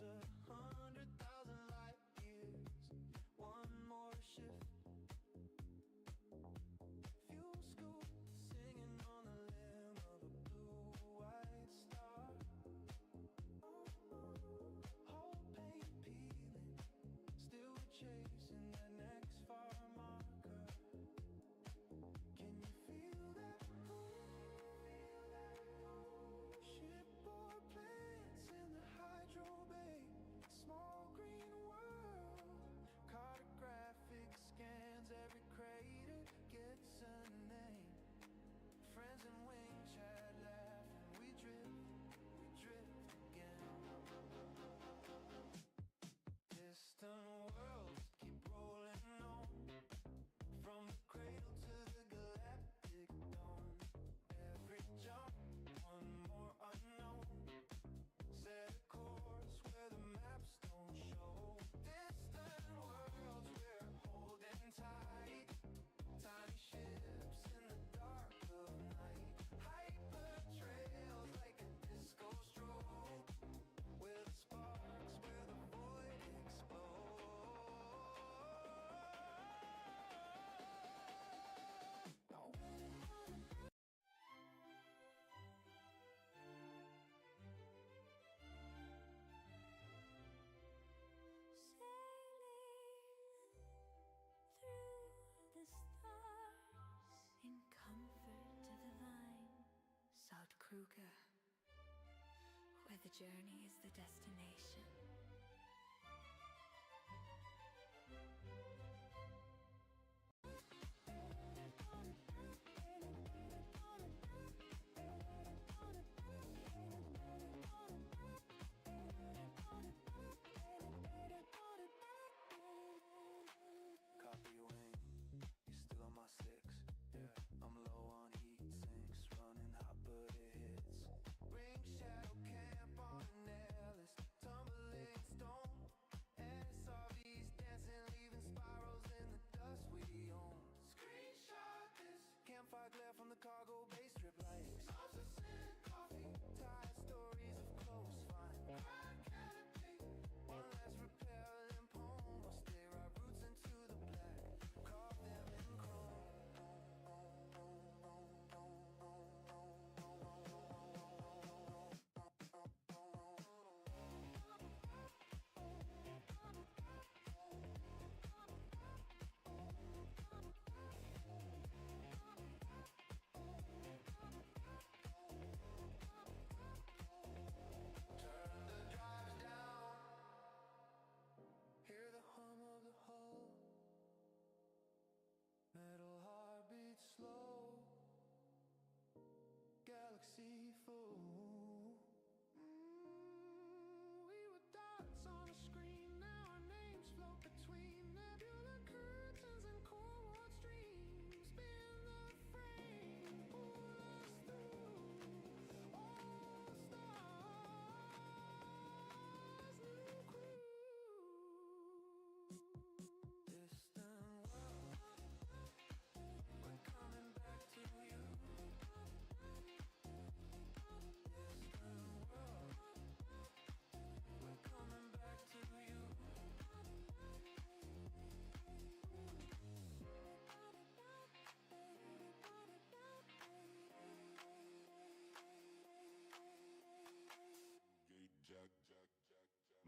100,000 light years. One more shift. Fuel scoop singing on the limb of a blue-white star. Whole paint peeling, still chasing that next far marker. Can you feel that pull? Shipboard plants in the hydro bay. Small green world. Cartographic scans, every crater gets a name. Friends and wing chat laughing, we drift again. Distant worlds keep rolling on, from the cradle to the galactic dawn. Every jump, one more unknown. Set a course where the maps don't show. Distant worlds we're holding tight. Tiny ships in the dark of night. Hyper trails like a disco strobe, with sparks where the void explodes. Sailing through the stars in comfort to the vine. South Kruger, where the journey is the destination. Copy wing, you still on my six. Yeah, I'm low on heat sinks, running hot but it hits. Ring shadow camp on an airless, tumbling stone. SRVs dancing, leaving spirals in the dust we own. Screenshot this, campfire glare from the cargo bay, strip lights. Substance coffee, tired stories of close find. Crack canopy, one less repelling poem. We'll stay our roots into the black, carve them in chrome. Turn the drives down, hear the hum of the hull. Metal heartbeat slow, galaxy full. We were dots on a screen, now our names float between nebula curtains and core world streams. Spin the frame, pull us through. All stars, new crew. Distant world, we're coming back to you. Distant world, we're coming back to you. Jack,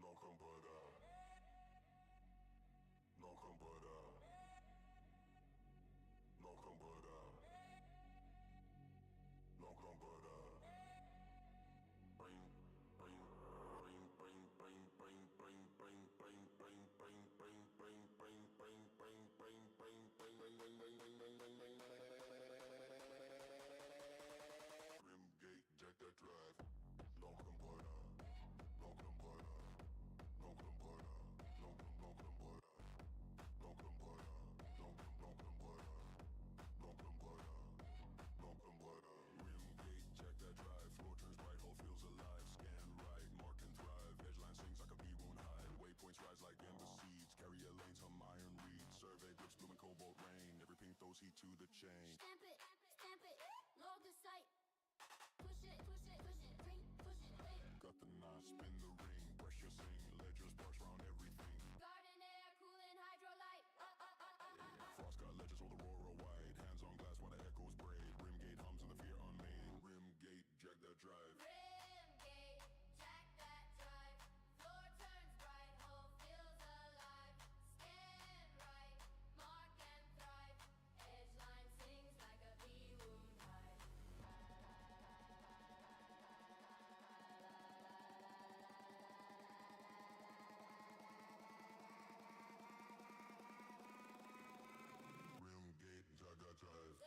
no compara, no compara, no compara, no compara. Bring, bring, bring, bring, bring, bring, bring, bring, bring, bring, bring, bring, bring, bring, bring, bring, bring, bring, bring, bring. Rim gate, jack that drive. No compara, no compara, no compara, no compara, no compara, no compara, no compara, no compara. Rim gate, jack that drive. Floor turns bright, whole feels alive. Scan right, mark and thrive. Edgeline sings like a bee won't hide. Waypoints rise like embassies. Carrier lanes, hum iron reeds. Survey drips, blooming cobalt rain. Every ping throws heat to the chain. Stamp it, log the site. Push it, push it, push it, ring, push it, wait. Got the notch, spin the ring. Brush moisture sing, ledger sparks round everything. Garden air, cooling hydrolyte. Frost got legends of the Aurora wide. Hands on glass while the echoes braid. Rimgate hums in the fear unmade. Rimgate, jack that drive. Rimgate, jack that drive. Floor turns bright, whole feels alive. Scan right, mark and thrive. Edgeline sings like a bee wound hive. Rimgate, jack that drive.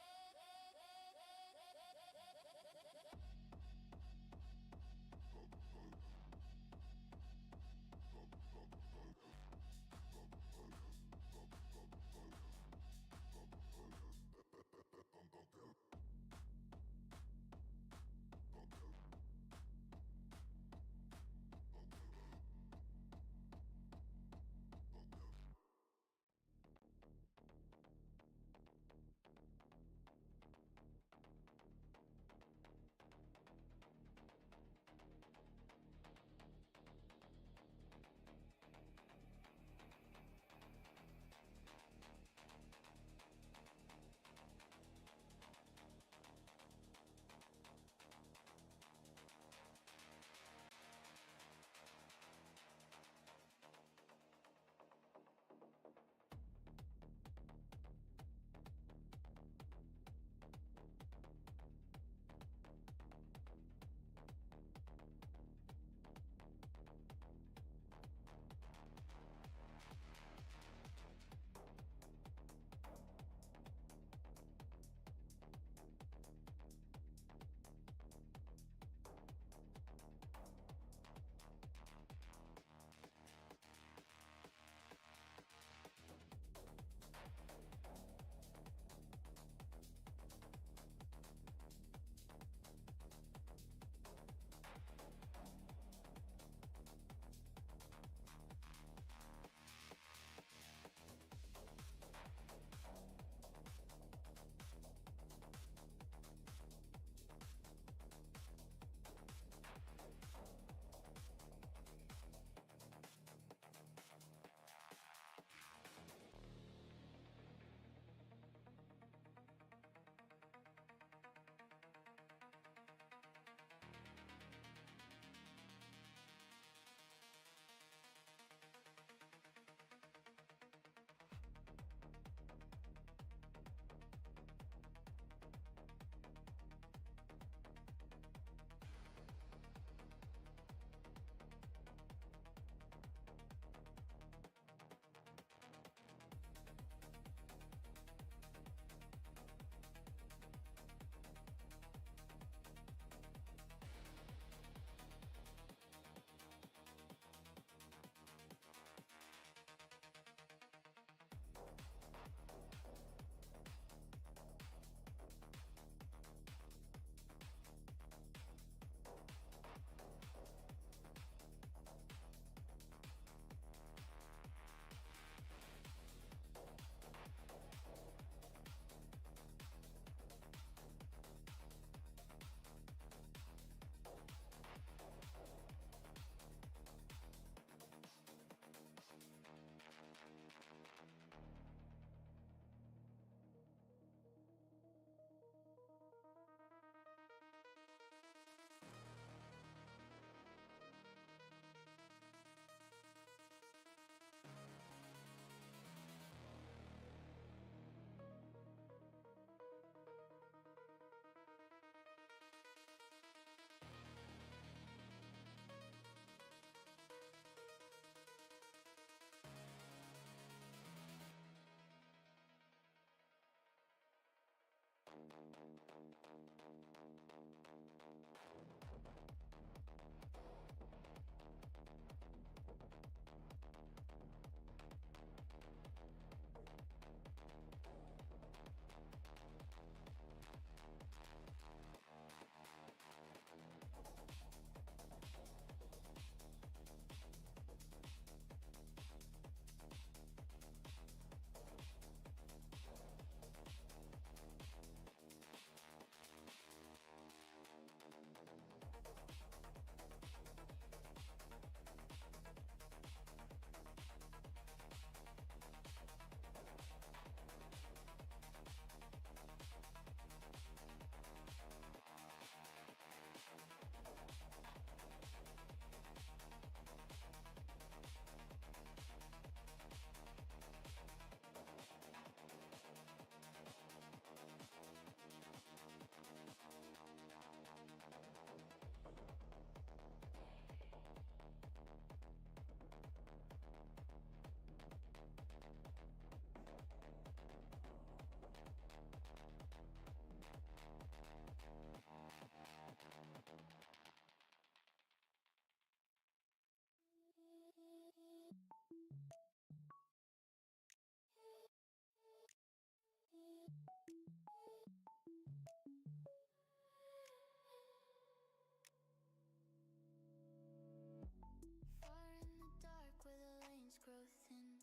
Far in the dark where the lanes grow thin.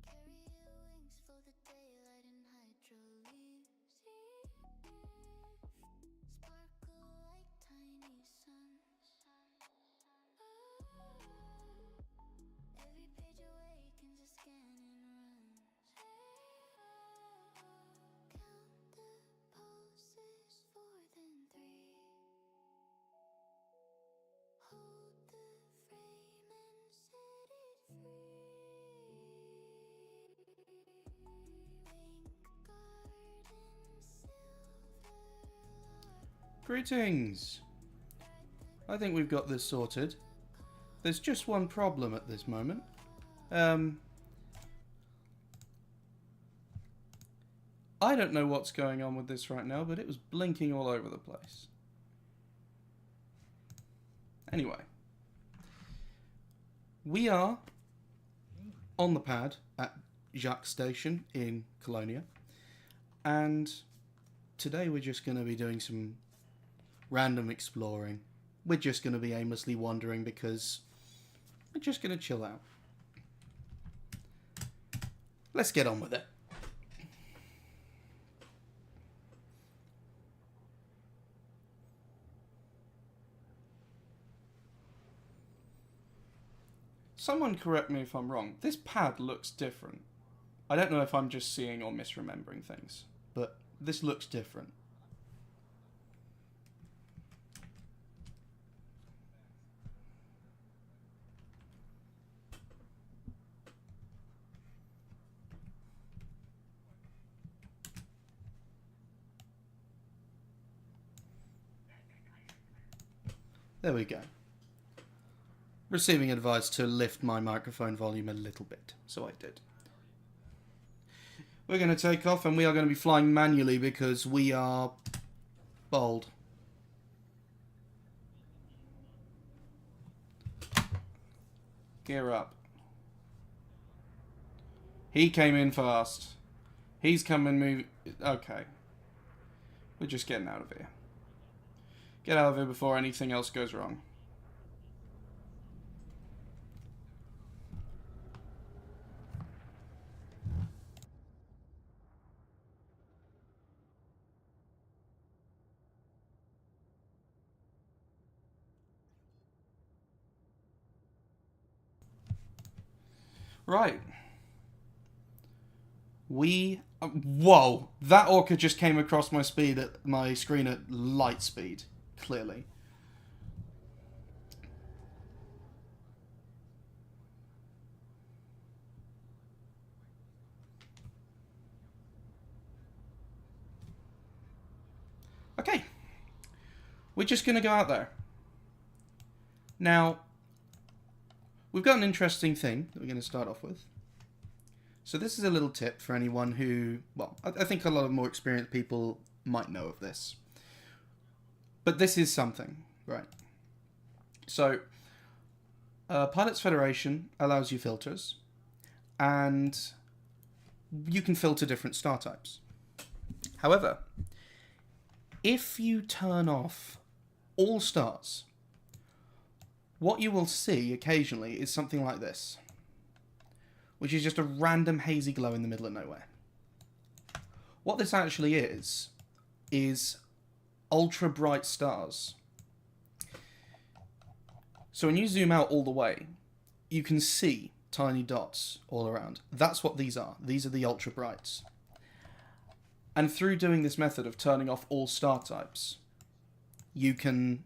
Carry your wings for the daylight and hydro leaves. Sparkle like tiny suns. Every page awakens a scan and runs. Count the pulses, 4 then 3. Hold the frame and set it free. Pink garden, silver lark. Greetings! I think we've got this sorted. There's just one problem at this moment. I don't know what's going on with this right now, but it was blinking all over the place. Anyway. We are on the pad at Jacques Station in Colonia. And today we're just going to be doing some random exploring. We're just going to be aimlessly wandering because we're just going to chill out. Let's get on with it. Someone correct me if I'm wrong. This pad looks different. I don't know if I'm just seeing or misremembering things, but this looks different. There we go. Receiving advice to lift my microphone volume a little bit, so I did. We're going to take off and we are going to be flying manually because we are bold. Gear up. He came in fast. He's coming, move. Okay. We're just getting out of here. Get out of here before anything else goes wrong. Right. Whoa! That orca just came across my screen at light speed. Clearly. Okay. We're just going to go out there. Now, we've got an interesting thing that we're going to start off with. So this is a little tip for anyone who, well, I think a lot of more experienced people might know of this. But this is something, right? So, Pilots Federation allows you filters, and you can filter different star types. However, if you turn off all stars, what you will see occasionally is something like this, which is just a random hazy glow in the middle of nowhere. What this actually is ultra bright stars. So when you zoom out all the way, you can see tiny dots all around. That's what these are. These are the ultra brights. And through doing this method of turning off all star types, you can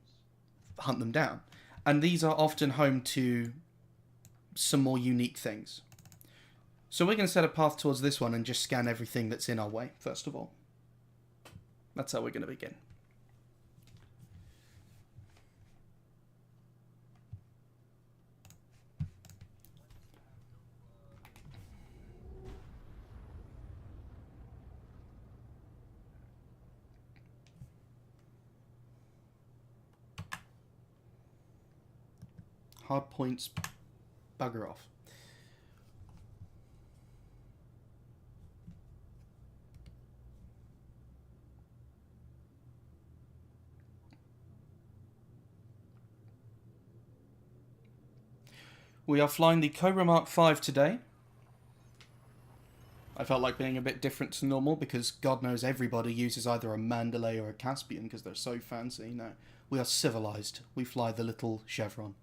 hunt them down. And these are often home to some more unique things. So we're going to set a path towards this one and just scan everything that's in our way, first of all. That's how we're going to begin. Hard points, bugger off. We are flying the Cobra Mark 5 today. I felt like being a bit different to normal because God knows everybody uses either a Mandalay or a Caspian because they're so fancy. No, we are civilized. We fly the little Chevron.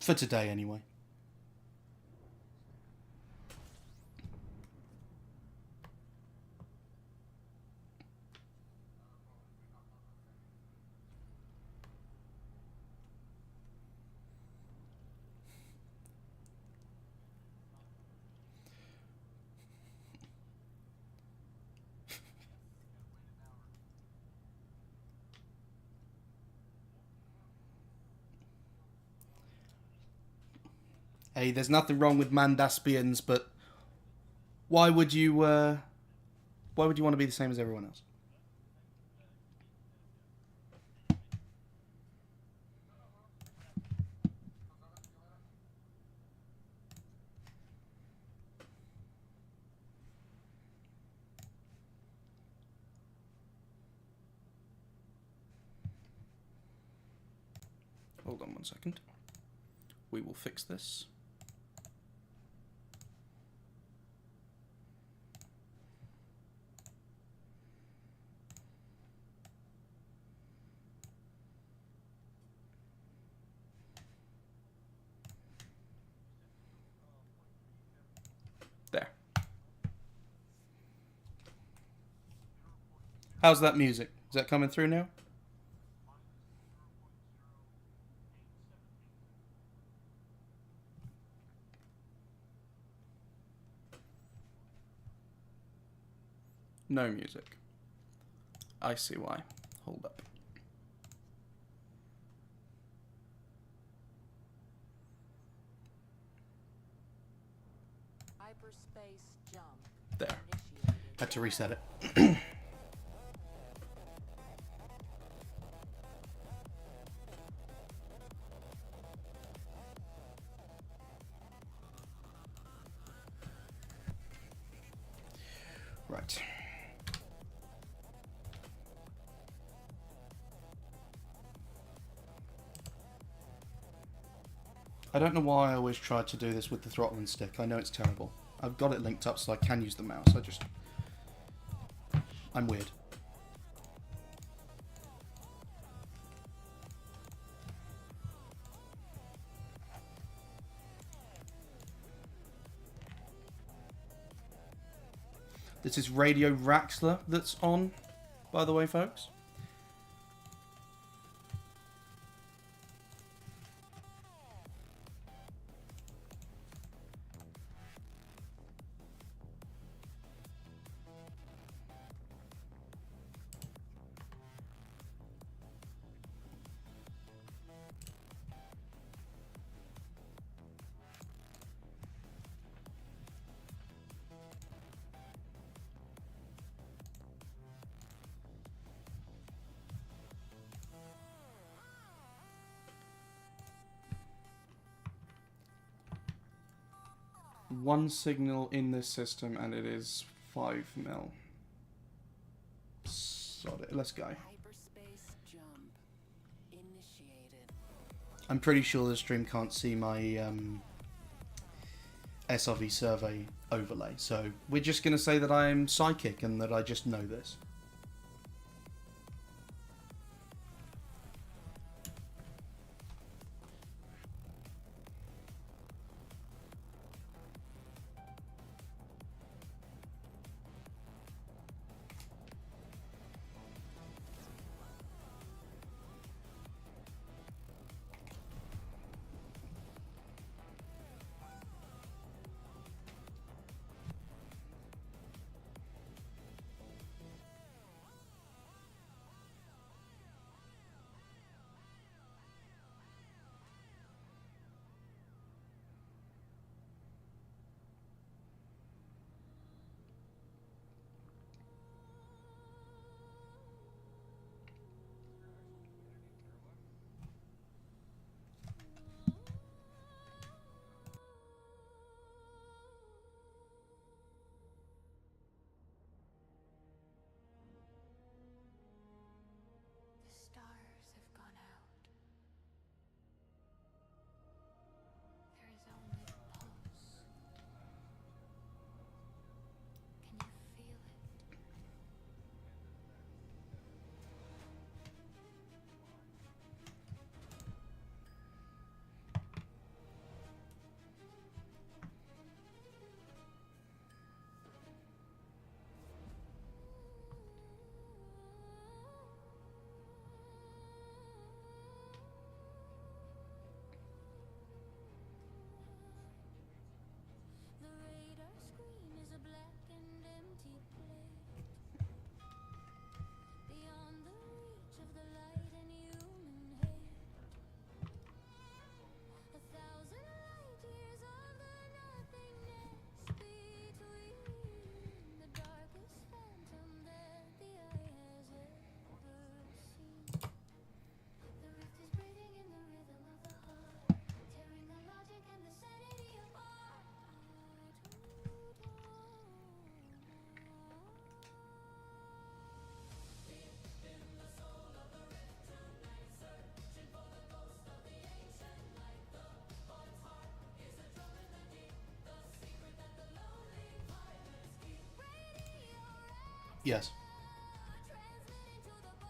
For today, anyway. Hey, there's nothing wrong with Mandaspians, but why would you want to be the same as everyone else? Hold on 1 second. We will fix this. There. How's that music? Is that coming through now? No music. I see why. Hold up. Hyperspace jump. There. Initiated. Had to reset it. Right. I don't know why I always try to do this with the throttle and stick. I know it's terrible. I've got it linked up so I can use the mouse. I'm weird. This is Radio Raxler that's on, by the way, folks. One signal in this system and it is 5 mil. Sod it. Let's go. Hyperspace jump. Initiated. I'm pretty sure the stream can't see my SRV survey overlay, so we're just going to say that I'm psychic and that I just know this. Yes. transmitting to the bone,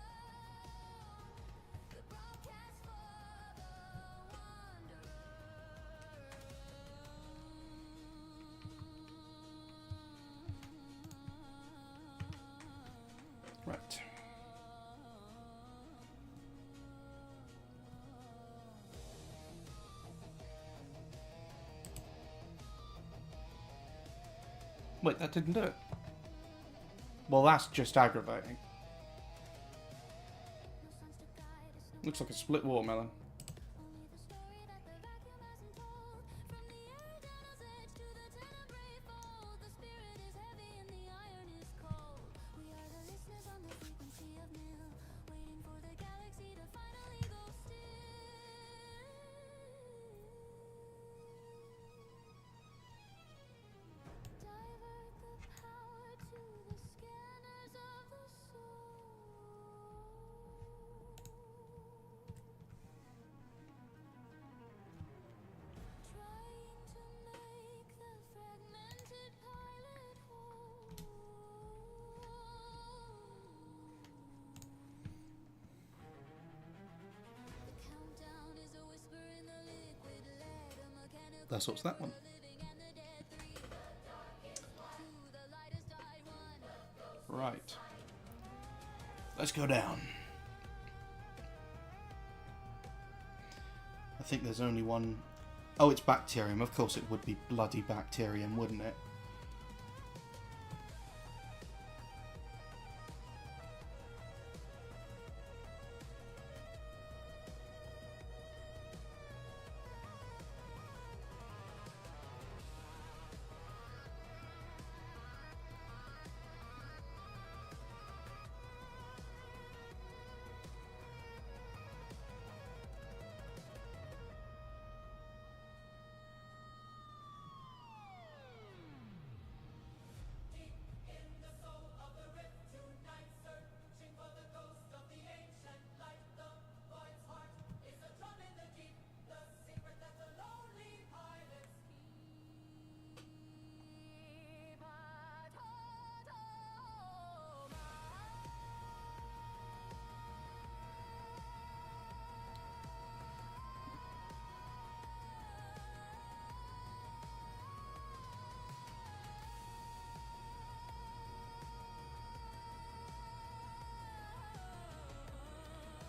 the broadcast for the wanderer. Right. Wait, that didn't do it. Well, that's just aggravating. Looks like a split watermelon. Only the story that the vacuum hasn't told. From the Eridanos edge to the tenebrae fold, the spirit is heavy and the iron is cold. We are the listeners on the frequency of nil, waiting for the galaxy to finally go still. Divert the power to the scanners of the soul. Trying to make the fragmented pilot whole. The countdown is a whisper in the liquid lead, a mechanical That's what's that one. living and the dead three. The darkest one, to the lightest eyed one. Right. Let's go down. I think there's only one. Oh, it's bacterium. Of course it would be bloody bacterium, wouldn't it?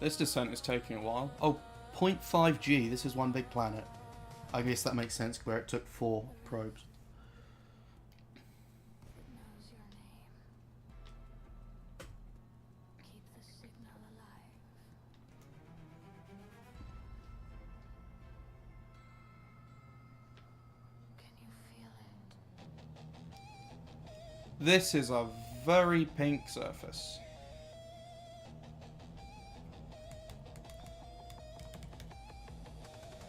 This descent is taking a while. Oh, 0.5 G. This is one big planet. I guess that makes sense where it took 4 probes. It knows your name. Keep the signal alive. Can you feel it? This is a very pink surface.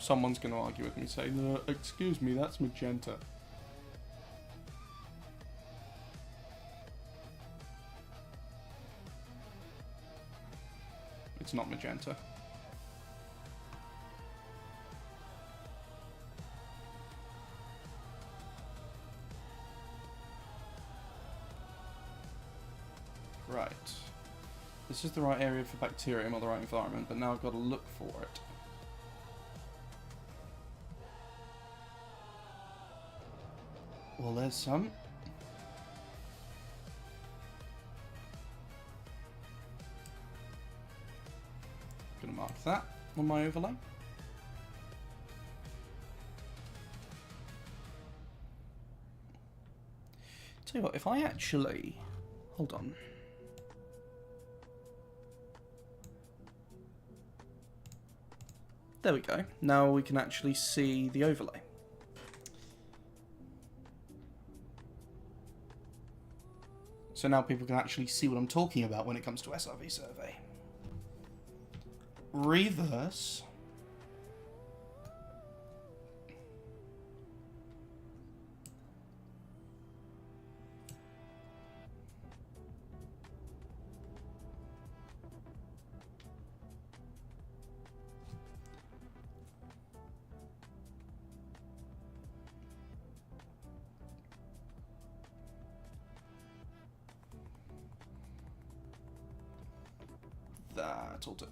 Someone's going to argue with me saying, no, excuse me, that's magenta. It's not magenta. Right. This is the right area for bacterium or the right environment, but now I've got to look for it. Well, there's some. Gonna mark that on my overlay. Tell you what, if I actually... Hold on. There we go. Now we can actually see the overlay. So now people can actually see what I'm talking about when it comes to SRV survey. Reverse. That'll do.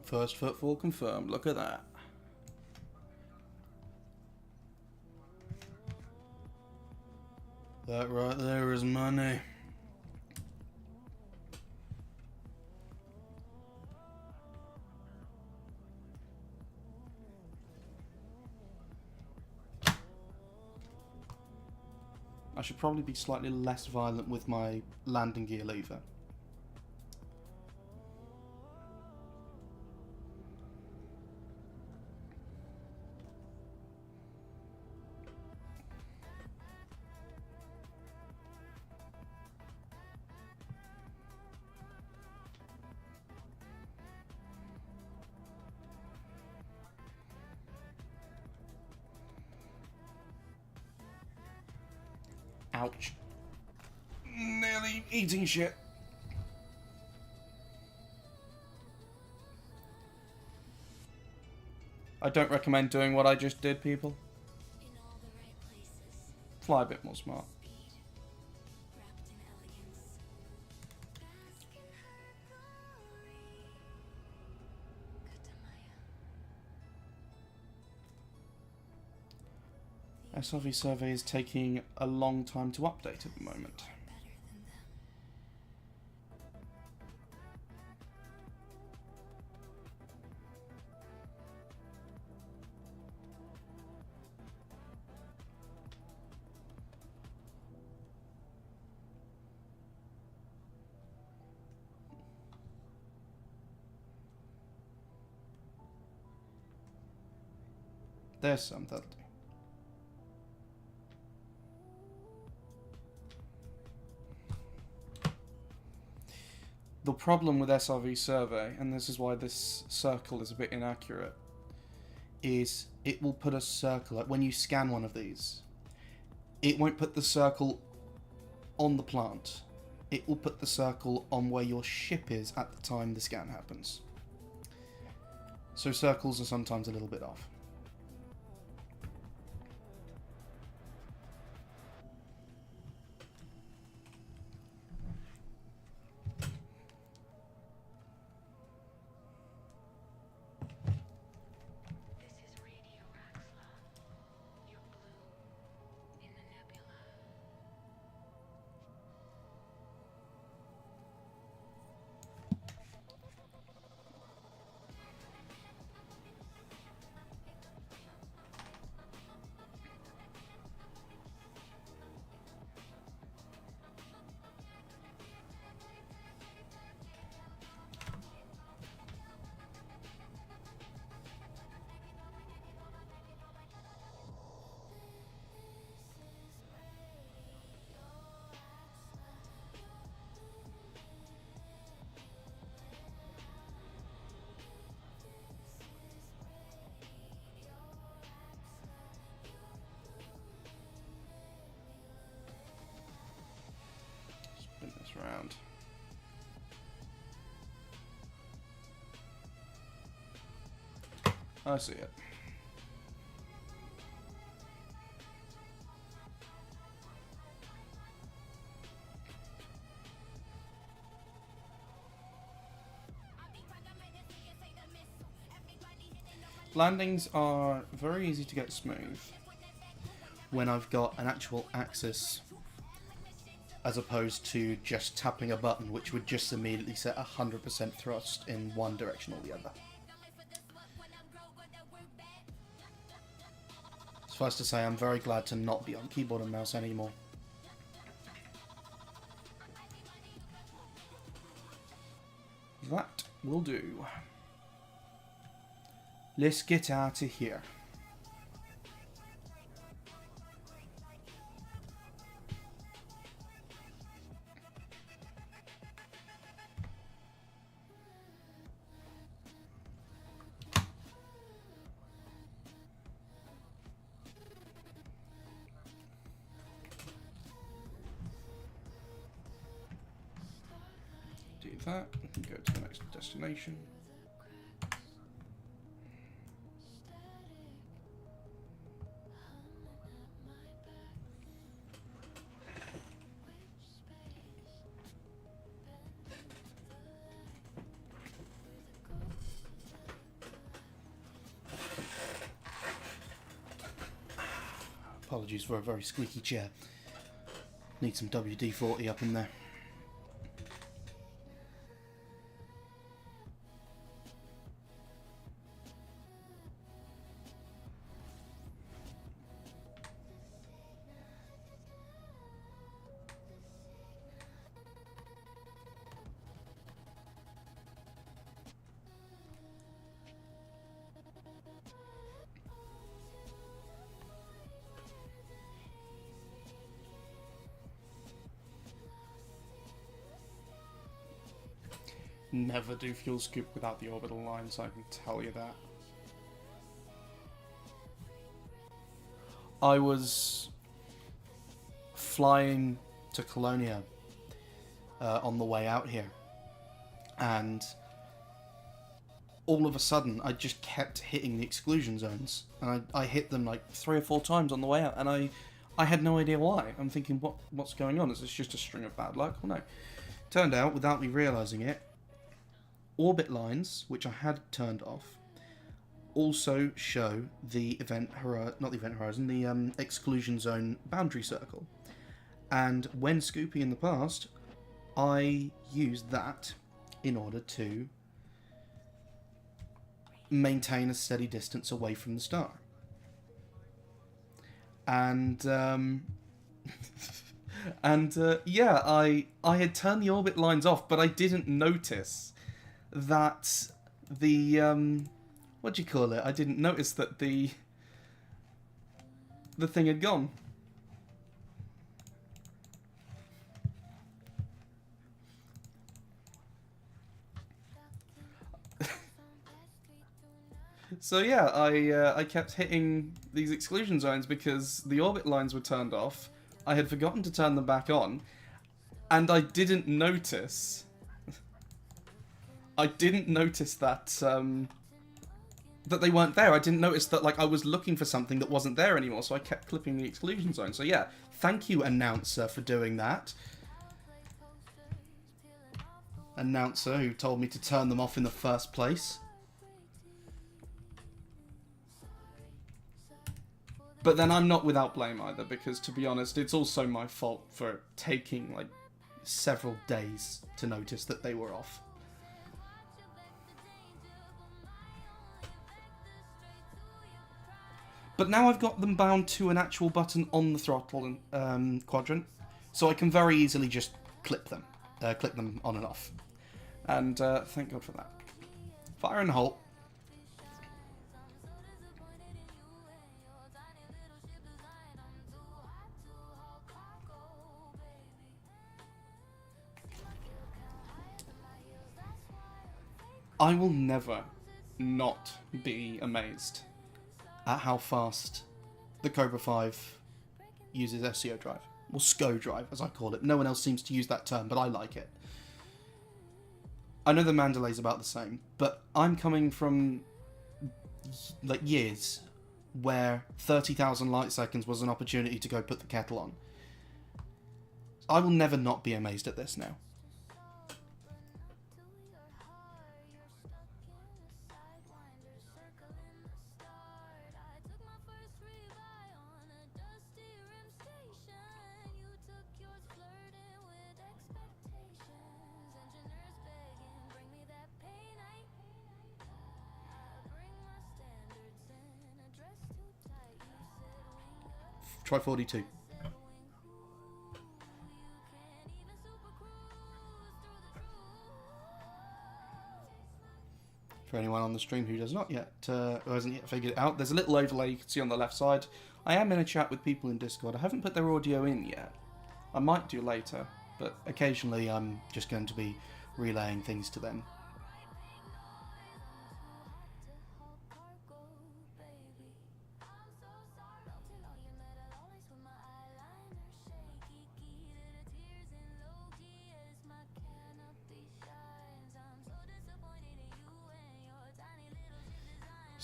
First footfall confirmed. Look at that. That right there is money. I should probably be slightly less violent with my landing gear lever. Ouch. Nearly eating shit. I don't recommend doing what I just did, people. In all the right places. Fly a bit more smart. Wrapped in elegance. Bask in her glory. Good Maya. SRV survey is taking a long time to update at the moment. Better than them. There's some that'll do. The problem with SRV survey, and this is why this circle is a bit inaccurate, is it will put a circle, like when you scan one of these, it won't put the circle on the plant. It will put the circle on where your ship is at the time the scan happens. So circles are sometimes a little bit off. This is Radio Raxla. You're blue in the nebula. Spin this round. I see it. Landings are very easy to get smooth when I've got an actual axis as opposed to just tapping a button, which would just immediately set 100% thrust in one direction or the other. Suffice to say, I'm very glad to not be on keyboard and mouse anymore. That will do. Let's get out of here. that and go to the next destination. Apologies for a very squeaky chair. Need some WD-40 up in there. Never do fuel scoop without the orbital lines, I can tell you that. I was flying to Colonia on the way out here, and all of a sudden I just kept hitting the exclusion zones, and I hit them like 3 or 4 times on the way out, and I had no idea why. I'm thinking, what's going on? Is this just a string of bad luck? Well, no. Turned out, without me realising it, orbit lines, which I had turned off, also show the the exclusion zone boundary circle. And when scooping in the past, I used that in order to maintain a steady distance away from the star. And yeah, I had turned the orbit lines off, but I didn't notice that the what do you call it? I didn't notice that the thing had gone. So yeah, I kept hitting these exclusion zones because the orbit lines were turned off. I had forgotten to turn them back on, and I didn't notice. I didn't notice that that they weren't there. I didn't notice that I was looking for something that wasn't there anymore, so I kept clipping the exclusion zone. So yeah, thank you, announcer, for doing that. Announcer who told me to turn them off in the first place. But then I'm not without blame either, because to be honest, it's also my fault for taking several days to notice that they were off. But now I've got them bound to an actual button on the throttle quadrant, so I can very easily just clip them on and off. And thank God for that. Fire and halt. I will never not be amazed at how fast the Cobra 5 uses SEO drive. Or SCO drive, as I call it. No one else seems to use that term, but I like it. I know the Mandalay's about the same, but I'm coming from years where 30,000 light seconds was an opportunity to go put the kettle on. I will never not be amazed at this now. Try 42. For anyone on the stream who does not yet, who hasn't yet figured it out, there's a little overlay you can see on the left side. I am in a chat with people in Discord. I haven't put their audio in yet. I might do later, but occasionally I'm just going to be relaying things to them.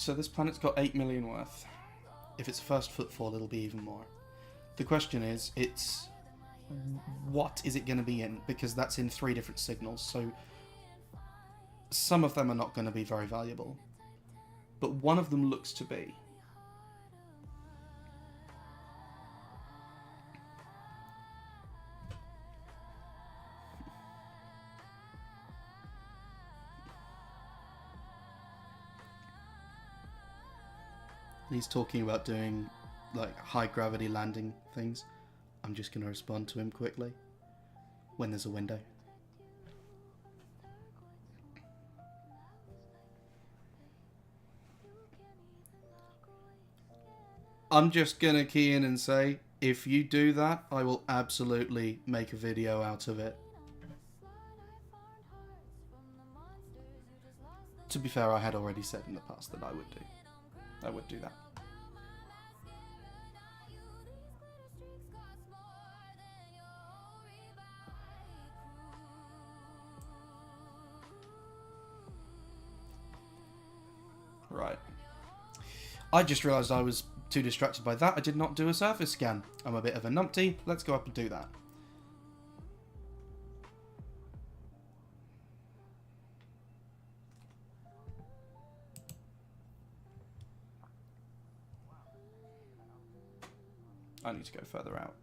So this planet's got 8 million worth. If it's first footfall, it'll be even more. The question is, it's what is it going to be in? Because that's in 3 different signals, so some of them are not going to be very valuable. But one of them looks to be. He's talking about doing like high gravity landing things. I'm just going to respond to him quickly when there's a window. I'm just going to key in and say, if you do that, I will absolutely make a video out of it. To be fair, I had already said in the past that I would do that. Right. I just realised I was too distracted by that. I did not do a surface scan. I'm a bit of a numpty. Let's go up and do that. I need to go further out.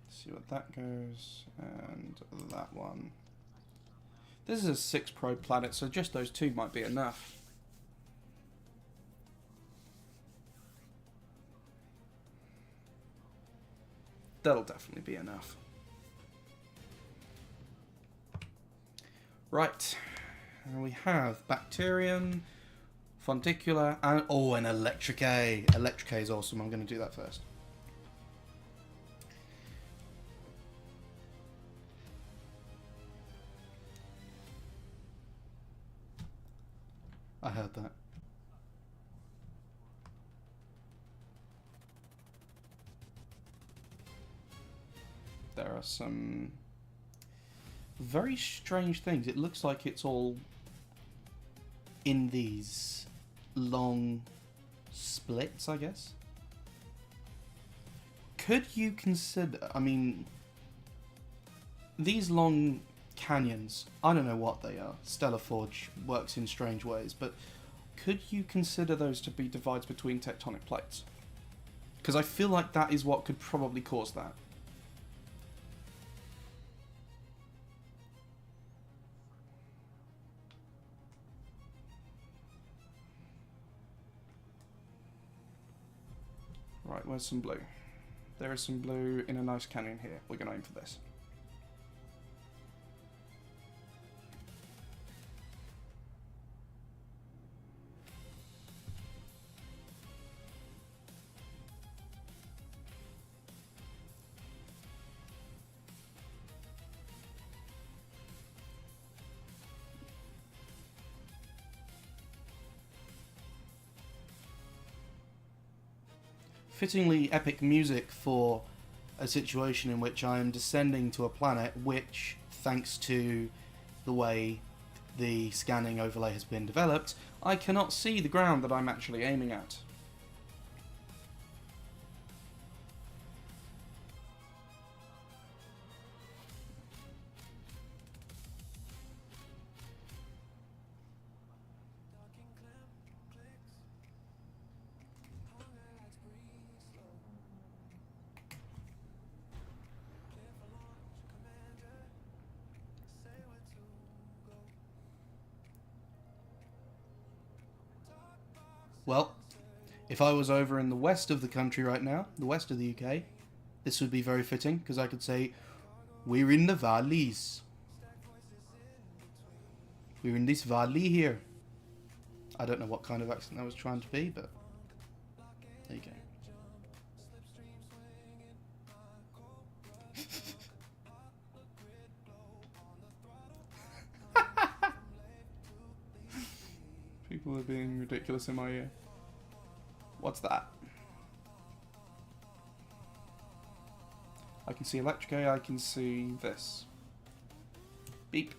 See what that goes, and that one. This is a 6 probe planet, so just those 2 might be enough. That'll definitely be enough. Right, and we have Bacterium, Fonticular, and oh, an Electricae. Electricae is awesome. I'm going to do that first. I heard that. There are some very strange things. It looks like it's all in these long splits, I guess. Could you consider, I mean, these long canyons, I don't know what they are. Stellar Forge works in strange ways, but could you consider those to be divides between tectonic plates? Because I feel like that is what could probably cause that. Right, where's some blue? There is some blue in a nice canyon here. We're going to aim for this. Fittingly epic music for a situation in which I am descending to a planet which, thanks to the way the scanning overlay has been developed, I cannot see the ground that I'm actually aiming at. Well, if I was over in the west of the country right now, the west of the UK, this would be very fitting, because I could say, we're in the valleys. We're in this valley here. I don't know what kind of accent I was trying to be, but there you go. People are being ridiculous in my ear. What's that? I can see electric, I can see this. Beep.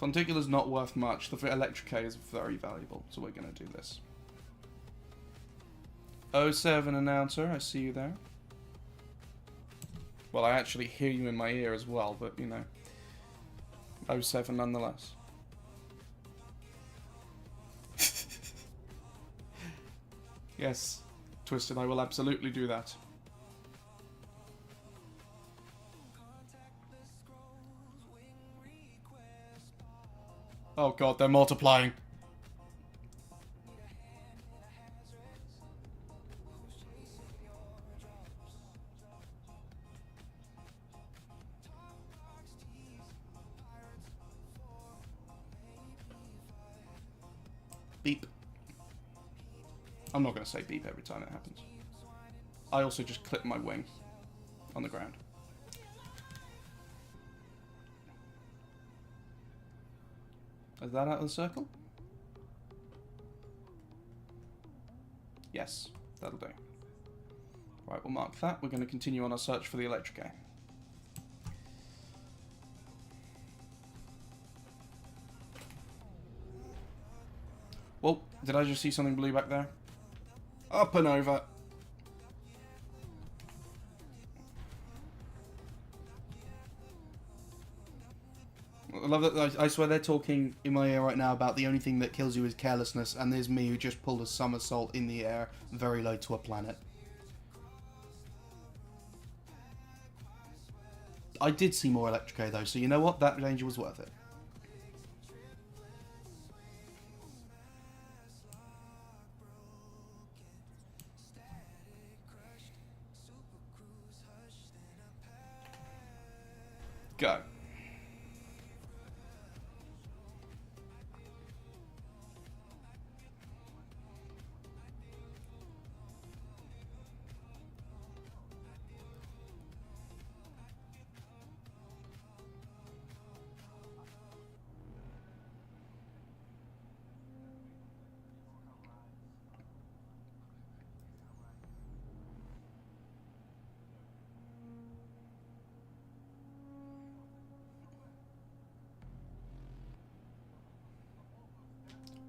Fonticula's not worth much. The electric is very valuable, so we're going to do this. 07 announcer, I see you there. Well, I actually hear you in my ear as well, but you know. 07 nonetheless. Yes, Twisted, I will absolutely do that. Oh god, they're multiplying. Beep. I'm not going to say beep every time it happens. I also just clip my wing on the ground. Is that out of the circle? Yes, that'll do. Right, we'll mark that. We're going to continue on our search for the electric eye. Well, did I just see something blue back there? Up and over. I love that. I swear they're talking in my ear right now about the only thing that kills you is carelessness, and there's me who just pulled a somersault in the air very low to a planet. I did see more electric though, so you know what? That danger was worth it. Go.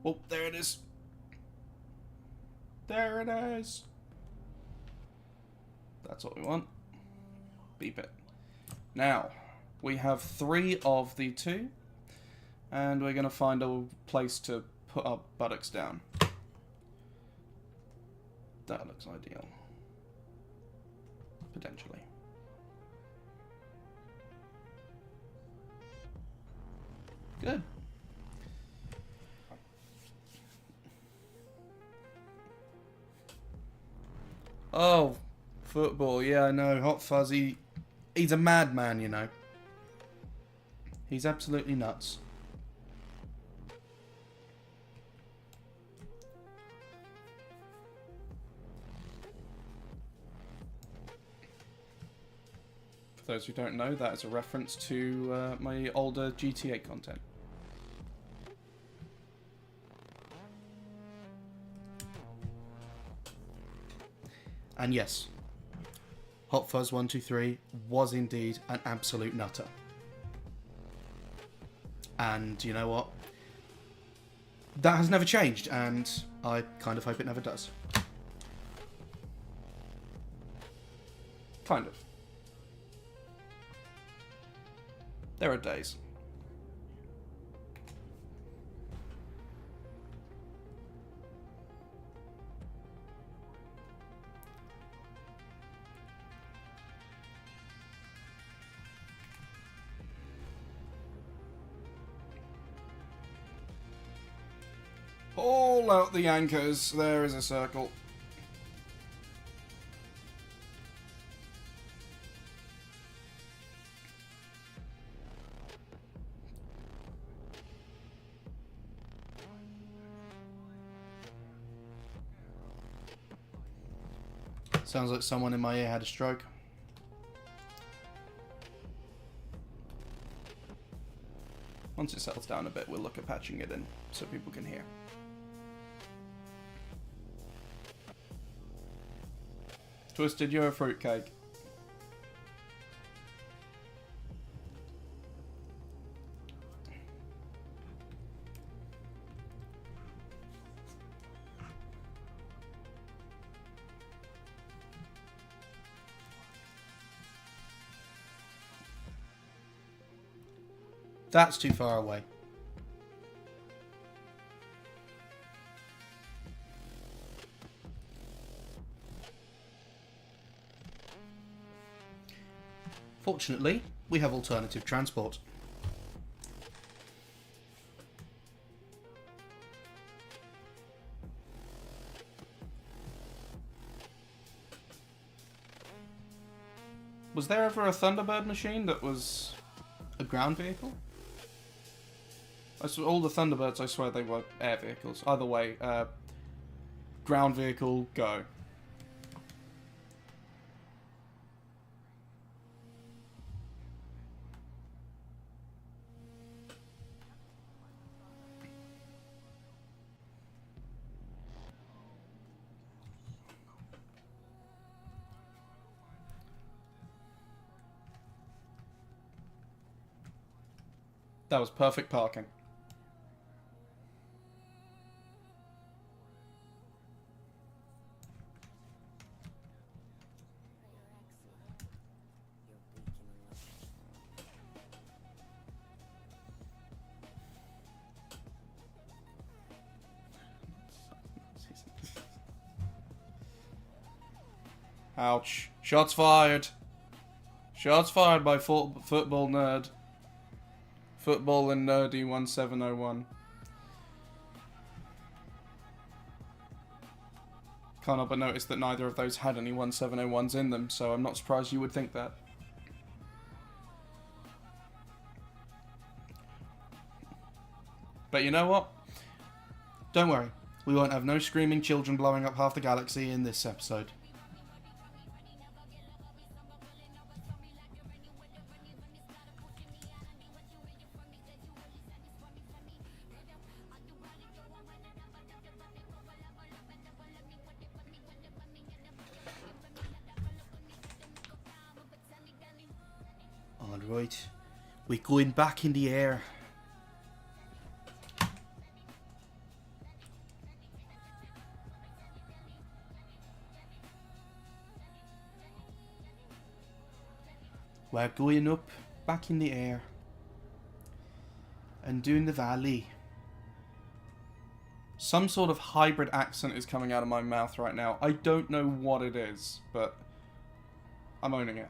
Oh, there it is. There it is. That's what we want. Beep it. Now, we have 3 of the 2. And we're going to find a place to put our buttocks down. That looks ideal. Potentially. Good. Oh, football. Yeah, I know. Hot Fuzzy. He's a madman, you know. He's absolutely nuts. For those who don't know, that is a reference to my older GTA content. And yes, Hot Fuzz 123 was indeed an absolute nutter. And you know what? That has never changed, and I kind of hope it never does. Kind of. There are days. All out the anchors. There is a circle. Sounds like someone in my ear had a stroke. Once it settles down a bit, we'll look at patching it in so people can hear. Twisted, you're a fruitcake. That's too far away. Fortunately, we have alternative transport. Was there ever a Thunderbird machine that was a ground vehicle? I saw all the Thunderbirds, I swear they were air vehicles. Either way, ground vehicle, go. That was perfect parking. Ouch. Shots fired. Shots fired by football nerd. Football and nerdy 1701. Can't help but notice that neither of those had any 1701s in them, so I'm not surprised you would think that. But you know what? Don't worry. We won't have no screaming children blowing up half the galaxy in this episode. Alright, we're going back in the air. We're going up, back in the air. And doing the valley. Some sort of hybrid accent is coming out of my mouth right now. I don't know what it is, but I'm owning it.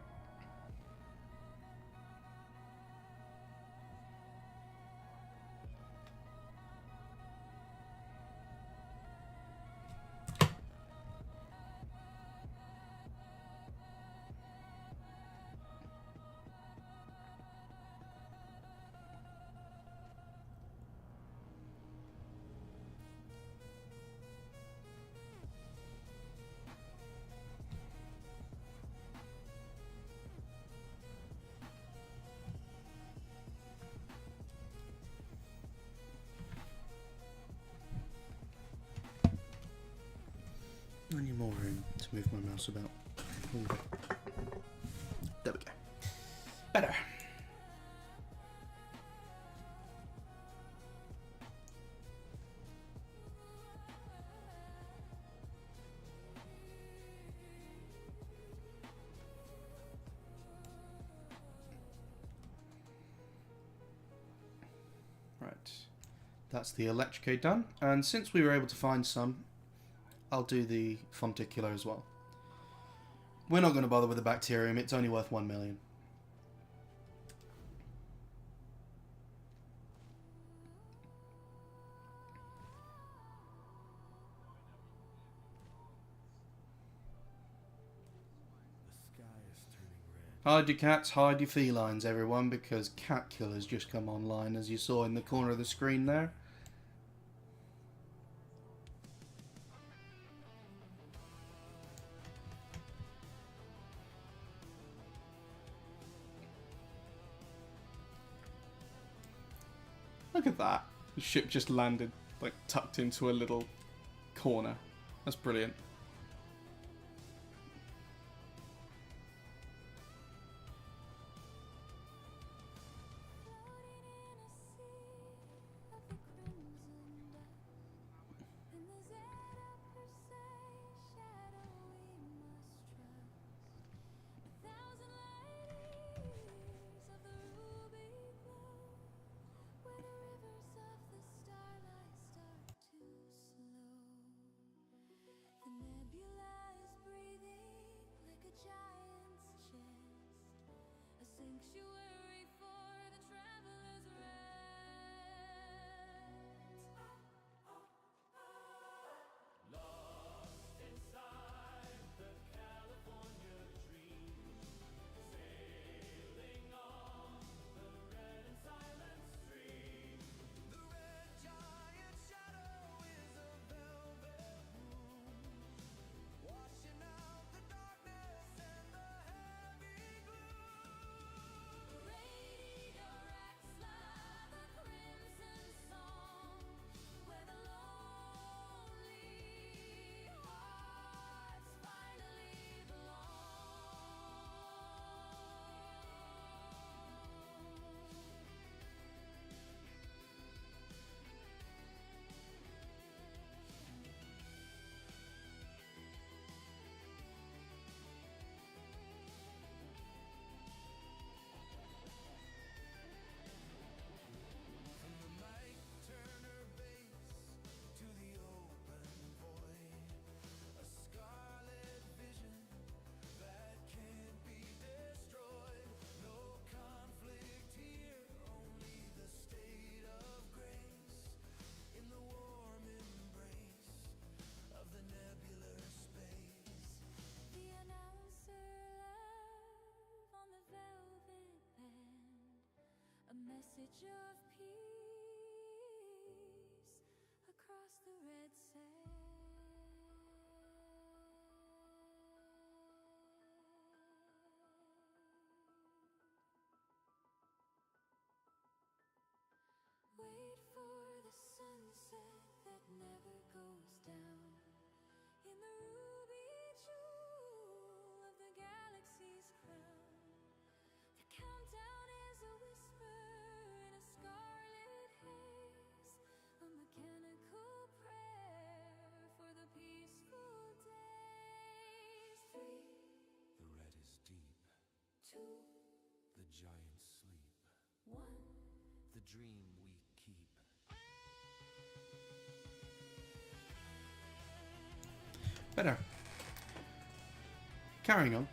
I need more room to move my mouse about. There we go. Better. Right. That's the electrocute done. And since we were able to find some, I'll do the fonticular as well. We're not going to bother with the bacterium, it's only worth 1 million. Hide your cats, hide your felines, everyone, because Cat Killer's just come online, as you saw in the corner of the screen there. Look at that. The ship just landed, like, tucked into a little corner. That's brilliant. Sanctuary for the traveler's rest. Lost inside the California dream, sailing on the red and silent stream. The red giant shadow is a velvet moon, washing out the darkness and the heavy gloom. Radio racks like the crimson song, where the lonely hearts finally belong. From the Mike Turner base to the open void, a scarlet vision that can't be destroyed. No conflict here, only the state of grace in the warm embrace of the nebular space. The announcer live on the velvet band, a message of peace across the red sand. Wait for the sunset that never goes down, in the ruby jewel of the galaxy's crown. The countdown is a whisper in a scarlet haze, a mechanical prayer for the peaceful days. 3, The red is deep, 2, the giants sleep, 1. the dream we keep. Better. Carrying on.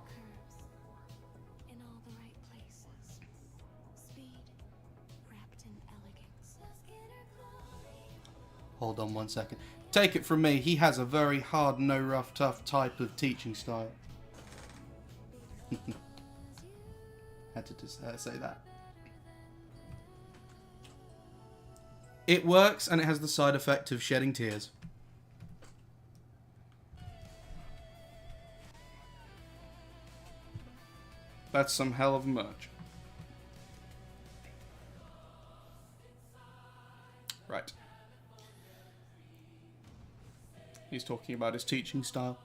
Curves in all the right places. Speed wrapped in elegance. Hold on one second. Take it from me, he has a very hard, no rough, tough type of teaching style. Had to just say that. It works, and it has the side effect of shedding tears. That's some hell of a merch. Right. He's talking about his teaching style.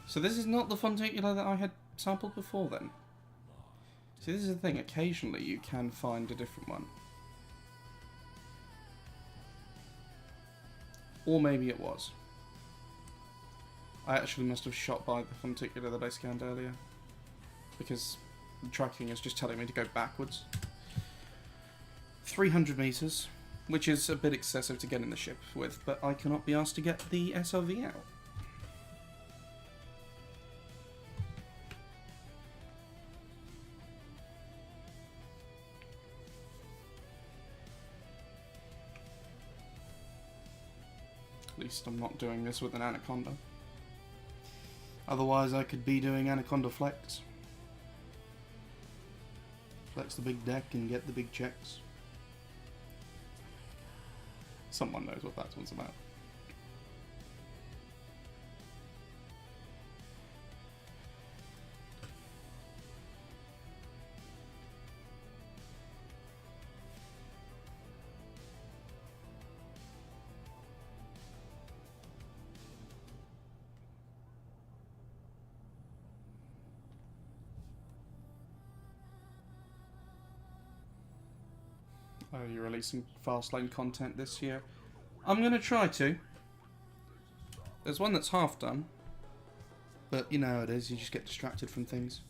So this is not the Fonticular that I had sampled before then. See, this is the thing, occasionally you can find a different one. Or maybe it was. I actually must have shot by the Fonticular that I scanned earlier. Because The tracking is just telling me to go backwards. 300 meters, which is a bit excessive to get in the ship with, but I cannot be asked to get the SRV out. At least I'm not doing this with an Anaconda. Otherwise I could be doing Anaconda Flex. Flex the big deck and get the big checks. Someone knows what that one's about. Oh, you're releasing Fastlane content this year. I'm going to try to. There's one that's half done. But you know how it is, you just get distracted from things.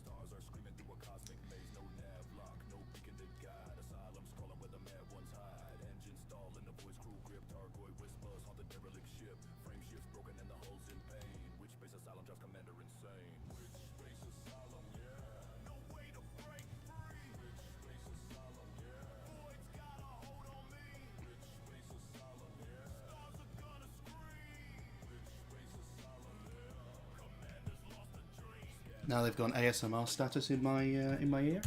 Now they've got an ASMR status in my ear.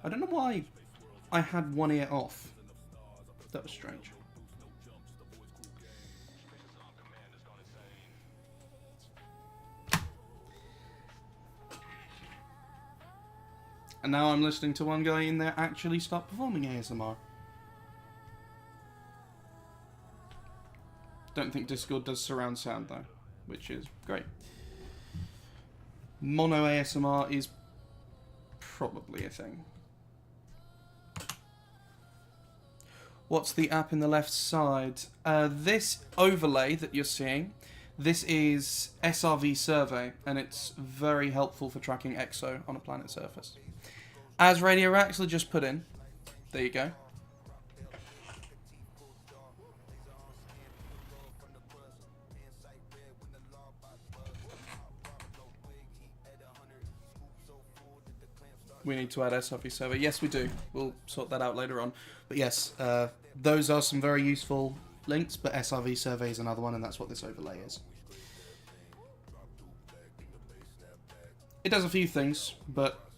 I don't know why I had one ear off. That was strange. And now I'm listening to one guy in there actually start performing ASMR. Don't think Discord does surround sound though, which is great. Mono ASMR is probably a thing. What's the app in the left side? This overlay that you're seeing, this is SRV Survey, and it's very helpful for tracking EXO on a planet surface. As Radio Axler just put in, there you go. We need to add SRV Survey. Yes, we do. We'll sort that out later on. But yes, those are some very useful links, but SRV Survey is another one, and that's what this overlay is. It does a few things, but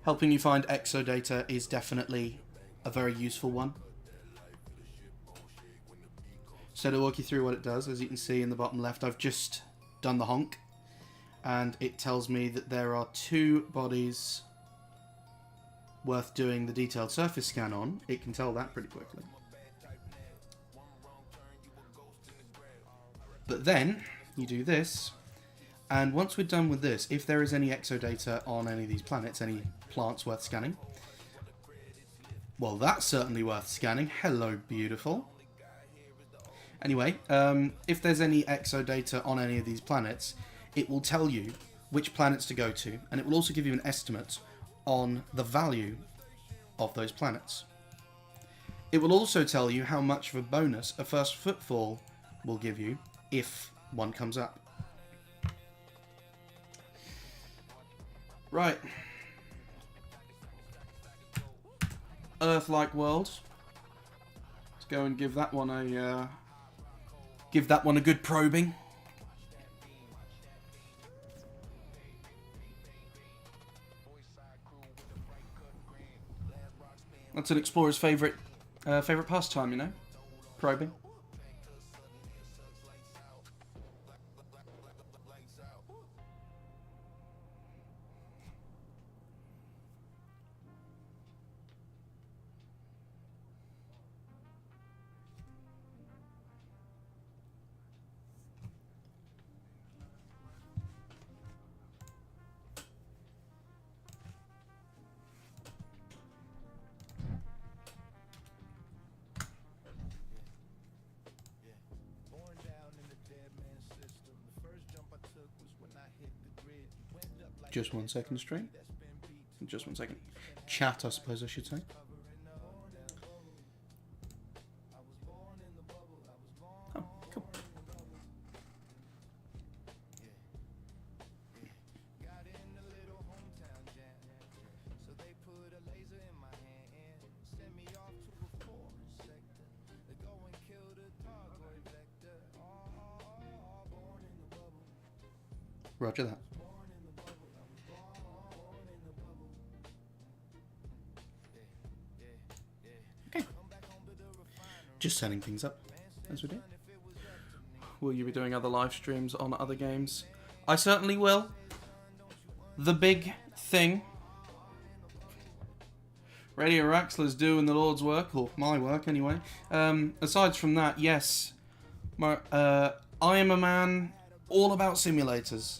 helping you find EXO data is definitely a very useful one. So to walk you through what it does, as you can see in the bottom left, I've just done the honk. And it tells me that there are 2 bodies worth doing the detailed surface scan on. It can tell that pretty quickly. But then, you do this, and once we're done with this, if there is any exodata on any of these planets, any plants worth scanning, well, that's certainly worth scanning. Hello, beautiful. Anyway, if there's any exodata on any of these planets, it will tell you which planets to go to, and it will also give you an estimate on the value of those planets. It will also tell you how much of a bonus a first footfall will give you if one comes up. Right. Earth-like world. Let's go and give that one a good probing. That's an explorer's favourite pastime, you know? Probing. Just 1 second, stream. Just 1 second. Chat, I suppose I should say. Oh, cool. Roger that. Okay. Just setting things up as we do. Will you be doing other live streams on other games? I certainly will. The big thing. Radio Raxler's doing the Lord's work, or my work anyway. Aside from that, yes. I am a man all about simulators.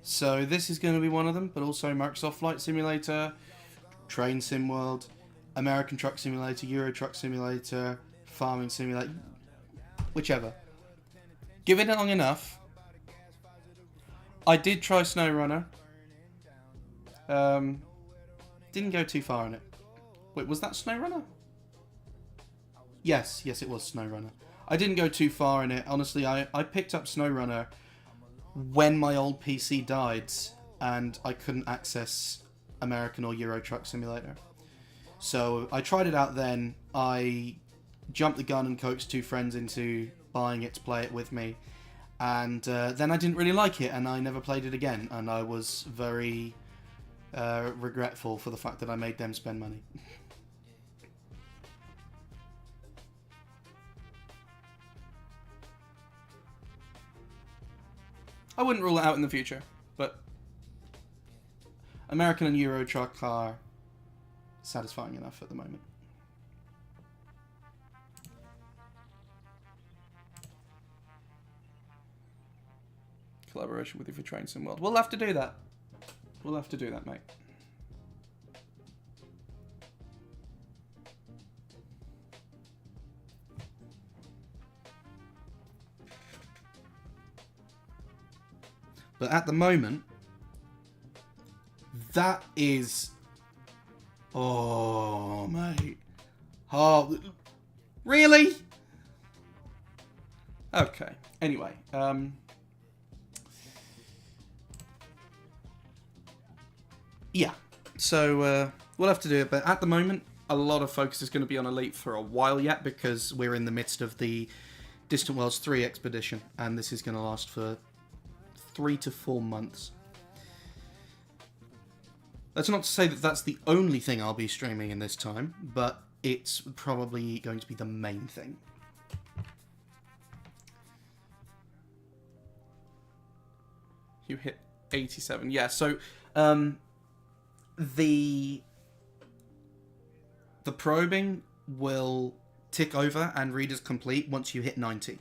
So this is going to be one of them, but also Microsoft Flight Simulator, Train Sim World, American Truck Simulator, Euro Truck Simulator, Farming Simulator, whichever. Give it long enough. I did try SnowRunner. Didn't go too far in it. Wait, was that SnowRunner? Yes, it was SnowRunner. I didn't go too far in it. Honestly, I picked up SnowRunner when my old PC died and I couldn't access American or Euro Truck Simulator. So I tried it out then. I jumped the gun and coaxed 2 friends into buying it to play it with me. And then I didn't really like it and I never played it again. And I was very regretful for the fact that I made them spend money. I wouldn't rule it out in the future, but American and Euro Truck are satisfying enough at the moment. Collaboration with you for Train Sim World. We'll have to do that. We'll have to do that, mate. But at the moment, that is... Oh, mate. Oh, really? Okay. Anyway, yeah. So, we'll have to do it. But at the moment, a lot of focus is going to be on Elite for a while yet, because we're in the midst of the Distant Worlds 3 expedition. And this is going to last for 3 to 4 months. That's not to say that that's the only thing I'll be streaming in this time, but it's probably going to be the main thing. You hit 87. Yeah, so the probing will tick over and read as complete once you hit 90.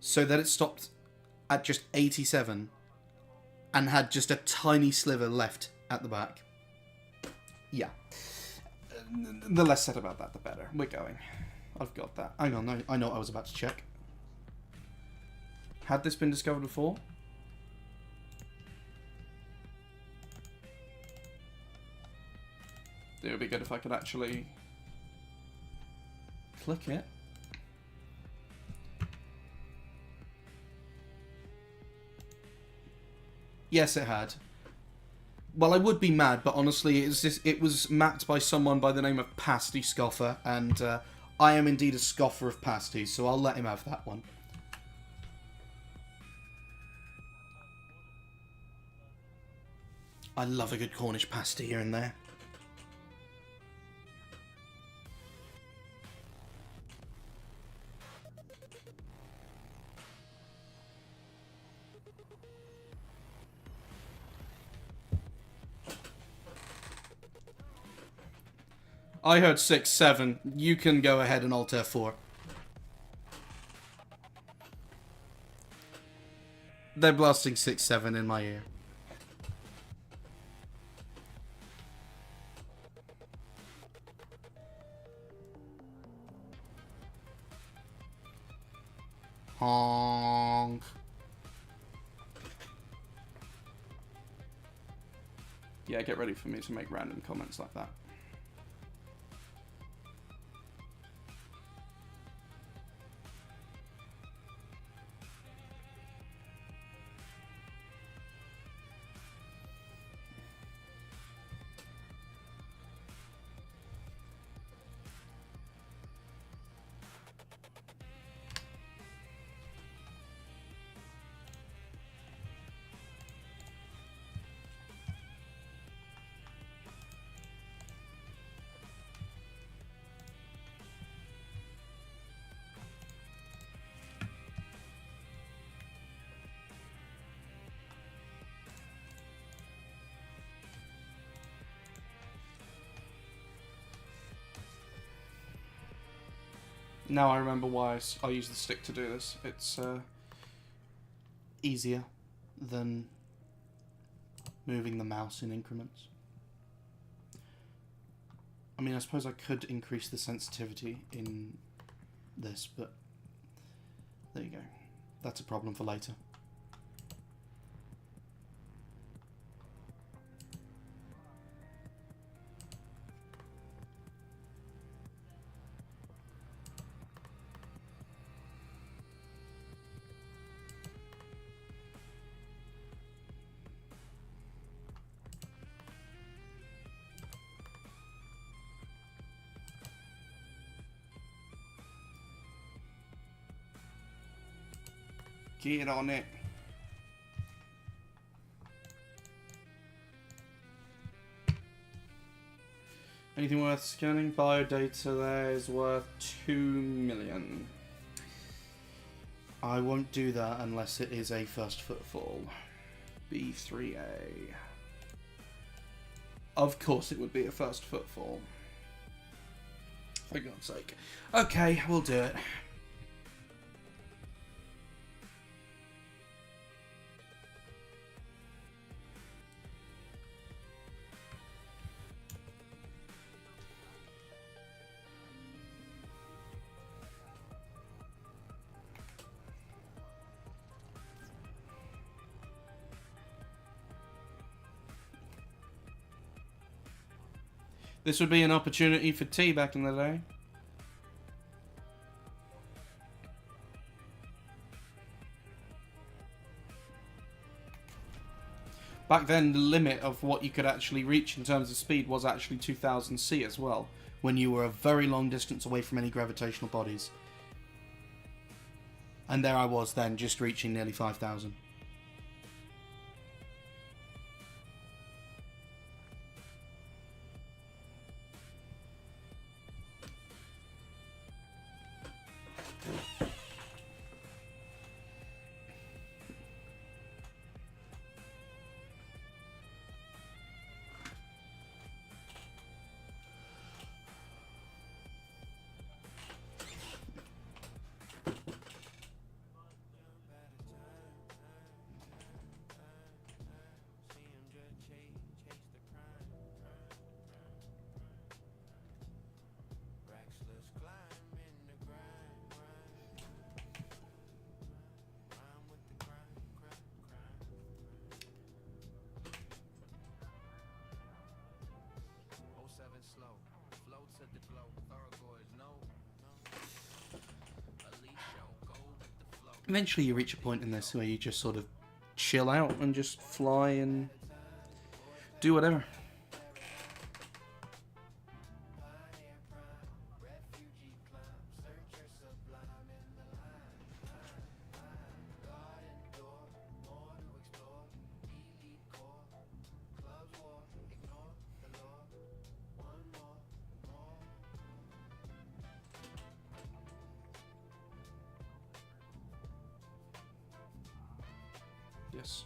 So that it stopped at just 87 and had just a tiny sliver left at the back. Yeah. The less said about that, the better. We're going. I've got that. Hang on, no, I know what I was about to check. Had this been discovered before? It would be good if I could actually click it. Yes, it had. Well, I would be mad, but honestly, it was mapped by someone by the name of Pasty Scoffer, and I am indeed a scoffer of pasties, so I'll let him have that one. I love a good Cornish pasty here and there. I heard 6-7. You can go ahead and alter 4. They're blasting 6-7 in my ear. Honk. Yeah, get ready for me to make random comments like that. Now I remember why I use the stick to do this. It's easier than moving the mouse in increments. I mean, I suppose I could increase the sensitivity in this, but there you go. That's a problem for later. Get on it. Anything worth scanning? Biodata there is worth 2 million. I won't do that unless it is a first footfall. B3A. Of course it would be a first footfall. For God's sake. Okay, we'll do it. This would be an opportunity for tea back in the day. Back then, the limit of what you could actually reach in terms of speed was actually 2000 C as well, when you were a very long distance away from any gravitational bodies. And there I was then, just reaching nearly 5000. Eventually you reach a point in this where you just sort of chill out and just fly and do whatever. Yes.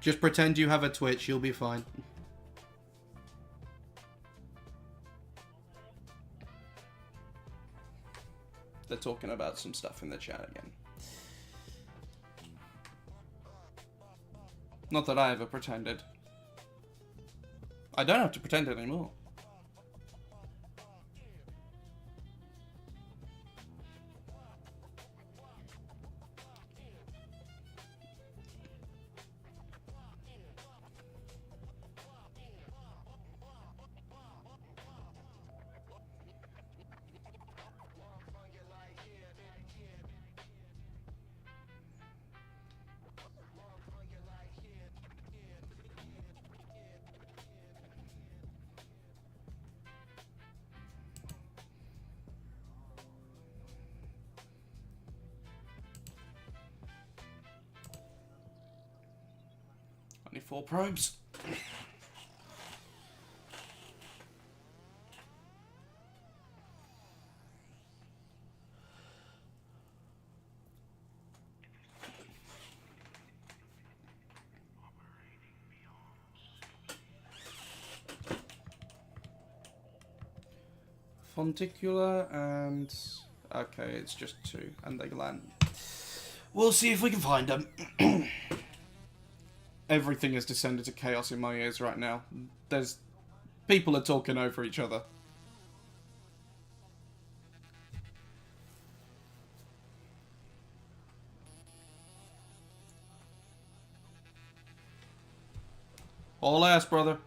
Just pretend you have a Twitch, you'll be fine. They're talking about some stuff in the chat again. Not that I ever pretended. I don't have to pretend anymore. 4 probes. Fonticular and... Okay, it's just 2, and they land. We'll see if we can find them. Everything has descended to chaos in my ears right now. There's... People are talking over each other. All ass, brother.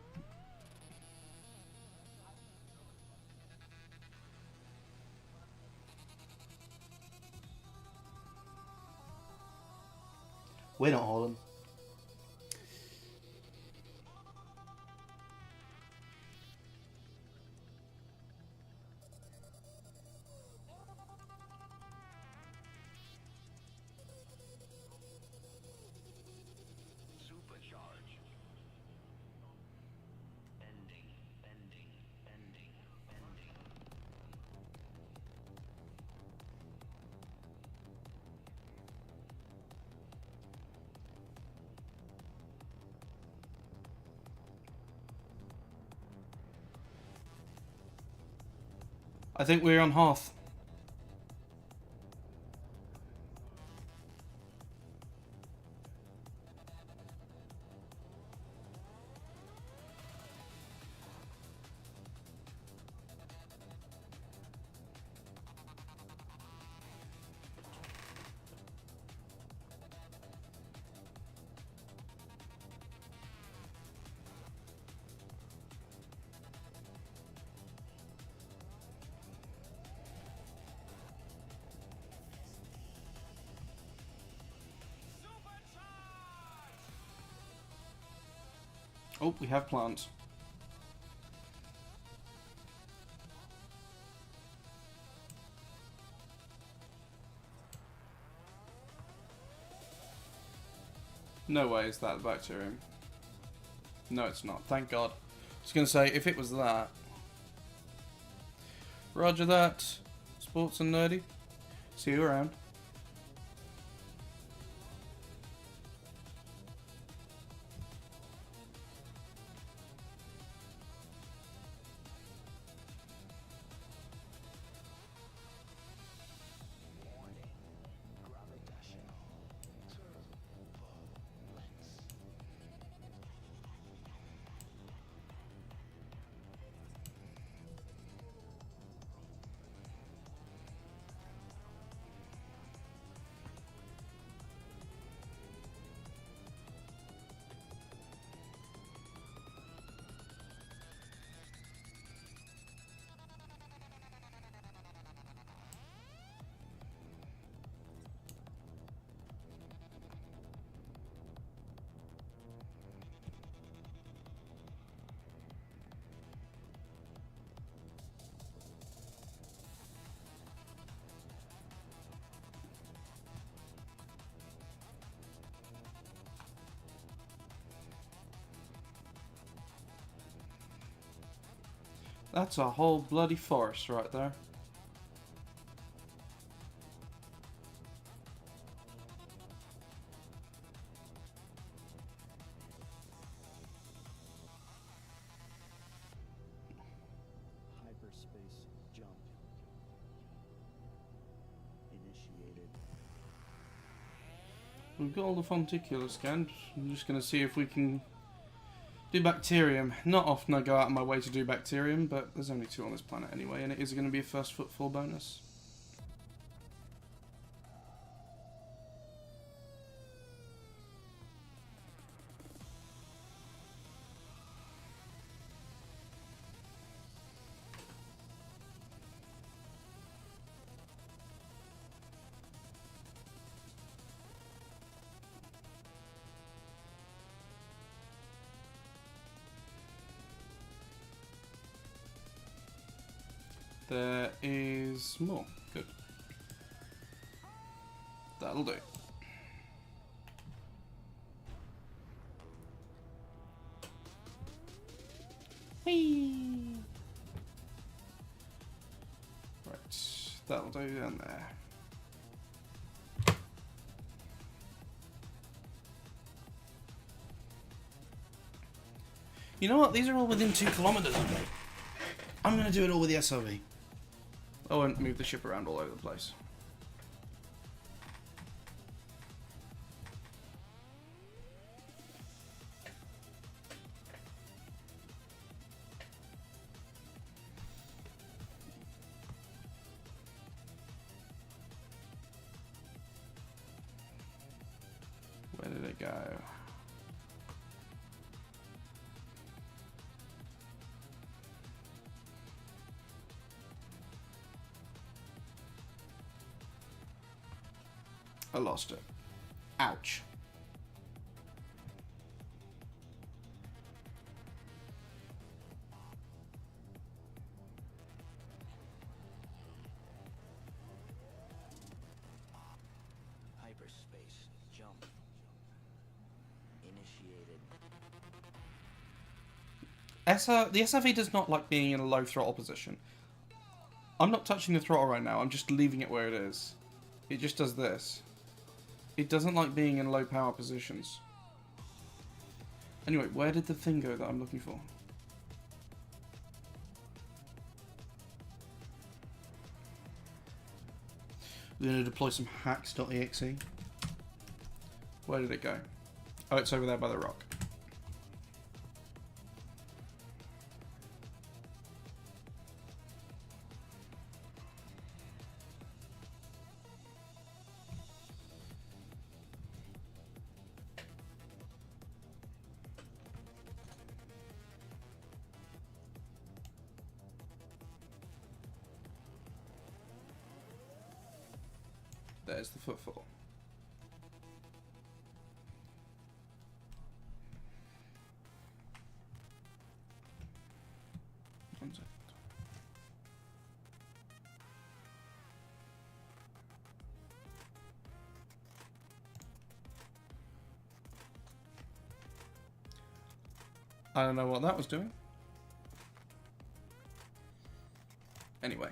We're not hauling. Supercharge. Bending, bending, bending, bending. I think we're on Hearth. Oh, we have plants. No way is that the bacterium. No, it's not. Thank God. I was going to say, if it was that... Roger that. Sports and nerdy. See you around. That's a whole bloody forest right there. Hyperspace jump initiated. We've got all the fonticular scanned. I'm just going to see if we can do bacterium. Not often I go out of my way to do bacterium, but there's only 2 on this planet anyway, and it is going to be a first footfall bonus. There is more. Good. That'll do. Whee! Right, that'll do down there. You know what? These are all within 2 kilometers of me. I'm going to do it all with the SRV. I won't move the ship around all over the place. Where did it go? I lost it. Ouch. Hyperspace jump initiated. The SRV does not like being in a low throttle position. I'm not touching the throttle right now, I'm just leaving it where it is. It just does this. It doesn't like being in low power positions. Anyway, where did the thing go that I'm looking for? We're going to deploy some hacks.exe. Where did it go? Oh, it's over there by the rock. There's the footfall. One second. I don't know what that was doing. Anyway.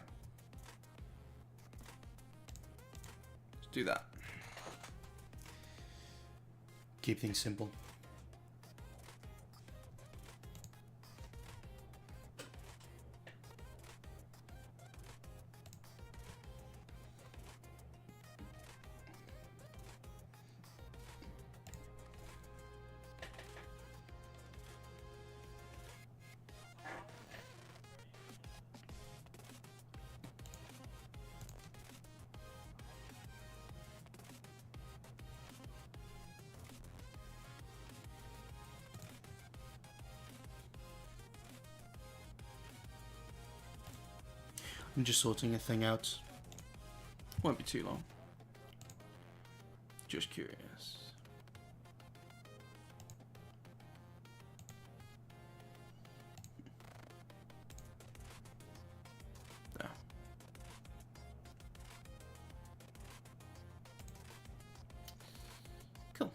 Let's do that. Keep things simple. I'm just sorting a thing out. Won't be too long. Just curious. There. Cool.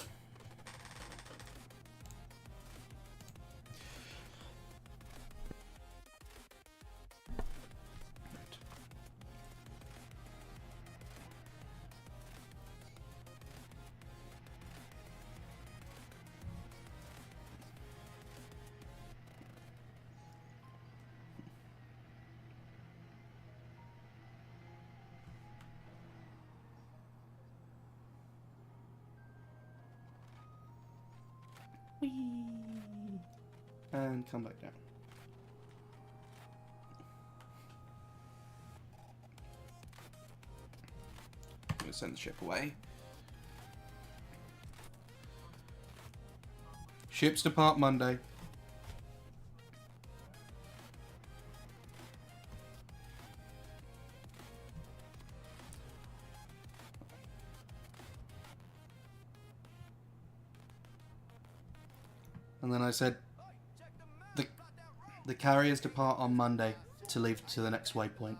Whee! And come back down. I'm going to send the ship away. Ships depart Monday. And then I said, the carriers depart on Monday to leave to the next waypoint.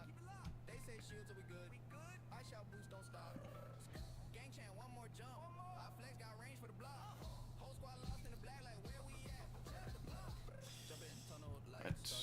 Right.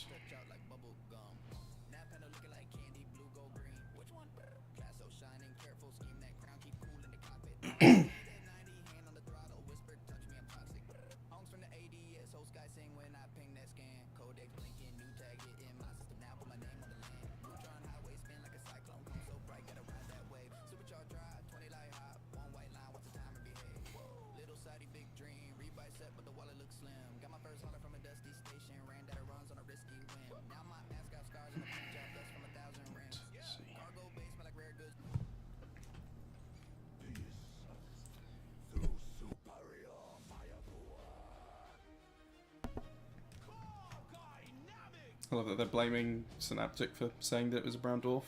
I love that they're blaming Synaptic for saying that it was a brown dwarf.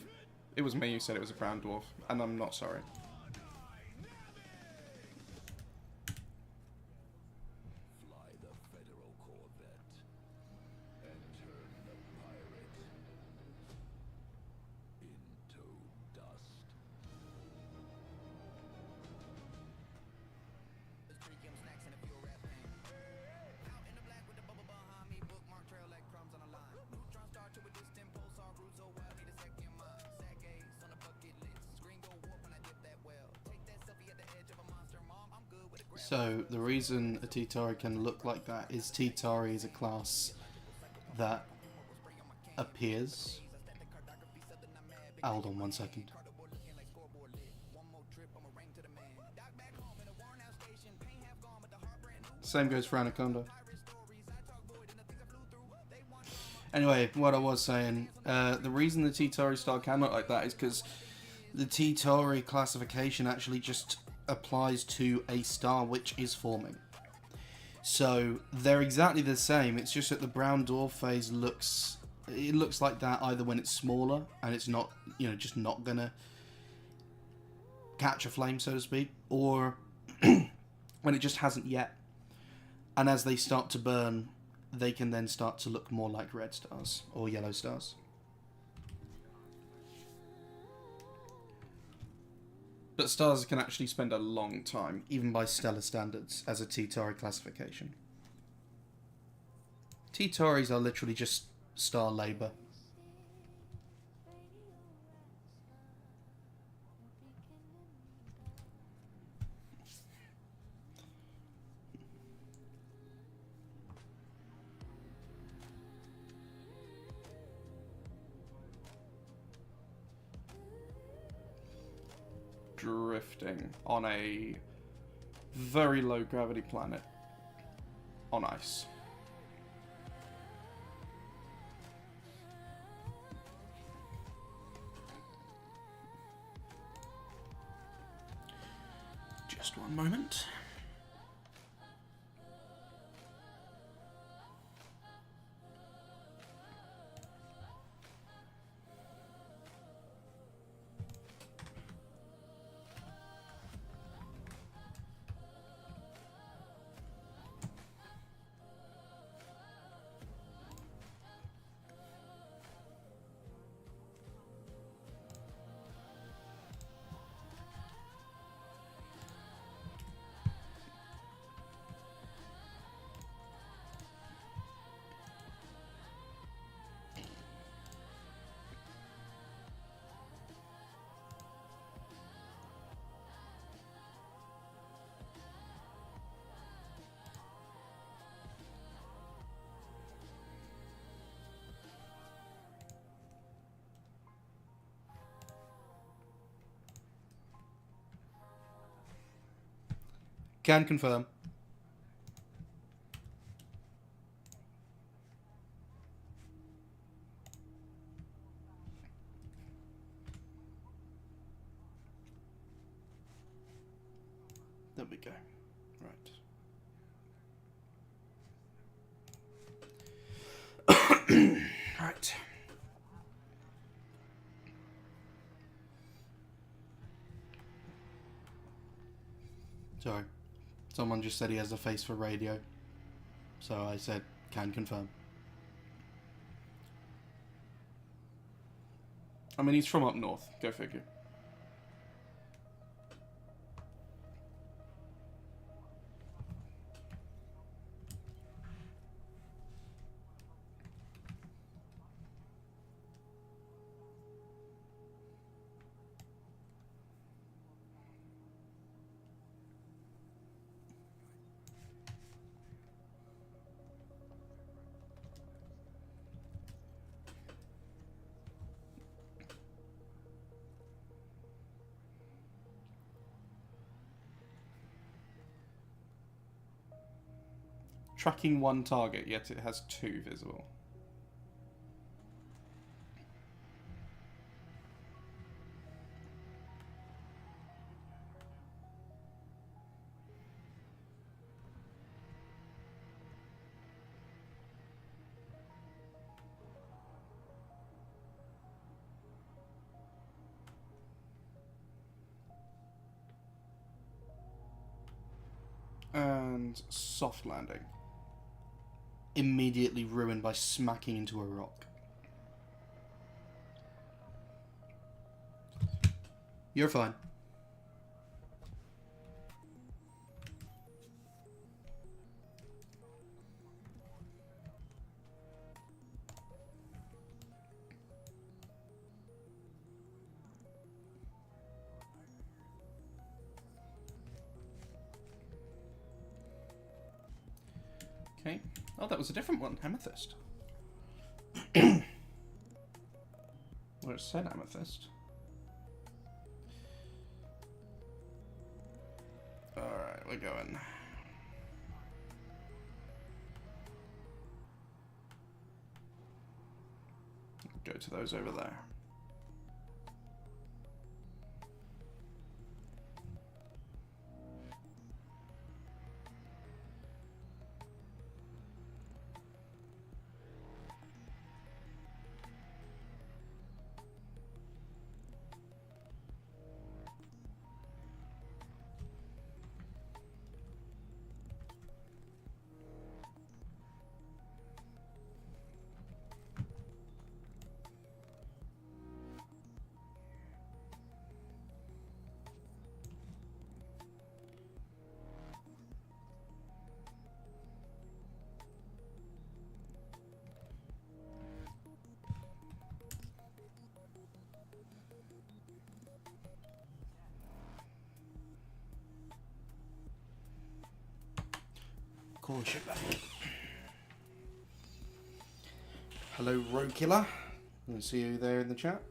It was me who said it was a brown dwarf, and I'm not sorry. Fly the Federal Corvette and turn the pirate into dust. So, the reason a T-Tari can look like that is T-Tari is a class that appears... Hold on 1 second. Same goes for Anaconda. Anyway, what I was saying, the reason the T-Tari star can look like that is because the T-Tari classification actually just applies to a star which is forming. So they're exactly the same, it's just that the brown dwarf phase looks like that either when it's smaller and it's not, just not gonna catch a flame, so to speak, or when it just hasn't yet. And as they start to burn, they can then start to look more like red stars or yellow stars. But stars can actually spend a long time, even by stellar standards, as a T-Tari classification. T-Taris are literally just star labour. Drifting on a very low gravity planet on ice. Just one moment. Can confirm. There we go. Right. Right. Sorry. Someone just said he has a face for radio. So I said, can confirm. I mean, he's from up north. Go figure. Tracking one target, yet it has two visible. And soft landing. Immediately ruined by smacking into a rock. You're fine. Okay. Oh, that was a different one. Amethyst. Well, it said amethyst. Alright, we're going. Go to those over there. Call ship back. Hello, Rogue Killer. I can see you there in the chat.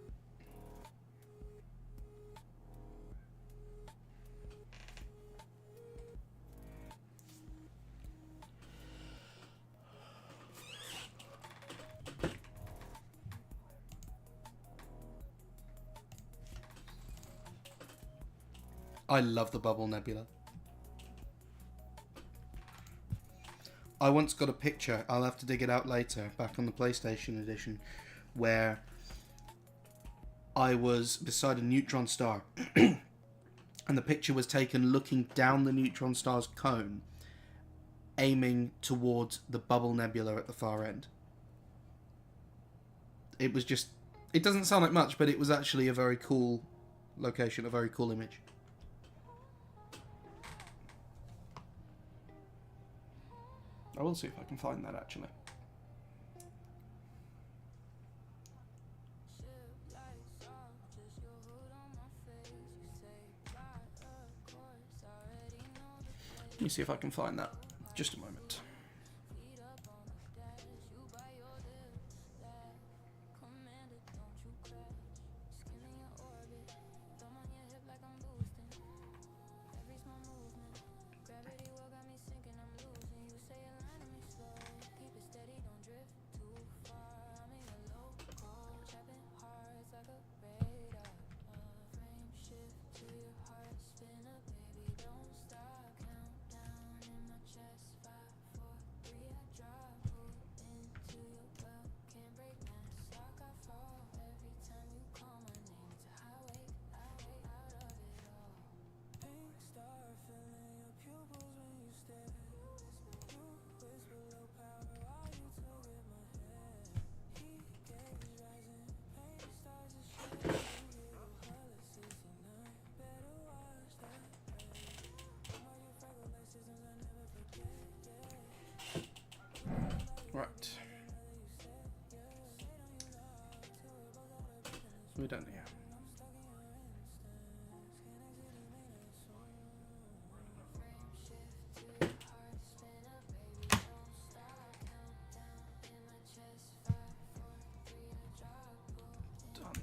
I love the Bubble Nebula. I once got a picture, I'll have to dig it out later, back on the PlayStation edition, where I was beside a neutron star and the picture was taken looking down the neutron star's cone, aiming towards the Bubble Nebula at the far end. It was just, it doesn't sound like much, but it was actually a very cool location, a very cool image. I will see if I can find that actually. Let me see if I can find that. Just a moment. Right. We're done here. Done.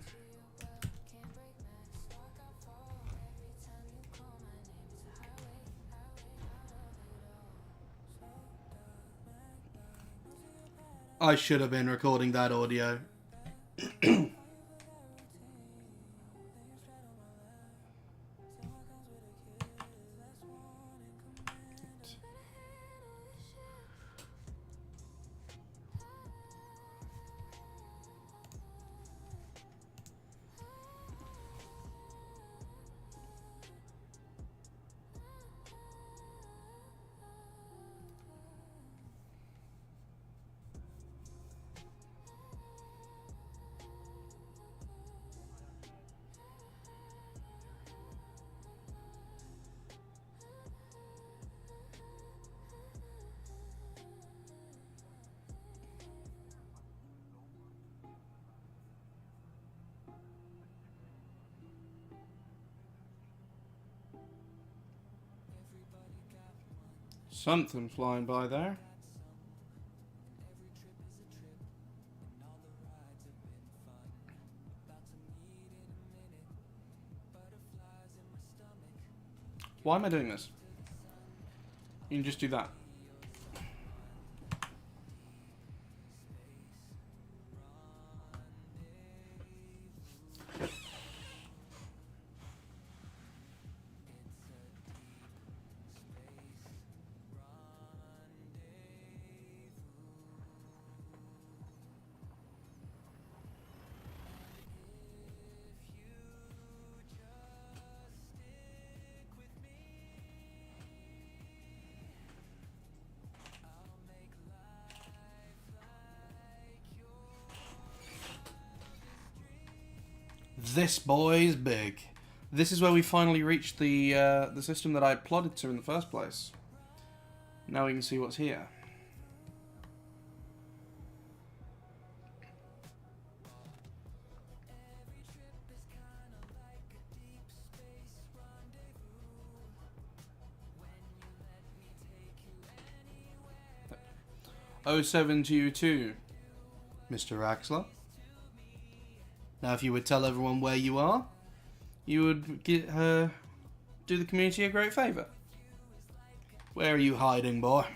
I should have been recording that audio. Something flying by there. Why am I doing this? You can just do that. This boy's big. This is where we finally reached the system that I plotted to in the first place. Now we can see what's here. Oh, 07 to you too, Mr. Axler. Now, if you would tell everyone where you are, you would do the community a great favour. Where are you hiding, boy?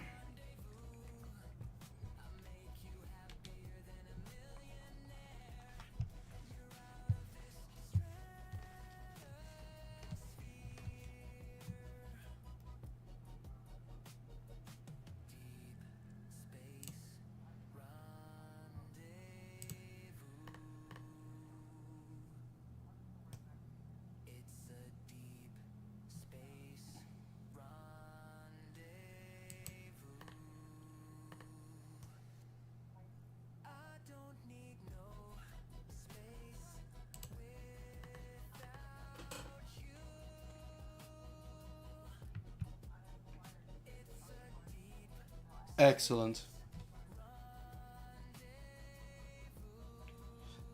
Excellent.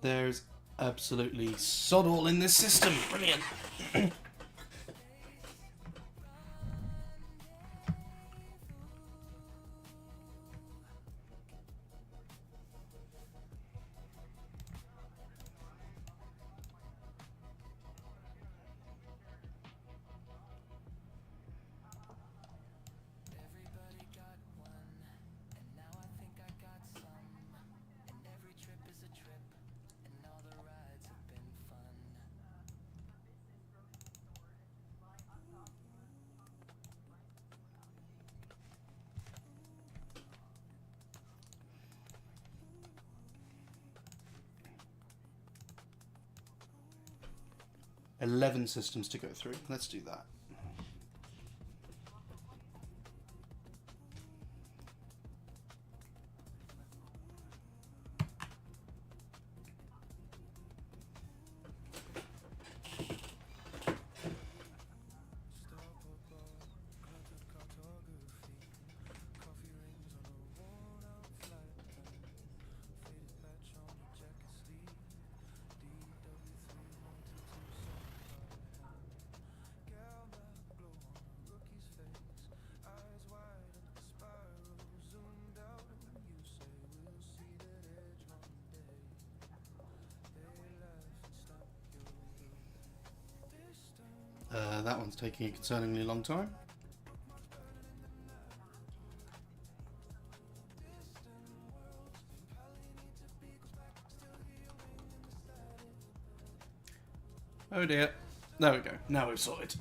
There's absolutely sod all in this system. Brilliant. 11 systems to go through. Let's do that. That one's taking a concerningly long time. Oh dear. There we go. Now we've sorted.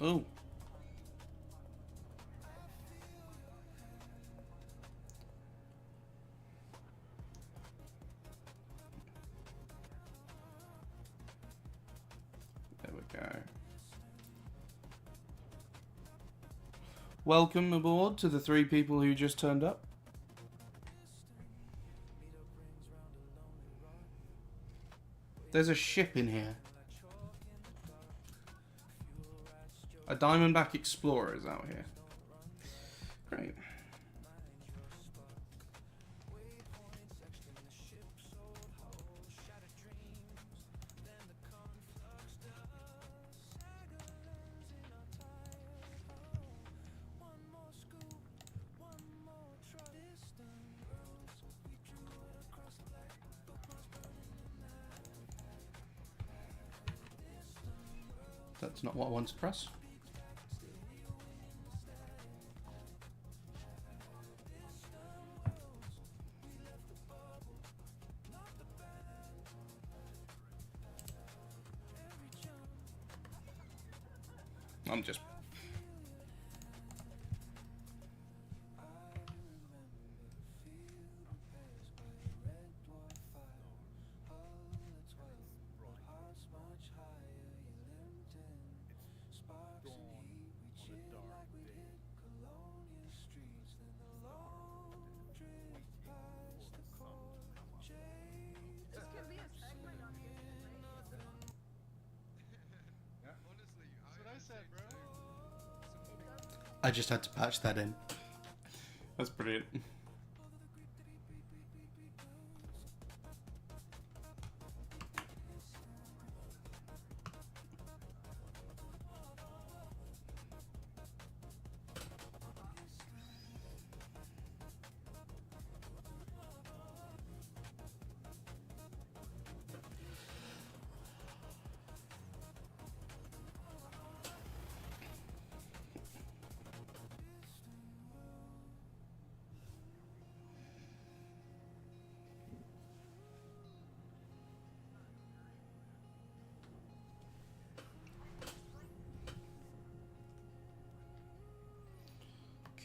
Oh. There we go. Welcome aboard to the 3 people who just turned up. There's a ship in here. A Diamondback Explorer is out here. Great. That's not what I want to press. I'm just... I just had to patch that in. That's brilliant.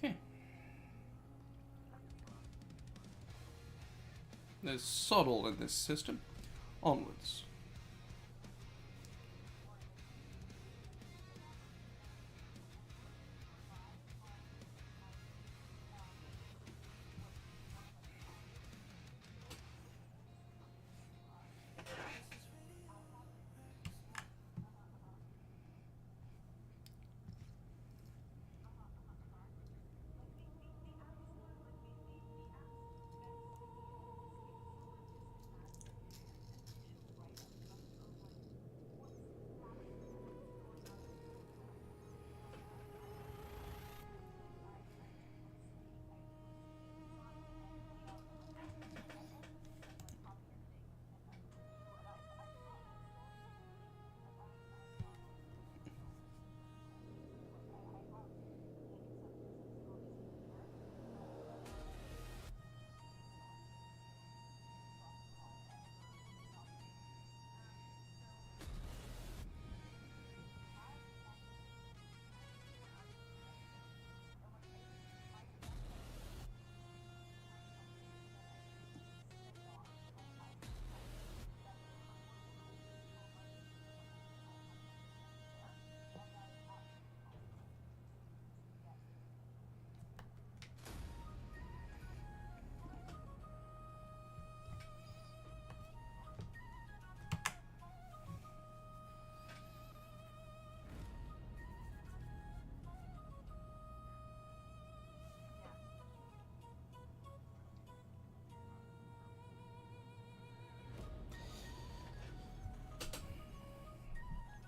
Okay. There's sod all in this system. Onwards.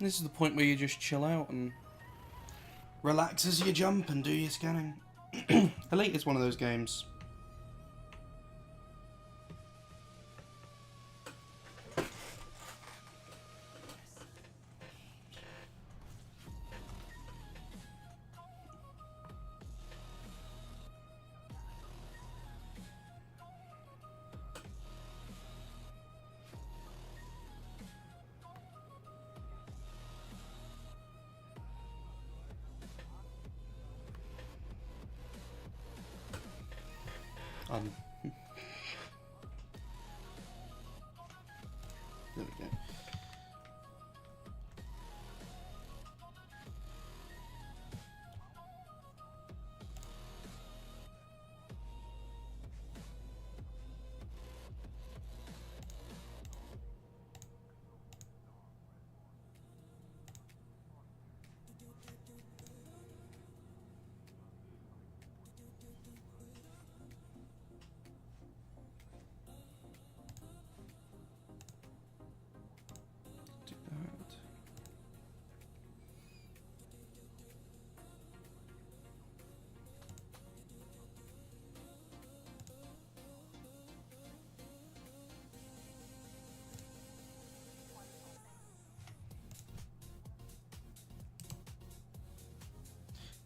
This is the point where you just chill out and relax as you jump and do your scanning. Elite is one of those games. There we go. Do that.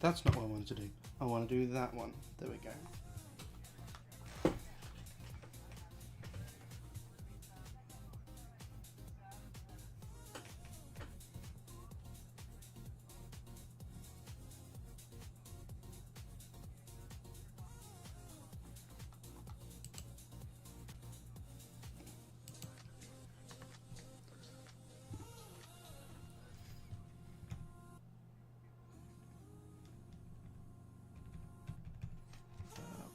That's not what I wanted to do. I want to do that one. There we go.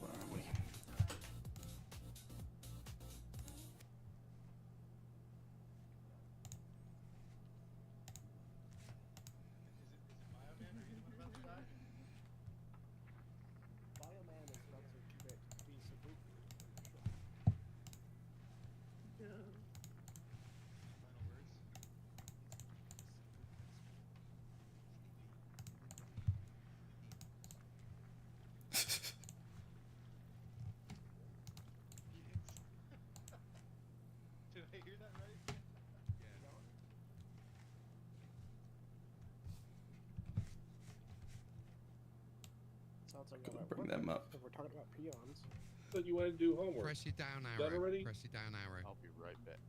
Where are we? Bioman is about to commit peaceably. Did I hear that right? Sounds like Gotta I'm at bring work them up. if we're talking about peons. Thought you wanted to do homework. Press your down Done arrow. already? Press your down arrow. I'll be right back.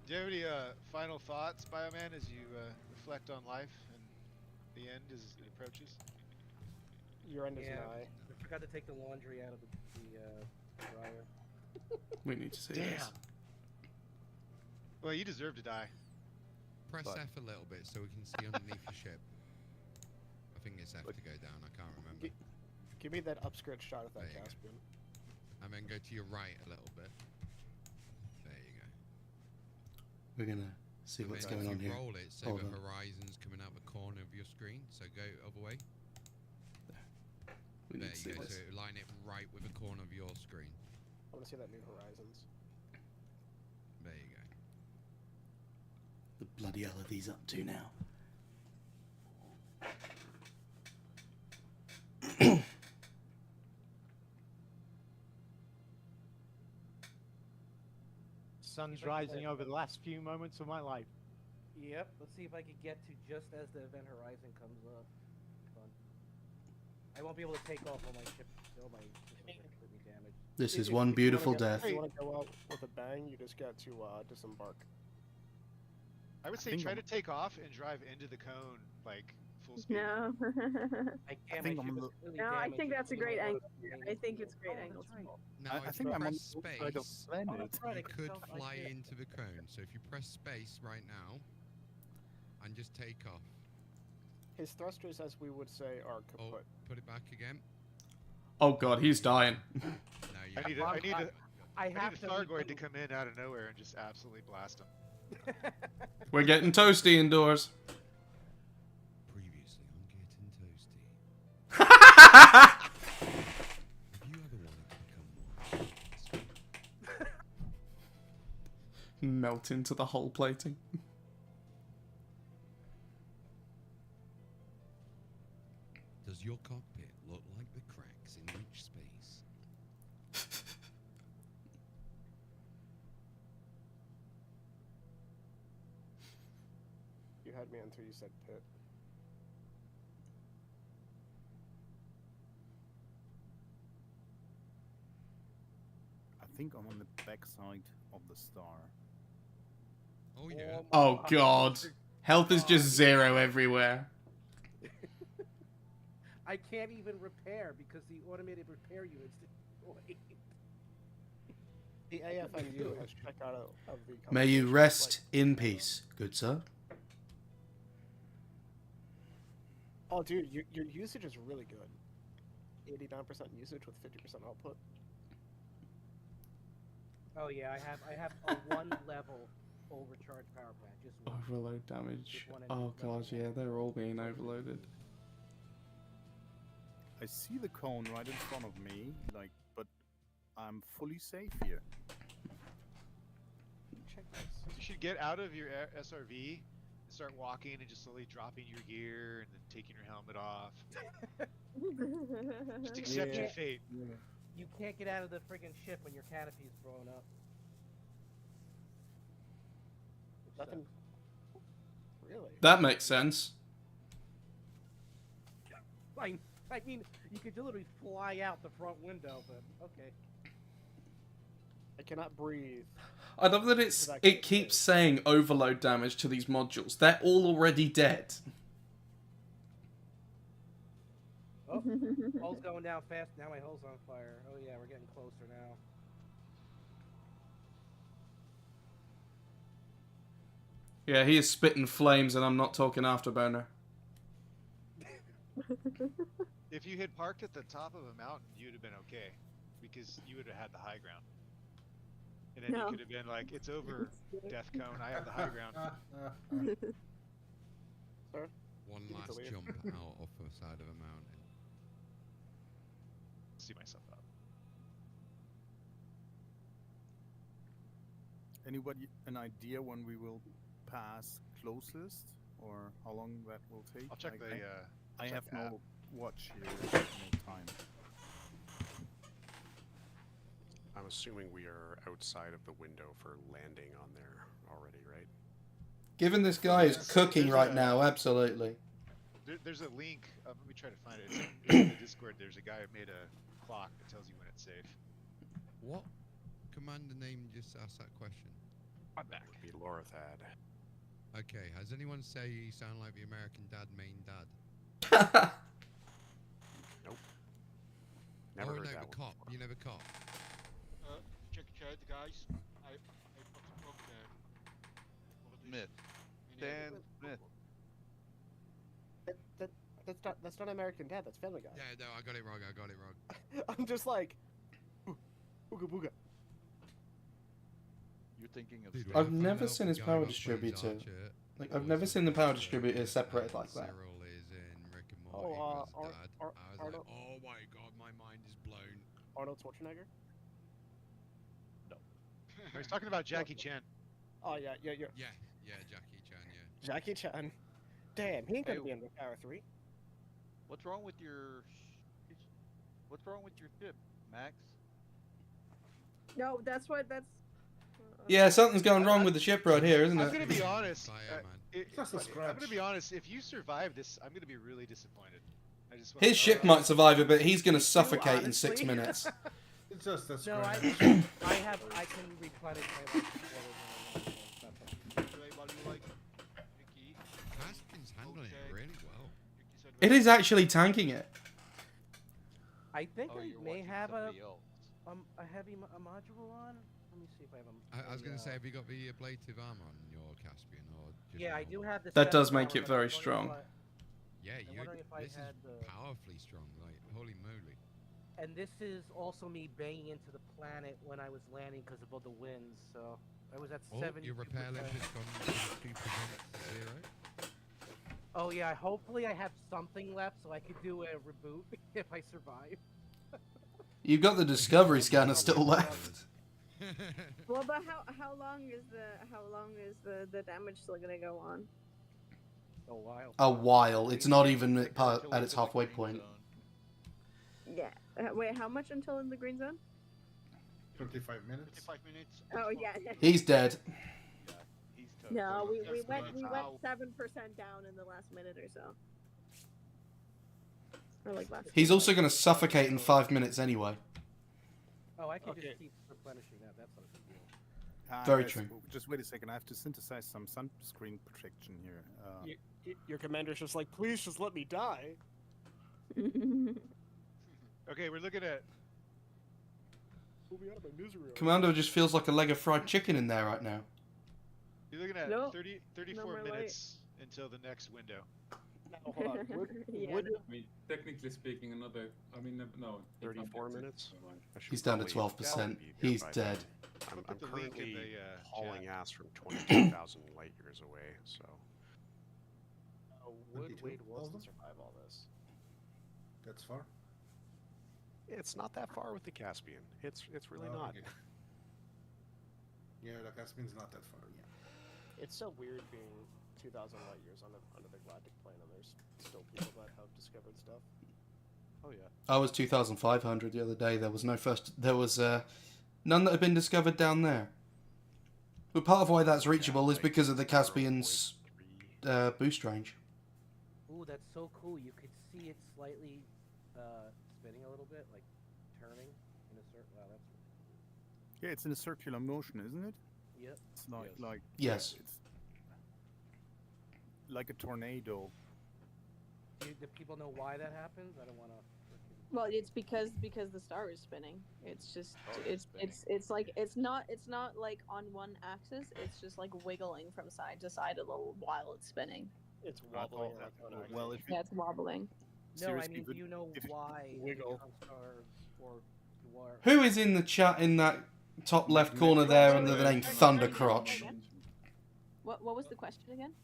Do you have any final thoughts, Bioman, as you reflect on life and the end as it approaches? Your end is Yeah, nigh. I forgot to take the laundry out of the dryer. We need to see this. Well, you deserve to die. Press But- F a little bit so we can see underneath your ship. I think it's F to go down. I can't remember. Give me that upskirt shot of that There you go. Caspian. And then go to your right a little bit. There you go. We're gonna see And what's then going if on you here. roll it so Hold the on. horizon's coming out the corner of your screen. So go other way. We There need to you see go. this. So line it right with the corner of your screen. I want to see that New Horizons. There you go. The bloody hell are these up to now? Sun's rising over the last few moments of my life. Yep. Let's see if I can get to just as the event horizon comes up. Fun. I won't be able to take off on my ship. Still, my ship will hurt me damage. This is If- one if you wanna beautiful get- death. If you want to go out with a bang, you just got to disembark. I would say think try I'm- to take off and drive into the cone, like full speed. No. I think can't. My I'm ship on is the- really No, I damaged. think It that's a doesn't great wanna angle. go to I think it's a great Oh, angle. that's right. Now, I if think you I'm on press the side of space, Leonard. that's right, I you can could tell- I fly see it. into the cone. So if you press space right now and just take off. His thrusters, as we would say, are Oh, kaput. put it back again. Oh god, he's dying. No, you I need Well, a, I need a, I I need have a to Thargoid to leave come in out of nowhere and just absolutely blast him. We're getting toasty indoors. Previously on Getting Toasty. Have you ever wanted to become more? Melt into the hull plating. Does your cockpit look like the cracks in rich space? You had me until you said pit. I think I'm on the backside of the star. Oh yeah. Oh god. Health is just zero everywhere. I can't even repair because the automated repair unit's destroyed. The AFMU has checked out of the. May you conversation, rest in peace, good sir. Oh, dude, your usage is really good. 89% usage with 50% output. Oh yeah, I have a 1 level overcharge power plant. Just one. Overload damage. Just one Oh level god, yeah, they're all being overloaded. I see the cone right in front of me, like, but I'm fully safe here. Check this. You should get out of your SRV and start walking and just slowly dropping your gear and then taking your helmet off. Just accept your fate. Yeah. You can't get out of the friggin' ship when your canopy's blown up. Which Nothing. sucks. Really? That makes sense. I mean, you could literally fly out the front window, but okay. I cannot breathe. I love that it keeps saying overload damage to these modules. They're all already dead. Oh, hull's going down fast. Now my hull's on fire. Oh yeah, we're getting closer now. Yeah, he is spitting flames and I'm not talking afterburner. If you had parked at the top of a mountain, you'd have been okay, because you would have had the high ground. And then you could have been like, "It's over, Death Cone. I have the high ground." Sir? One You need to last leave. jump out off the side of a mountain. See myself out. Anybody an idea when we will pass closest, or how long that will take? I'll check Like, the. I check have the app. no watch here, no time. I'm assuming we are outside of the window for landing on there already, right? Given this guy is cooking There's right a- now, absolutely. There's a link. Let me try to find it. It's in the Discord. There's a guy who made a clock that tells you when it's safe. What commander name just asked that question? I'm back. Be Lorathad. Okay, has anyone say you sound like the American dad, main dad? Nope. Never oh, heard no, that the one cop. before. You know the cop. Check it out, guys. I put the clock there. Smith. Dan Smith. That's not American Dad. That's Family Guy. Yeah, no, I got it wrong. I got it wrong. I'm just like, ooga booga. You're thinking of. Dude, Steve. when I I've found never out seen the his guy power got plays distributor. Archer, Like, it I've was never a seen the power picture distributor that separated like that. Cyril is in Rick and Oh, Morty as Ar- dad. Ar- I was Arnold- like, oh my god, my mind is blown. Arnold Schwarzenegger. He's talking about Jackie Chan. Oh yeah. Yeah, Jackie Chan, yeah. Jackie Chan. Damn, he ain't gonna Hey, be in the Power 3. What's wrong with your? What's wrong with your ship, Max? No, that's. Yeah, something's going wrong with the ship right here, isn't I'm it? gonna be honest. Fire, man. I'm gonna be honest. If you survive this, I'm gonna be really disappointed. I just His ship might survive it, but he's going to suffocate in 6 honestly. minutes. It's just a No, scratch. I can replenish my life Caspian's handling it really well. It is actually tanking it. I think Oh, I you're may watching have somebody else. a heavy a module on. Let me see if I have a. I was going to say, have you got the ablative armor on your Caspian? Or just Yeah, I normal? do have the. That does special make armor, it but very I'm wondering strong. if Yeah, I'm wondering if I this is had the- powerfully strong. Like, holy moly. And this is also me banging into the planet when I was landing because of all the winds. So I was at Oh, 70. your repair limit has gone to 2%. Oh yeah, hopefully I have something left so I could do a reboot if I survive. You've got the Discovery scanner still left. Well, but how long is the damage still gonna go on? A while. A while. It's not even at its halfway point. Yeah. Wait, how much until in the green zone? 25 minutes. 25 minutes. Oh yeah. He's dead. Yeah, he's toast. No, we Yes, went but how? 7% down in the last minute or so. Or like last. He's also going to suffocate in 5 minutes anyway. Oh, I can Okay. just keep replenishing that. That's not a big deal. Very Guys, true. Just wait a second. I have to synthesize some sunscreen protection here. Your commander's just like, please just let me die. Okay, we're looking at. Pull me out of my misery. Commando just feels like a leg of fried chicken in there right now. You're looking at No. 34 more light. minutes until the next window. Now, hold on. Yeah, Would, no. I mean, technically speaking, another. I mean, no. it's not 34 36, minutes? never mind. I should He's down to probably 12%. be here He's by dead. then. I'll I'm put the link in currently the, hauling chat. ass from 22,000 light years away, so. would 22,000? Wade Wilson survive all this? That's far. It's not that far with the Caspian. It's really Oh, not. okay. Yeah, the Caspian's not that far. Yeah. It's so weird being 2,000 light years under the galactic plane, and there's still people that have discovered stuff. Oh yeah. I was 2,500 the other day. There was none that had been discovered down there. But part of why that's reachable is because of the Caspian's boost range. Ooh, that's so cool. You could see it slightly spinning a little bit, like turning in a certain. Wow, that's. Yeah, it's in a circular motion, isn't it? Yep. It's not Yes. like Yes. It's like a tornado. Do people know why that happens? I don't want to. Well, it's because the star is spinning. It's just Oh, it's like it's not like on one axis. It's just like wiggling from side to side a little while it's spinning. It's wobbling. Well, if Yeah, it's wobbling. No, I Seriously, mean, do but you know if- why Wiggle. neutron stars or dwarf? Who is in the chat in that top left corner there under the name Thundercrotch? What was the question again?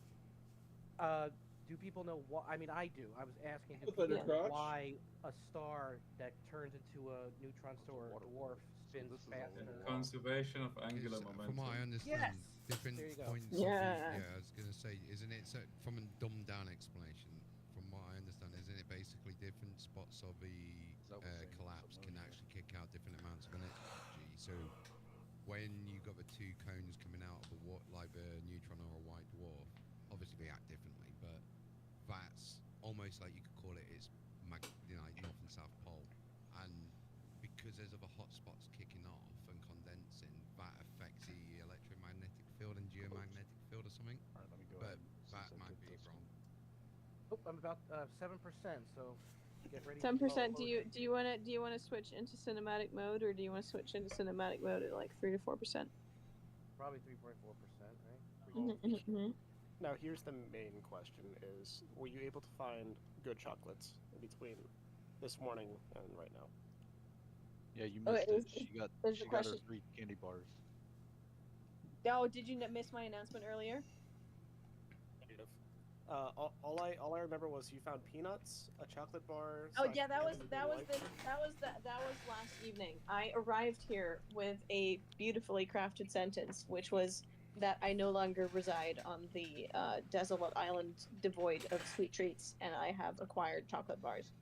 Do people know why? I mean, I do. I was asking do What's people that, know Crotch? why a star that turns into a neutron star or dwarf spins faster. Conservation of angular From momentum. what I understand, different There you go. points. Yeah. I was gonna say, isn't it from a dumbed down explanation? From what I understand, isn't it basically different spots of the collapse can actually kick out different amounts of energy? So when you got the two cones coming out of like the neutron or a white dwarf, obviously they act differently, but that's almost like you could call it its north and south pole, and because there's other hotspots kicking off and condensing, that affects the electromagnetic field and geomagnetic field or something. Alright, let me go But ahead and that sync might it be this wrong. Oh, I'm about 7%. So get ready. 10%. for Do you wanna switch into cinematic mode, or do you want to switch into cinematic mode at like 3 to 4%? Probably 3.4%, right? Mm-hmm. Now, here's the main question: is were you able to find good chocolates in between this morning and right now? Yeah, you Oh, missed is- it. She got is the she got her question- 3 candy bars. Oh, did you miss my announcement earlier? Negative. All I remember was you found peanuts, a chocolate bar. Oh slash yeah, that was candy that was light. last evening. I arrived here with a beautifully crafted sentence, which was that I no longer reside on the desolate island devoid of sweet treats, and I have acquired chocolate bars.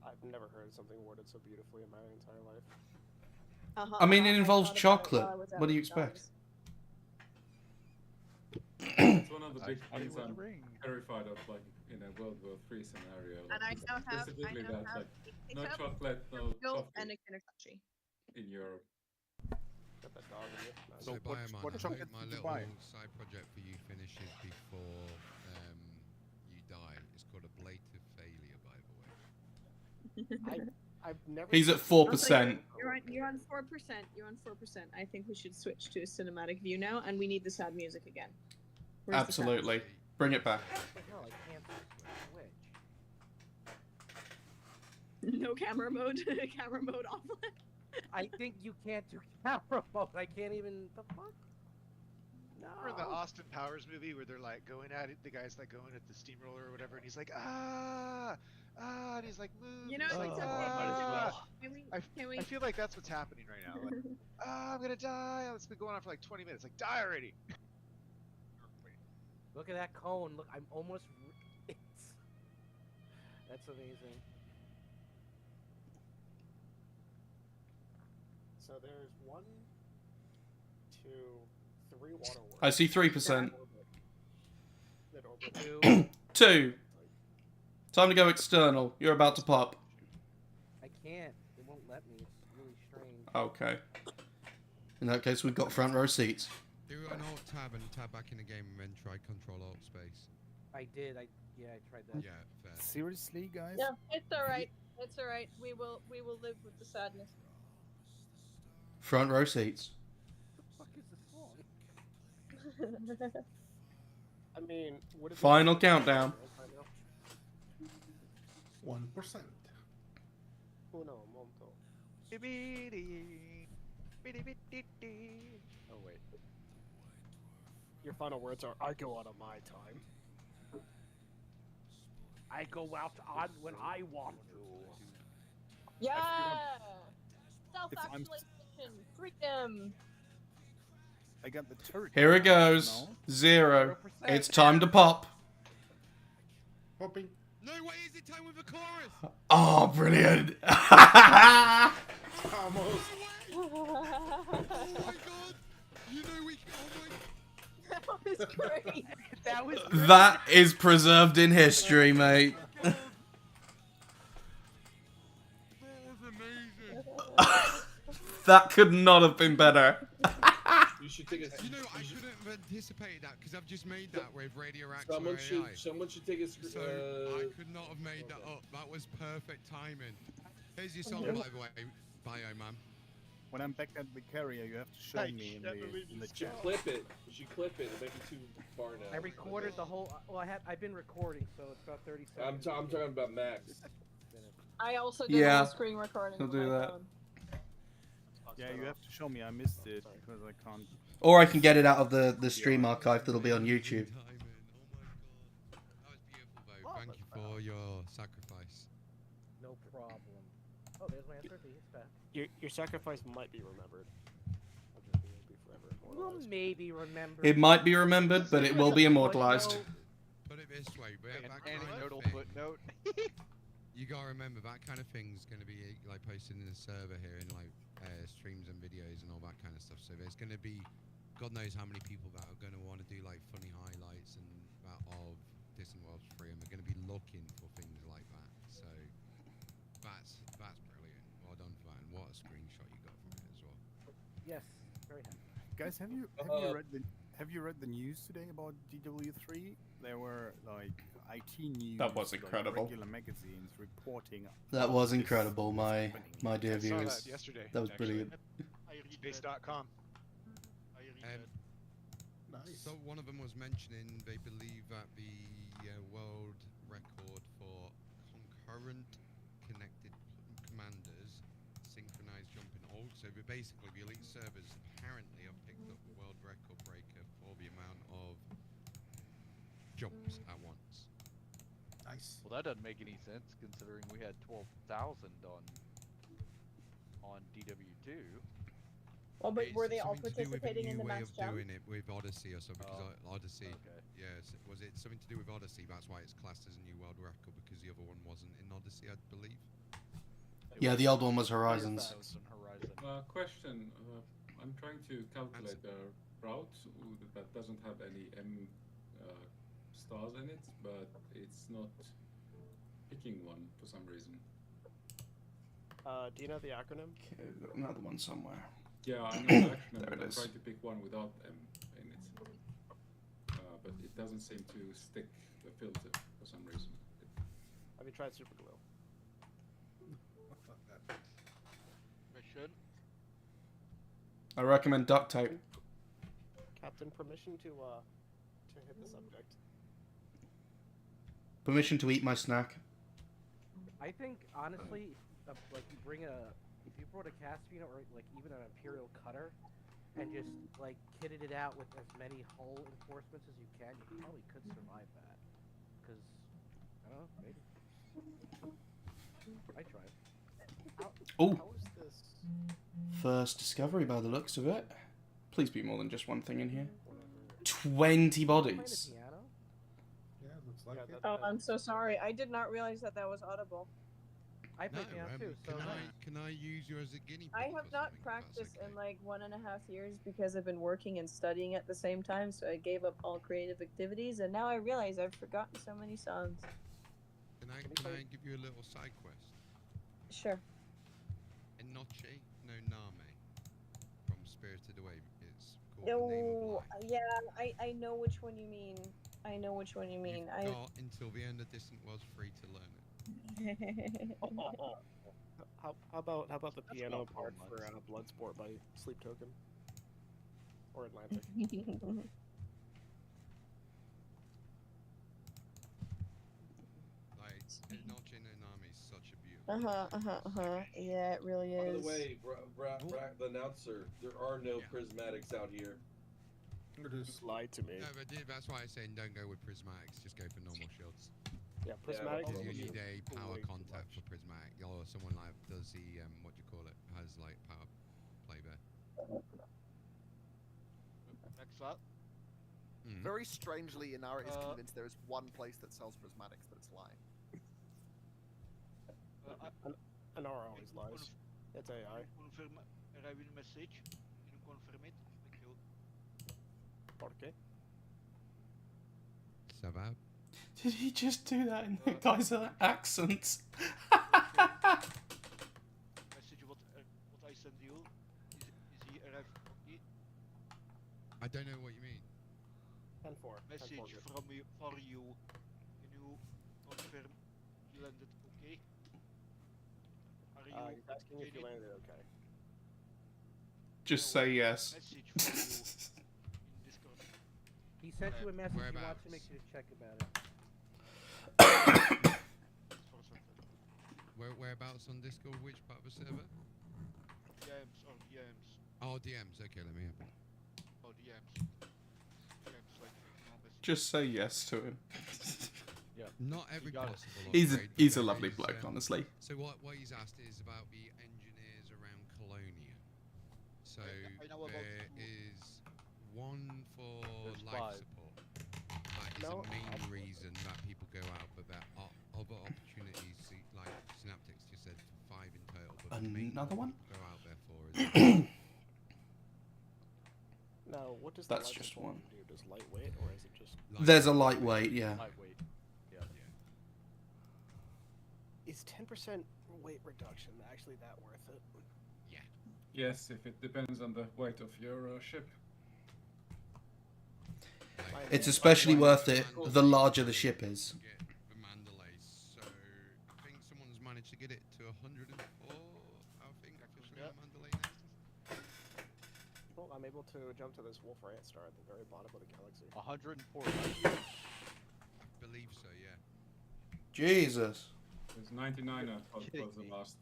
I've never heard something worded so beautifully in my entire life. I mean, it involves thought about it chocolate. while I was out What do you with expect? dogs. It's one of the big I things was a I'm ring. terrified of, like in a World War III scenario. And I now have specifically that, like, no ketchup, chocolate, no milk, coffee and a Kinder Crunchy. in Europe. Got that dog in you. Nice. So, what Bioman, what I chocolate hope my did you little buy? side project for you finishes before you die. It's called Ablative Failure, by the way. I've never. He's at 4%. You're on 4%. You're on 4%. I think we should switch to cinematic view now, and we need the sad music again. Where's the sad Absolutely. Bring it back. No, I can't switch. music? No camera mode. Camera mode off. I think you can't do camera mode. I can't even. The fuck? No. Remember the Austin Powers movie where they're like going at it, the guy's like going at the steamroller or whatever, and he's like, and he's like, move. You know, he's like, it's okay. I feel like that's what's happening right now. Like, I'm gonna die. It's been going on for like 20 minutes. Like, die already. Look at that cone. Look, I'm almost. That's amazing. So there's 1, 2, 3 waterworks. I see 3%. That orbit. 2. Time to go external. You're about to pop. I can't. It won't let me. It's really strange. Okay. In that case, we've got front row seats. Do an Alt Tab and tab back in the game and then try Control Alt Space. I did. Yeah, I tried that. Yeah, fair. Seriously, guys? No, it's all right. It's all right. We will live with the sadness. Front row seats. What the fuck is this song? I mean, would it be Final possible to find countdown. girls right now? 1%. Uno momento. Oh wait. Your final words are, "I go out on my time." I go out on when I want to. Yeah. If I'm- Self-actualization, freedom. I got the turret. Here it goes. 0. It's time to pop. Popping. No, wait, is it time with the chorus? Oh, brilliant. Almost. Oh my god! You know we. Oh my. That was great. That was. That is preserved in history, mate. That was amazing. That could not have been better. You should take a. You know, I shouldn't have anticipated that because I've just made that with radioactive Someone AI. someone should take a. So I could not have made that up. That was perfect timing. Here's your song, by the way, Bio Man. When I'm back at the carrier, you have to show me in the You should chat. clip it. You should clip it. It might be too far now. I recorded the whole. Well, I've been recording, so it's about 30 I'm seconds. I'm talking about Max. I also did Yeah, a screen recording. he'll with do my that. phone. Yeah, you have to show me. I missed it because I can't. Or I can get it out of the stream archive that'll be on YouTube. Timing. Oh my god. That was beautiful, though. Thank you for your sacrifice. No problem. Oh, there's my SRT. It's back. Your sacrifice might be remembered. I'll just be forever We'll immortalized. maybe remember. It might be remembered, but it will be immortalized. Put it this way, but that kind Anecdotal of thing, footnote. you gotta remember that kind of thing's gonna be like posted in the server here in like streams and videos and all that kind of stuff. So there's gonna be, God knows how many people that are gonna want to do like funny highlights and that of Distant Worlds 3, and they're gonna be looking for things like that. So that's brilliant. Well done for that, and what a screenshot you got from it as well. Yes, very happy. Guys, have you read the news today about DW3? There were like IT news. That was like, incredible. regular magazines reporting. That was incredible, my dear I saw viewers. that yesterday. That was actually. brilliant. Space.com. Nice. So one of them was mentioning they believe that the world record for concurrent connected commanders synchronized jumping also, but basically the elite servers apparently have picked up the world record breaker for the amount of jumps at once. Nice. Well, that doesn't make any sense considering we had 12,000 on DW2. Well, but It's were they all something to do with a participating in new the way mass of jump? doing it with Odyssey or something? Because Odyssey, okay. yes, was it something to do with Odyssey? That's why it's classed as a new world record because the other one wasn't in Odyssey, I believe. Yeah, the old one was Horizons. Question. I'm trying to calculate the route that doesn't have any M stars in it, but it's not picking one for some reason. Do you know the acronym? Okay, we've got another one somewhere. Yeah, I know the acronym, There but it I is. tried to pick one without M in it. But it doesn't seem to stick the filter for some reason. Have you tried super glue? Mission. I recommend duct tape. Captain, permission to hit the subject. Permission to eat my snack. I think honestly, like if you brought a Caspian or like even an Imperial cutter, and just like kitted it out with as many hull enforcements as you can, you probably could survive that. Because I don't know, maybe. I tried. Oh, How is this? first discovery by the looks of it. Please be more than just one thing in here. 20 bodies. Yeah, looks like it. Oh, I'm so sorry. I did not realize that was audible. I played piano too, so can I use you as a guinea pig? I have not practiced in like 1.5 years because I've been working and studying at the same time, so I gave up all creative activities, and now I realize I've forgotten so many songs. Can I give you a little side quest? Sure. Enoche no Name from Spirited Away. It's called The Name of Oh, Life. yeah, I know which one you mean. I know which one you mean. Got until the end of Distant Worlds free to learn it. How about the That's piano about 4 part for months. Bloodsport by Sleep Token or Atlantic? Like, Noche no Nami is such a beautiful. Yeah, it really By is. the way, the announcer, there are no prismatics out here. Just lied to me. No, but that's why I'm saying don't go with prismatics. Just go for normal shields. Yeah, prismatics. Because you need a way power too contact for prismatic, or someone like does the what do you call it? Has like power play there. Next up. Very strangely, Inara is convinced there is one place that sells prismatics, but it's lying. Anara always lies. It's AI. Confirm, arrive in message. Can you confirm it? Thank you. ¿Por qué? Ça va? Did he just do that in the guy's accent? Message what I send you. Is he arrived? Okay. I don't know what you mean. 10-4. Message from you for you. Can you confirm you landed okay? Are you He's asking if you landed okay. Just say yes. Message from you in Discord. He sent you a message. He wants to make you check about it. Whereabouts on Discord? Which part of the server? DMs or DMs. Oh, DMs. Okay, let me have it. Oh, DMs. DMs like no message. Just say yes to him. Yeah. Not every possible. He's upgrade, a but lovely there is, bloke, honestly. So what he's asked is about the engineers around Colonia. So I know about there is one for There's life 5. support. That is the main reason that people go out, but there are other opportunities, like Synaptics just said, 5 in total. But the main Another one? people go out there for is Now, what does That's the life just support one. do? Does lightweight, or is it just? There's a lightweight, yeah. Lightweight. Yeah. Is 10% weight reduction actually that worth it? Yeah. Yes, if it depends on the weight of your ship. It's especially worth it the larger the ship is. the Mandalay. So I think someone's managed to get it to 104. I think officially on Mandalay now. Well, I'm able to jump to this Wolf Rant star at the very bottom of the galaxy. 104. Believe so, yeah. Jesus. It's 99 was the last.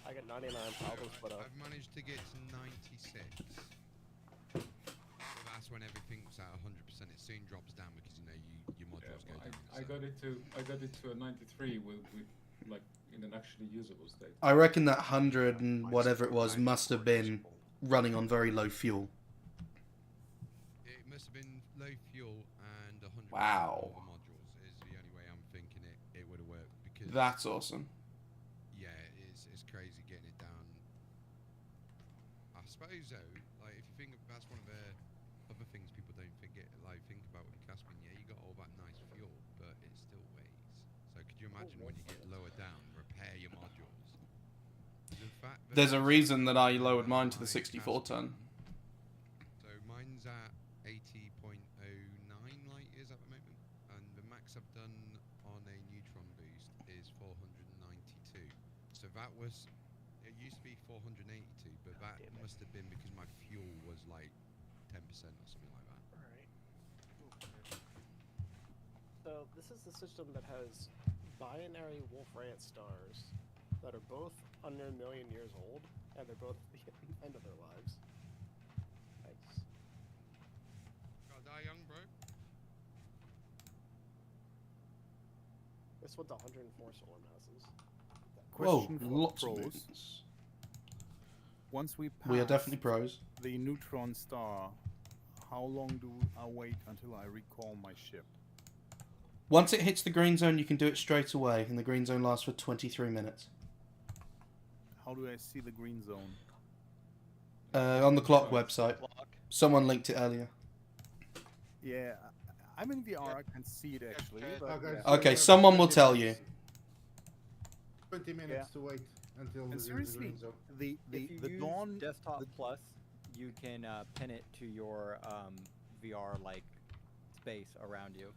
I got 99 problems, but I've managed to get to 96. So that's when everything's at 100%. It soon drops down because your modules go down. I got it to a 93 with like in an actually usable state. I reckon that 100 and whatever it was must have been running on very low fuel. It must have been low fuel and 100% Wow. over modules is the only way I'm thinking it would have worked. Because That's awesome. yeah, it's crazy getting it down. I suppose though, like if you think that's one of the other things people don't think about with Caspian. Yeah, you got all that nice fuel, but it still weighs. So could you imagine when you get lower down, repair your modules? In fact, There's a reason that I lowered mine to the 64 ton. So mine's at 80.09 light years at the moment, and the max I've done on a neutron boost is 492. So that was, it used to be 482, but that must have been because my fuel was like 10% or something like that. Alright. So this is the system that has binary Wolf Rant stars that are both under a million years old, and they're both at the end of their lives. Nice. Gotta die young, bro. This one's 104 solar masses. Question Whoa, for lots of pros. movements. Once we pass We are definitely pros. the neutron star, how long do I wait until I recall my ship? Once it hits the green zone, you can do it straight away, and the green zone lasts for 23 minutes. How do I see the green zone? On the clock website. Someone linked it earlier. Yeah, I'm in VR. I can see it actually. But Okay, someone will tell you. 20 minutes to wait until And the seriously, green zone. the use dawn Desktop Plus, you can pin it to your VR like space around you.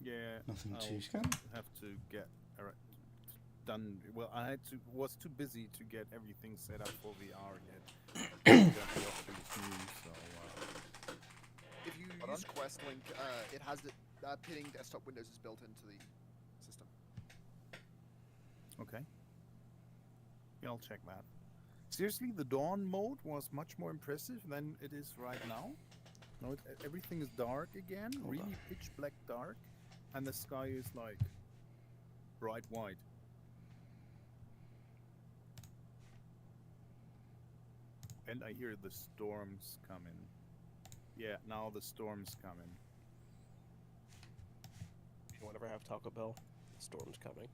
Yeah. Nothing I'll to scan. have to get done. Well, was too busy to get everything set up for VR yet. Got the Oculus News, so. If you use QuestLink, it has it pinning desktop windows is built into the system. Okay. Yeah, I'll check that. Seriously, the dawn mode was much more impressive than it is right now. No, everything is dark again, really pitch black dark, and the sky is like bright white. And I hear the storms coming. Yeah, now the storm's coming. If you ever have Taco Bell, the storm's coming.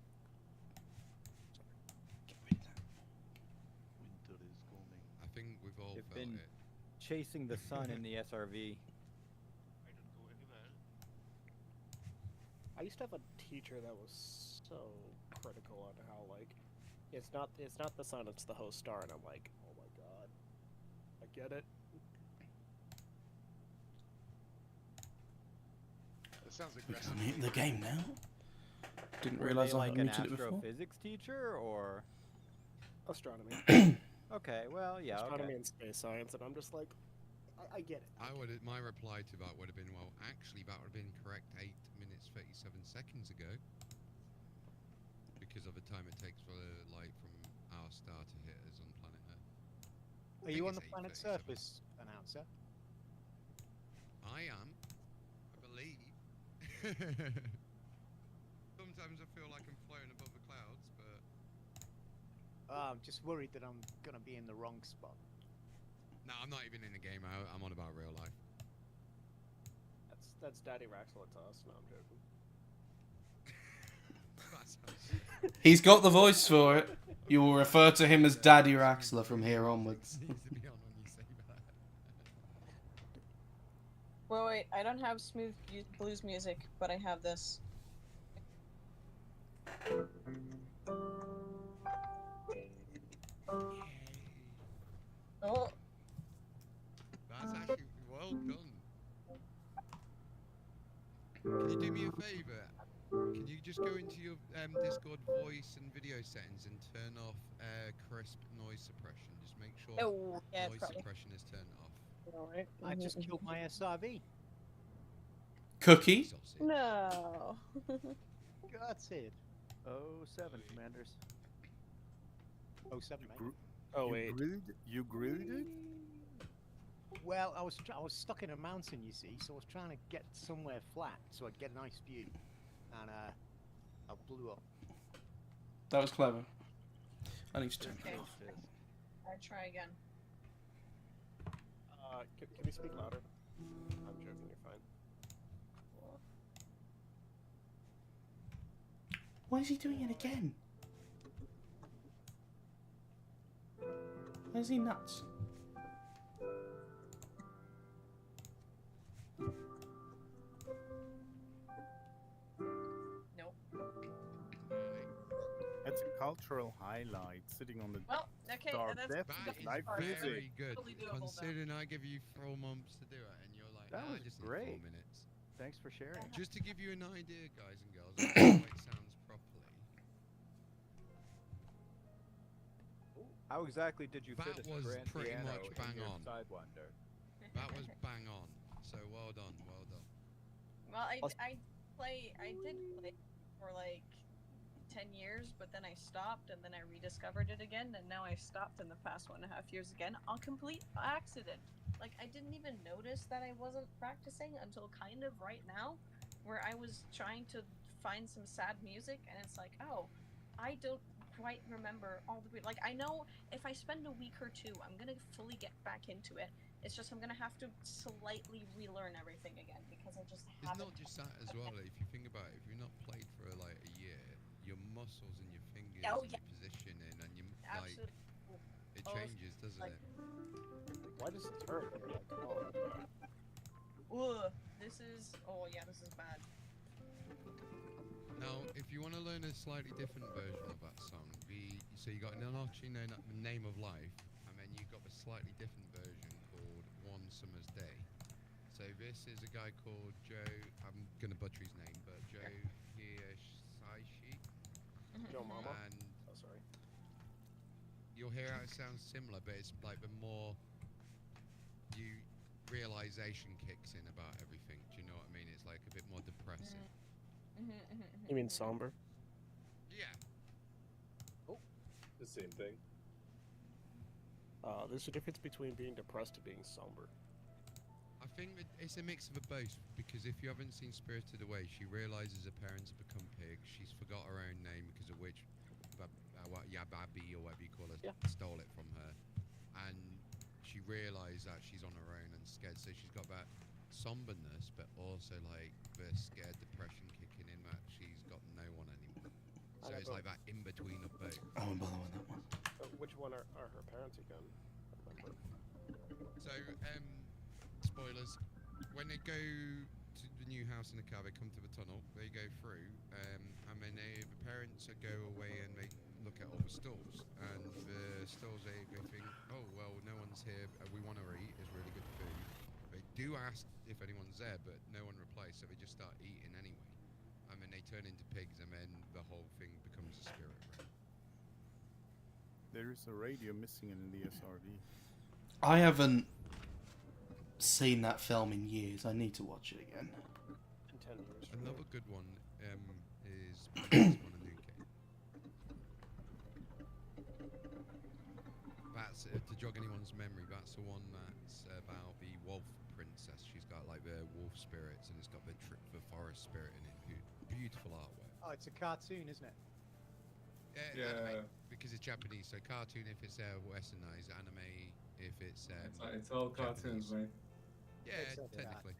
Winter is coming. I think we've all They've felt been it. chasing the sun in the SRV. I don't go anywhere. I used to have a teacher that was so critical on how like it's not the sun, it's the host star, and I'm like, oh my god, I get it. That sounds We aggressive. can hit the game now. Didn't Were realise they I like had an muted it before. astrophysics teacher or Astronomy. okay, well, yeah, Astronomy okay. and space science, and I'm just like, I get it. My reply to that would have been, well, actually, that would have been correct 8 minutes 37 seconds ago, because of the time it takes for the light from our star to hit us on planet Earth. Are you on the planet's surface, announcer? I am, I believe. Sometimes I feel like I'm floating above the clouds, but I'm just worried that I'm gonna be in the wrong spot. no, I'm not even in the game. I'm on about real life. That's Daddy Raxel to us. No, I'm joking. He's got the voice for it. You will refer to him as Daddy Raxler from here onwards. Well, wait, I don't have smooth blues music, but I have this. Oh. That's actually well done. Can you do me a favour? Can you just go into your Discord voice and video settings and turn off crisp noise suppression? Just make sure noise suppression is turned off. Alright. I just killed my SRV. Cookie? No. Gutted. 07, Commanders. 07, mate. Oh wait. You grilled it? Well, I was stuck in a mountain, you see, so I was trying to get somewhere flat so I'd get a nice view, and I blew up. That was clever. I need to turn Okay. it off. I try again. Can you speak louder? I'm joking. You're fine. Why is he doing it again? Why is he nuts? Nope. That's a cultural highlight, sitting on the Well, okay, star that's depth That is live very music. good. Totally doable, though. Considering I give you 4 months to do it, and you're like, That "Nah, was I just need great. 4 minutes." Thanks for sharing. Just to give you an idea, guys and girls, of how it sounds properly. How exactly did you fit That a was grand pretty piano much in bang your on. Sidewinder? That was bang on. So well done, well done. Well, I did play for like 10 years, but then I stopped, and then I rediscovered it again, and now I stopped in the past 1.5 years again on complete accident. Like, I didn't even notice that I wasn't practicing until kind of right now, where I was trying to find some sad music, and it's like, oh, I don't quite remember all the like, I know if I spend a week or two, I'm gonna fully get back into it. It's just I'm gonna have to slightly relearn everything again because I just It's haven't. not just that as well. Like, if you think about it, if you've not played for like a year, your muscles and your fingers Oh, and yeah. your positioning and your Absolutely. it changes, doesn't like- it? Why does this hurt? Like, come on. Ugh, this is. Oh yeah, this is bad. Now, if you want to learn a slightly different version of that song, so you got Nanachi no Name of Life, and then you got a slightly different version called One Summer's Day. So this is a guy called Joe. I'm gonna butcher his name, but Joe Hirschaishi. Joe Mama. And oh, sorry. You'll hear how it sounds similar, but it's like the more realization kicks in about everything. Do you know what I mean? It's like a bit more depressing. You mean somber? Yeah. The same thing. There's a difference between being depressed and being somber. I think that it's a mix of a both, because if you haven't seen Spirited Away, she realizes her parents have become pigs. She's forgot her own name because of which Yababi, or whatever you call her, stole it from her. And she realized that she's on her own and scared, so she's got that somberness, but also like the scared depression kicking in that she's got no one anymore. So it's like that in between of both. I won't bother with that one. Which one are her parents again? I remember. So, spoilers. When they go to the new house in the car, they come to the tunnel, they go through, and then the parents go away and they look at all the stalls. And the stalls, they think, oh, well, no one's here, we want to eat, it's really good food. They do ask if anyone's there, but no one replies, so they just start eating anyway. And then they turn into pigs, and then the whole thing becomes a spirit realm. There is a radio missing in the SRD. I haven't seen that film in years. I need to watch it again. In 10 years. Another good one is Police on a New Game. That's to jog anyone's memory. That's the one that's about the wolf princess. She's got like the wolf spirits, and it's got the forest spirit in it. Beautiful artwork. Oh, it's a cartoon, isn't it? Yeah. Anime, because it's Japanese. So cartoon if it's westernized, anime if it's it's all cartoons, Japanese. mate. Yeah, technically.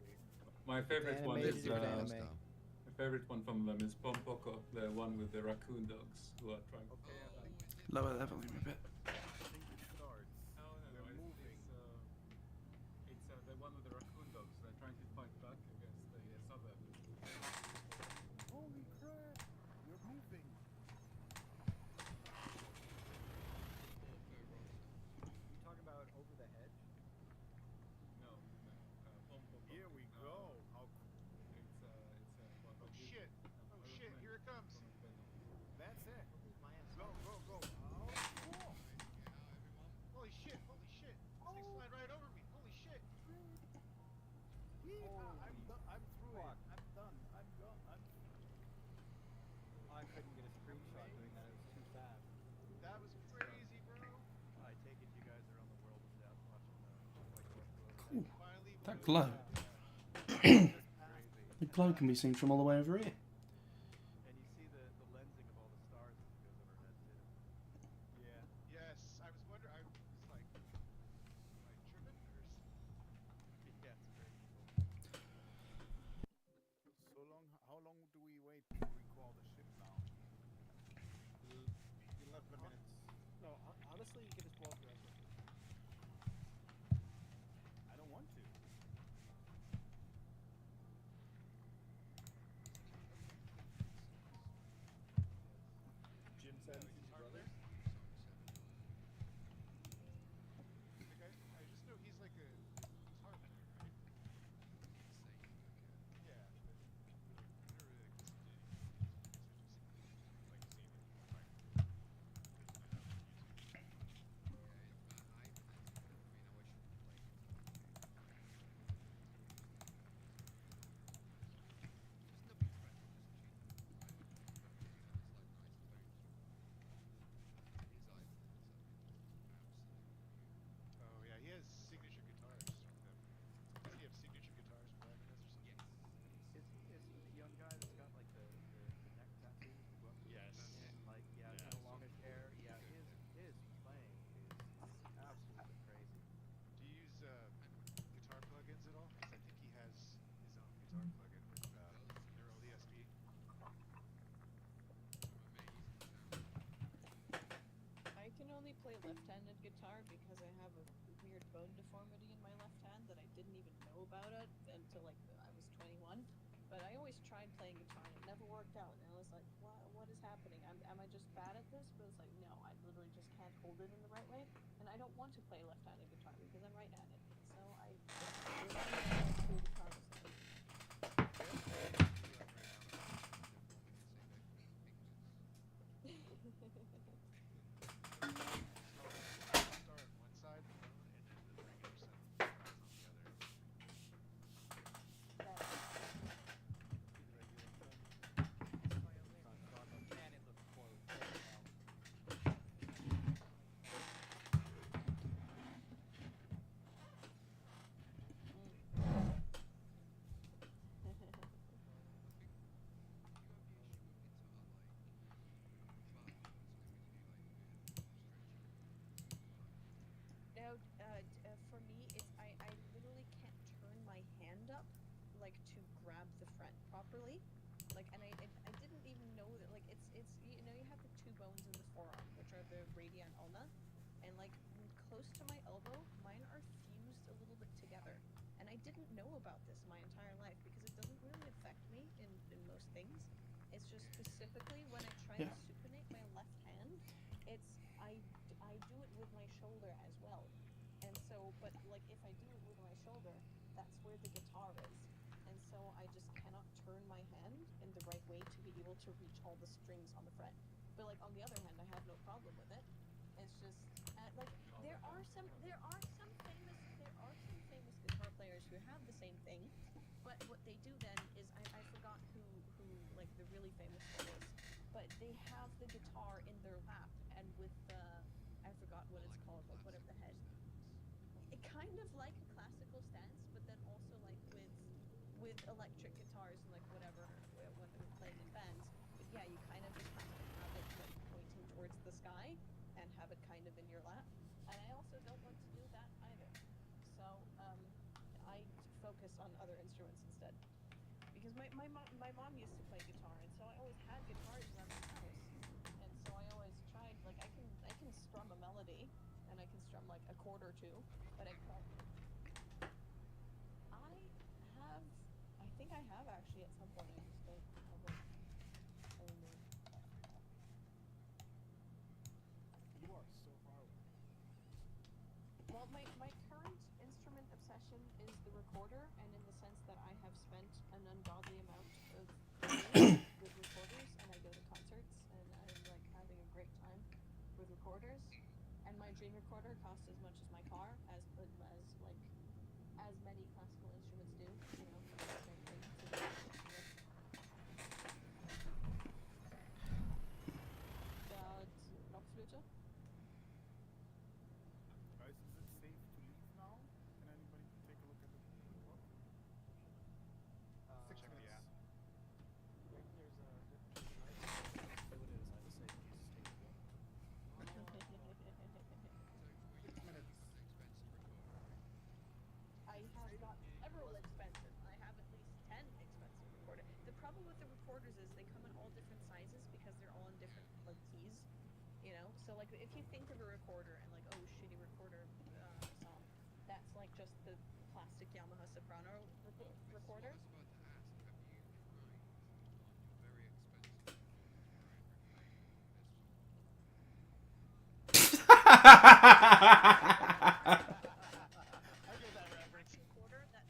My favorite one is anime. my favorite one from them is Pompoko, the one with the raccoon dogs who are trying. Lower level him a bit. It's the one with the raccoon dogs. They're trying to fight back against the suburbs. Holy crap! You're moving. You talking about Over the Hedge? No. Pompoko. Here we go. How Oh shit! Oh shit! Here it comes! That's it. Go, go, go. Oh, cool. Holy shit! Holy shit! This thing's flying right over me! Holy shit! I'm through it. I'm done. I'm gone. I couldn't get a screenshot doing that. It was too fast. That was crazy, bro. I take it you guys are on the world without watching Ooh, Finally, that glow. The glow can be seen from all the way over here. And you see the lensing of all the stars as it goes overhead too. Yeah. Yes, I was wondering. I was like, am I tripping or? Yeah, it's very cool. So long. How long do we wait to recall the ship now? 11 minutes. No, honestly, you can just blow up the rest of it. I don't want to. Jim sends his brother. I just know he's like a guitar player, right? Yeah. But I never really listened to any music. It's just like seeing him try to find out Oh yeah, he has signature guitars from them. Does he have signature guitars from Levinas or something? Is he the young guy that's got like the neck tattoos? Yes. And like kind of longish hair. Yeah, his playing is absolutely crazy. Do you use guitar plugins at all? Because I think he has his own guitar plugin with Neural ESP. I can only play left-handed guitar because I have a weird bone deformity in my left hand that I didn't even know about it until like I was 21. But I always tried playing guitar and it never worked out. And I was like, what is happening? Am I just bad at this? But it's like, no, I literally just can't hold it in the right way. And I don't want to play left-handed guitar because I'm right-handed. So I learned to play guitar with like to grab the fret properly. Like, and I didn't even know that, like, it's you know, you have the two bones in the forearm, which are the radii and ulna, and like close to my elbow, mine are fused a little bit together. And I didn't know about this my entire life because it doesn't really affect me in most things. It's just specifically when I try to supinate my left hand, I do it with my shoulder as well. And so, but like if I do it with my shoulder, that's where the guitar is. And so I just cannot turn my hand in the right way to be able to reach all the strings on the fret. But like on the other hand, I have no problem with it. It's just like there are some famous guitar players who have the same thing. But what they do then is I forgot who like the really famous one is. But they have the guitar in their lap and with the I forgot what it's called, like whatever the head. It kind of like a classical stance, but then also like with electric guitars and like whatever when they're playing in bands. But yeah, you kind of just have to have it like pointing towards the sky and have it kind of in your lap. And I also don't want to do that either. So I focus on other instruments instead. Because my mom used to play guitar, and so I always had guitars around the house. And so I always tried, like I can strum a melody, and I can strum like a chord or two, but I think I have actually at some point. I just don't have it anymore. You are so far away. Well, my current instrument obsession is the recorder, and in the sense that I have spent an ungodly amount of money with recorders, and I go to concerts, and I'm like having a great time with recorders. And my dream recorder costs as much as my car, as many classical instruments do. You know, it's the same thing. It's a good instrument. Blockflöte. Guys, is it safe to leave now? Can anybody take a look at the clock? 6 minutes. There's a nice stewardess, I would say, please stay here. 6 minutes. I have got several expensive. I have at least 10 expensive recorders. The problem with the recorders is they come in all different sizes because they're all in different like keys. You know, so like if you think of a recorder and like, oh, shitty recorder song, that's like just the plastic Yamaha soprano recorder. Recorder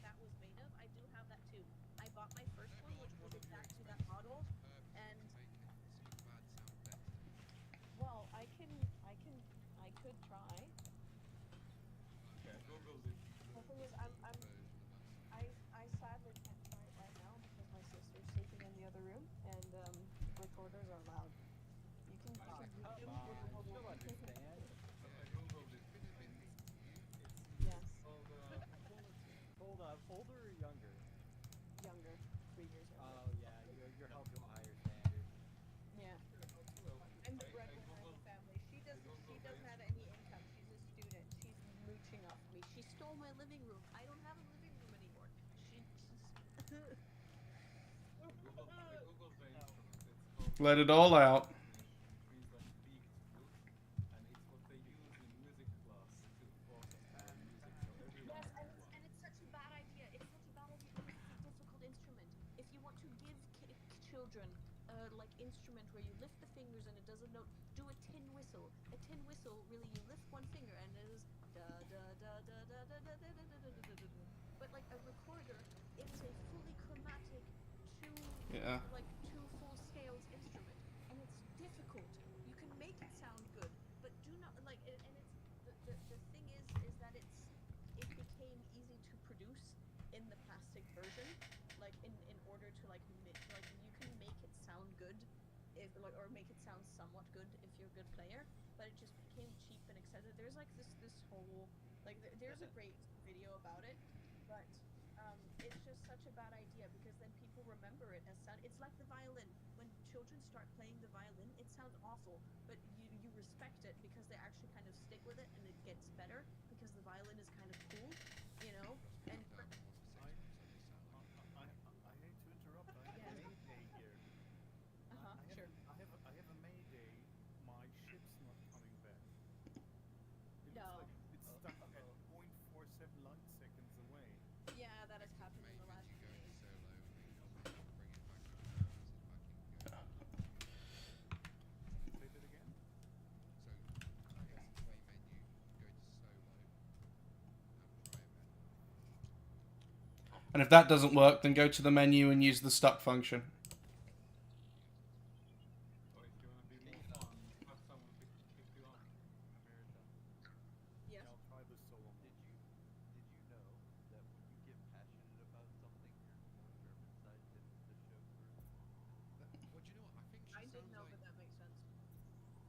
that was made of. I do have that too. I bought my first one, which was exactly that model, and well, I could try. Okay, Google it. The thing is, I sadly can't try it right now because my sister's sleeping in the other room, and recorders are loud. You can Come on, YouTube. you'll understand. I Googled it. Yes. It's called Hold on, older or younger? Younger, 3 years younger. Oh yeah, you're held to a higher standard. Yeah. well, I'm the I breadwinner in the Googled family. She doesn't have any income. She's a student. She's mooching off me. She stole my living room. I don't have a living room anymore. I Googled the instrument. It's called Let it all out. means like beaked flute, and it's what they use in music class to focus for music, so everyone Yes, can and it's such a bad idea. It's such a bad idea because it's a difficult instrument. If you want to give children like instrument where you lift the fingers and it does a note, do a tin whistle. A tin whistle, really, you lift one finger and it is da da da da da da da da da da da da da. But like a recorder, it is a fully chromatic, Yeah. two full scales instrument, and it's difficult. You can make it sound good, but do not like. And it's the thing is that it became easy to produce in the plastic version, like in order to like you can make it sound good, if like or make it sound somewhat good if you're a good player, but it just became cheap and expensive. There's like this whole like there's a great video about it, but it's just such a bad idea because then people remember it as sound. It's like the violin. When children start playing the violin, it sounds awful, but you respect it because they actually kind of stick with it and it gets better because the violin is kind of cool, you know. And I And if that doesn't work, then go to the menu and use the stuck function. Or if you want to be more fun, have someone pick you up. Yes. I'll try this solo mode. Did you know that when you get passionate about something, your more German side tends to show through? Well, do you know what? I think she I didn't sounds know, like. but that makes sense.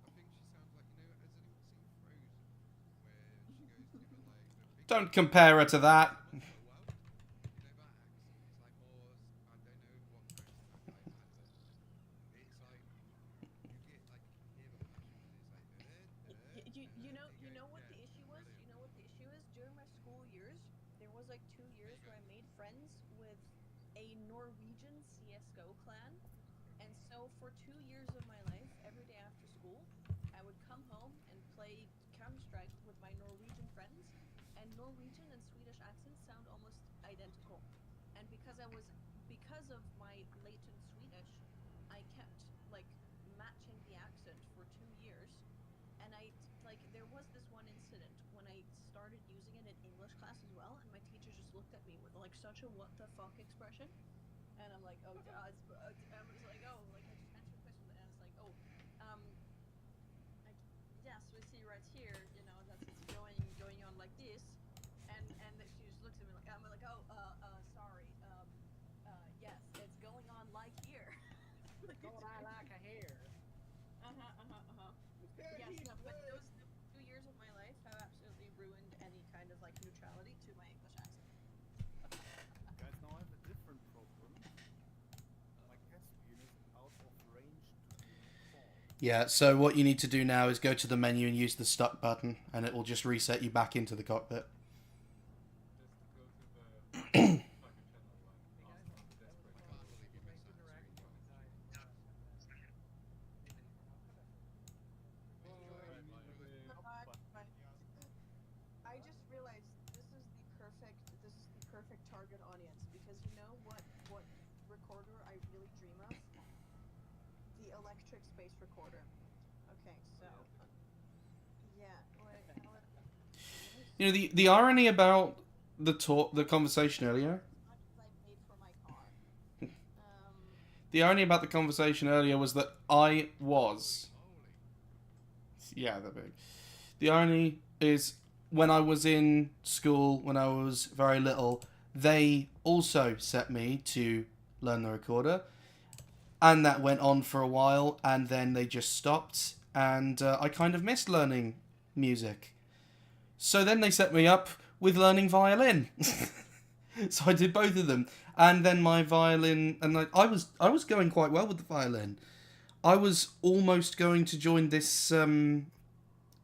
I think she sounds like, you know, has anyone seen Frozen? Where she goes to her like the big Don't compare her to that. world. You know that accent? It's like more. I don't know what accent I had, but it's like you get like you can hear the passion because it's like. You know what the issue was? Brilliant. You know what the issue is? During my school years, there was like 2 years where I made friends with a Norwegian CS:GO clan, and so for 2 years of my life, every day after school, I would come home and play Counter-Strike with my Norwegian friends, and Norwegian and Swedish accents sound almost identical. And because of my latent Swedish, I kept like matching the accent for 2 years. And there was this one incident when I started using it in English class as well, and my teacher just looked at me with like such a what the fuck expression, and I'm like, oh, I was like, oh, like I just answered a question, and it's like, oh, like yes, we see right here, you know, that it's going on like this, and she just looks at me like, I'm like, oh, sorry, yes, it's going on like here. Going on like a hair. Yes, no, but those 2 years of my life have absolutely ruined any kind of like neutrality to my English accent. Guys, now I have a different problem. My Caspian is out of range to be called. Yeah, so what you need to do now is go to the menu and use the stuck button, and it will just reset you back into the cockpit. Just go to the fucking channel and ask them the desperate I can't believe you missed that screen. I just realized this is the perfect target audience, because you know what recorder I really dream of? The electric space recorder. Okay, so yeah, You know, the irony about the conversation earlier. I paid for my car. The irony about the conversation earlier was that I was. Yeah, they're big. The irony is when I was in school, when I was very little, they also set me to learn the recorder. And that went on for a while, and then they just stopped. And I kind of missed learning music. So then they set me up with learning violin. So I did both of them. And then my violin, and I was going quite well with the violin. I was almost going to join this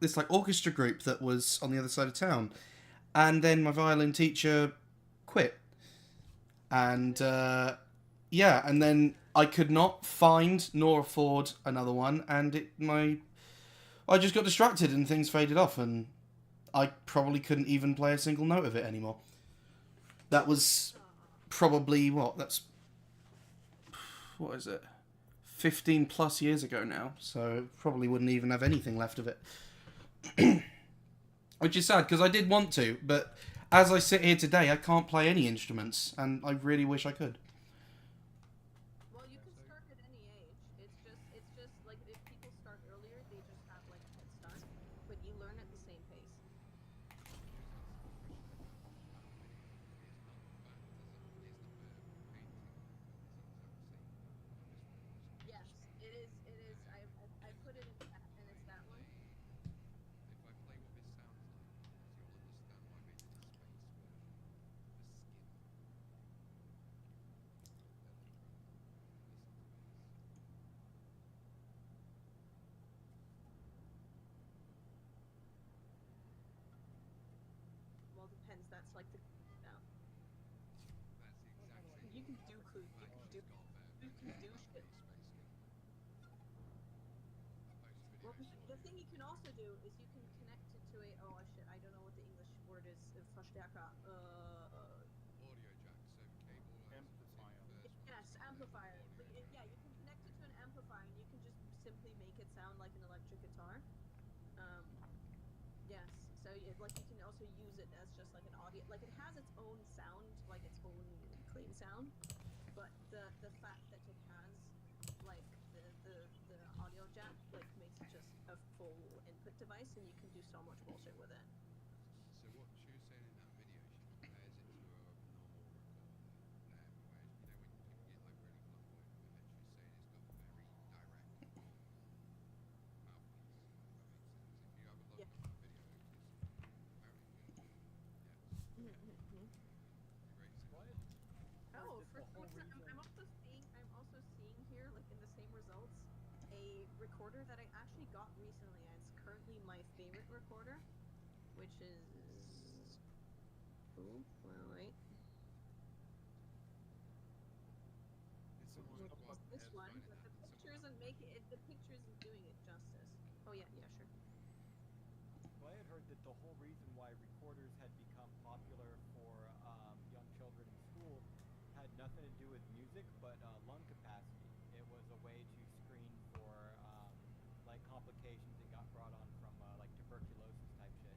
this like orchestra group that was on the other side of town, and then my violin teacher quit. And yeah, and then I could not find nor afford another one, and I just got distracted and things faded off, and I probably couldn't even play a single note of it anymore. That was probably what is it? 15 plus years ago now, so probably wouldn't even have anything left of it. Which is sad, because I did want to, but as I sit here today, I can't play any instruments, and I really wish I could. Well, you can start at any age. It's just like if people start earlier, they just have like a head start, but you learn at the same pace. Yes, it is. It is. I put it in chat, and it's that one. If I play what this sounds like, you'll understand why they did a space version. The skin. Well, depends. That's like the now. That's the exact same. You can do clue. You can do shit. Well, the thing you can also do is you can connect it to a shit. I don't know what the English word is. Versterker. Audio jack, so cable amplifier. Yes, amplifier. Yeah, you can connect it to an amplifier, and you can just simply make it sound like an electric guitar. Yes. So like you can also use it as just like an audio. Like it has its own sound, like its own sound, but the fact that it has like the audio jack like makes it just a full input device, and you can do so much bullshit with it. So what she was saying in that video, she compares it to a normal recorder, whereas you know when people get like really flamboyant with it, she was saying it's got a very direct mouthpiece. If you have a look Yeah. at that video, it's very good. Yes. What? Oh, That for the whole some reason, reason. I'm also seeing here, like in the same results, a recorder that I actually got recently, and it's currently my favorite recorder, which is. Ooh, wait. It's the one Which is this one, but the picture isn't making it. The picture isn't doing it justice. Oh yeah, yeah, sure. Well, I had heard that the whole reason why recorders had become popular for young children in school had nothing to do with music, but lung capacity. It was a way to screen for like complications that got brought on from like tuberculosis type shit.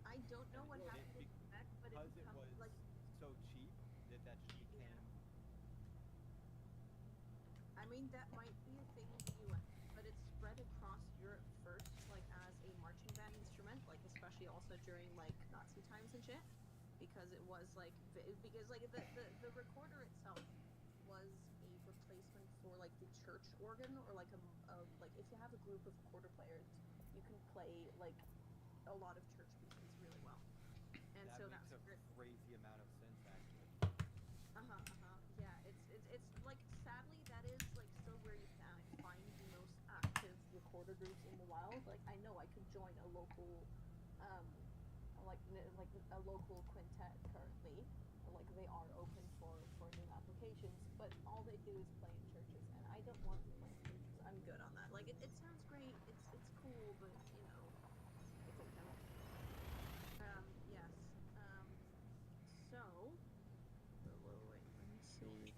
I don't know what happened with the neck, but because it was like so cheap that shit became. I mean, that might be a thing in the U.S., but it's spread across Europe first, like as a marching band instrument, like especially also during like Nazi times and shit, because it was like because like the recorder itself was a replacement for like the church organ, or like a like if you have a group of recorder players, you can play like a lot of church pieces really well, and That so makes that's a crazy amount of sense, actually. Yeah, it's like sadly that is like still where you find the most active recorder groups in the wild. Like I know I could join a local, like a local quintet currently. Like they are open for new applications, but all they do is play in churches, and I don't want to play in churches. I'm good on that. Like it sounds great. It's cool, but you know, it's okay. Yes. So. Wait, let me see.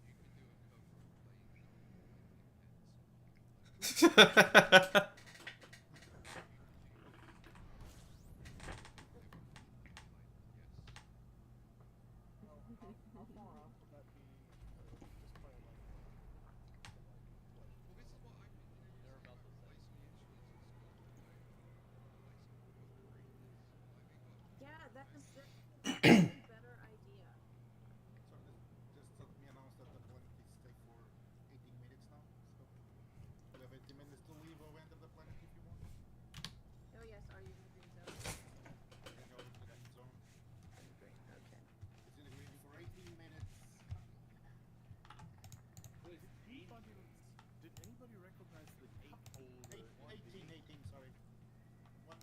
How far off would that be? Just play like what? Well, this is what I think. You know, they're about to say. Replacing the instruments in school, Yeah, that is a better idea. So just let me announce that the planet is stay for 18 minutes now. So you have 18 minutes to leave or enter the planet if you want. Oh yes, are you in the green zone? You can go to the green zone. Great. Okay. It's in the green for 18 minutes. Did anybody recognize the cup holder? 18, sorry. 1-8.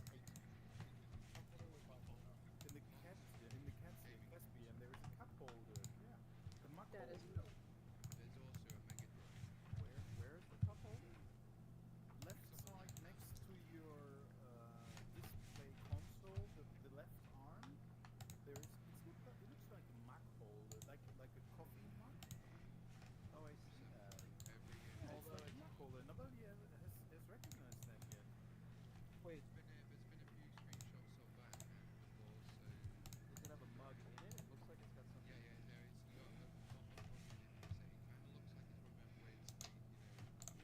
In the Caspian, there is a cup holder. Yeah, the mug That is holder. There's also a Mega Drive. Where is the cup holder? Left side next to your display console, the left arm. There is. It looks like a mug holder, like a coffee mug. Oh, I see that. Although it's mug holder, nobody has recognized that yet. Wait, There's been a few screenshots of that, and also. does it have a mug in it? It looks like it's got something. Yeah, no, it's got not a mug in it. It kind of looks like it's from where it's made, metal construction,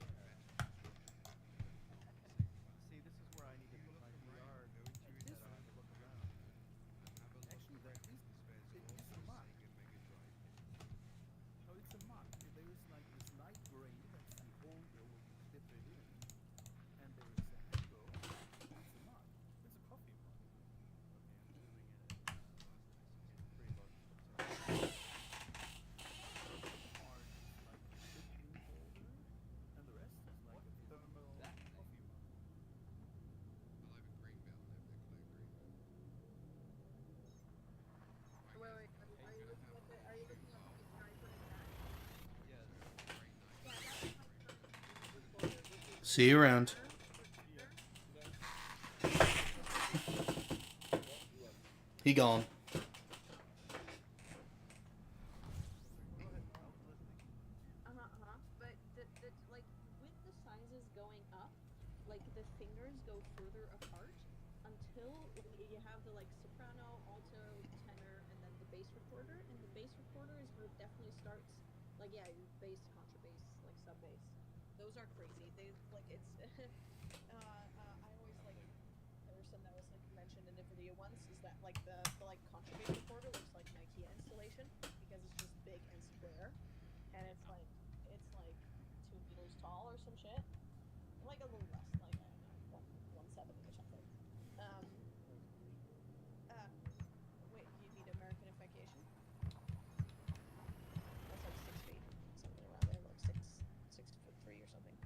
but not the same fact. See, this is where I need to put my VR Go into your headset on to look around. and have a look Actually, around because there's it is also a mug. Sega Mega Drive games. No, it's a mug. There is like this light gray, that's the holder where you dip it in, and there is a handle. It's a mug. It's a coffee mug. Okay, I'm zooming in it. It's pretty low. Part is like a clip-in holder, and the rest is like a thermal coffee mug. I like the green bit on it, the clear green bit. Wait. Are you looking at the? Are you looking at the picture I put in chat? Yes. Yeah, that's my current recorder. See you around. He gone. But like with the sizes going up, like the fingers go further apart until you have the like soprano, alto, tenor, and then the bass recorder. And the bass recorder is where it definitely starts Like yeah, bass, contrabass, like sub bass. Those are crazy. They like it's. I always like comparison that was like mentioned in the video once is that like the like contrabass recorder looks like an IKEA installation because it's just big and square, and it's like 2 meters tall or some shit, like a little less, like I don't know, 170 or something. Um. Wait, you need Americanification? That's like 6 feet, something around there, like 6'3" or something.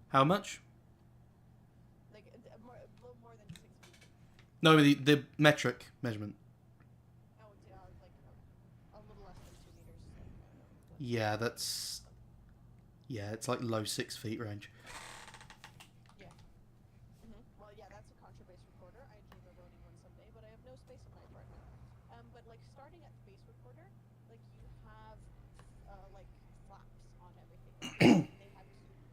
How much? Like a little more than 6 feet. No, the metric measurement. Oh, like a little less than 2 meters. Like, I don't know. Yeah, that's. Yeah, it's like low 6 feet range. Yeah. Well, yeah, that's a contrabass recorder. I dream of owning one someday, but I have no space in my apartment. But like starting at the bass recorder, like you have like flaps on everything. Right? They have keys.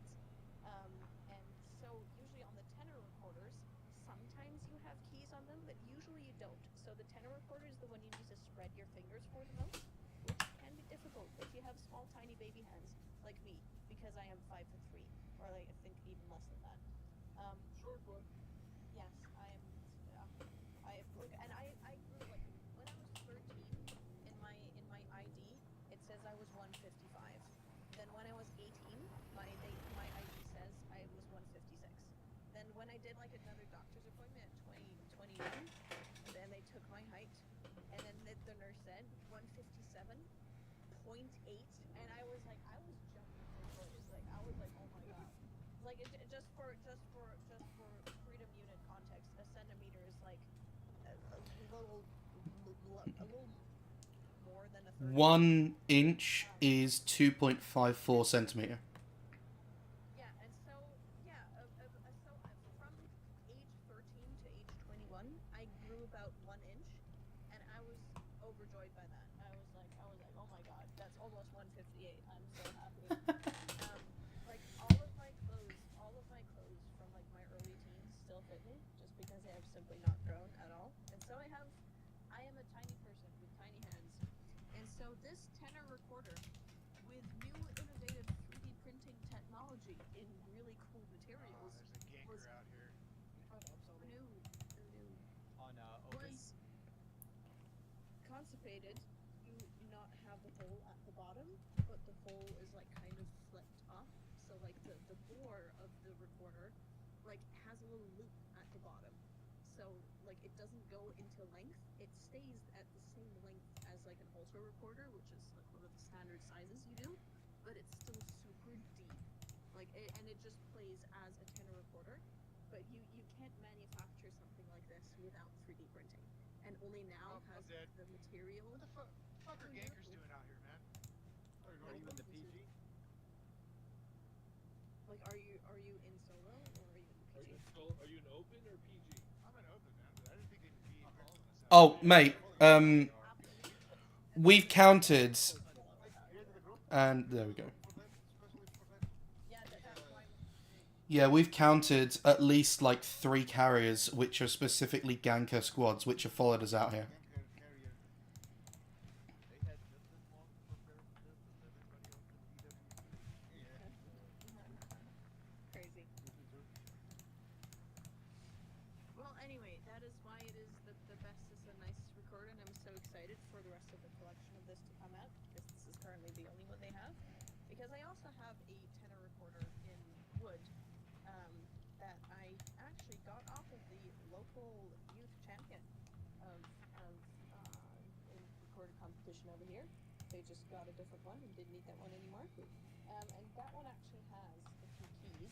And so usually on the tenor recorders, sometimes you have keys on them, but usually you don't. So the tenor recorder is the one you need to spread your fingers for the most, which can be difficult if you have small, tiny baby hands like me, because I am 5'3", or like I think even less than that. Short one. Yes, I am. I look, and I grew like when I was 13 in my ID it says I was 155. Then when I was 18, my ID says I was 156. Then when I did like another doctor's appointment at 21, then they took my height, and then the nurse said 157.8, and I was jumping for joy. Like I was like, oh my god. Like just for freedom unit context, a centimeter is like a little more than a third. 1 inch is 2.54 centimeter. Yeah, and so from age 13 to age 21, I grew about 1 inch, and I was overjoyed by that. I was like, oh my god, that's almost 158. I'm so happy. Like all of my clothes from like my early teens still fit me, just because I have simply not grown at all. And so I am a tiny person with tiny hands. And so this tenor recorder with new innovative 3D printing technology in really cool materials There's a ganker out here. On open. was constipated to not have the hole at the bottom, but the hole is like kind of flipped up. So like the bore of the recorder like has a little loop at the bottom. So like it doesn't go into length. It stays at the same length as like an ultra recorder, which is like one of the standard sizes you do, but it's still super deep. Like and it just plays as a tenor recorder. But you can't manufacture something like this without 3D printing. And only now has the material. What the fuck are gankers doing out here, man? Are you in the PG? Like, are you in solo or are you in PG? Are you in open or PG? I'm in open, man, but I didn't think they'd be calling us out. Oh, mate. We've counted, and there we go. Yeah, we've counted at least like 3 carriers, which are specifically ganker squads, which have followed us out here. They had just as long to prepare for this as everybody else in DWC. Crazy. Well, anyway, that is why it is the best is the nicest recorder, and I'm so excited for the rest of the collection of this to come out, because this is currently the only one they have. Because I also have a tenor recorder in wood that I actually got off of the local youth champion of in recorder competition over here. They just got a different one and didn't need that one anymore. And that one actually has a few keys,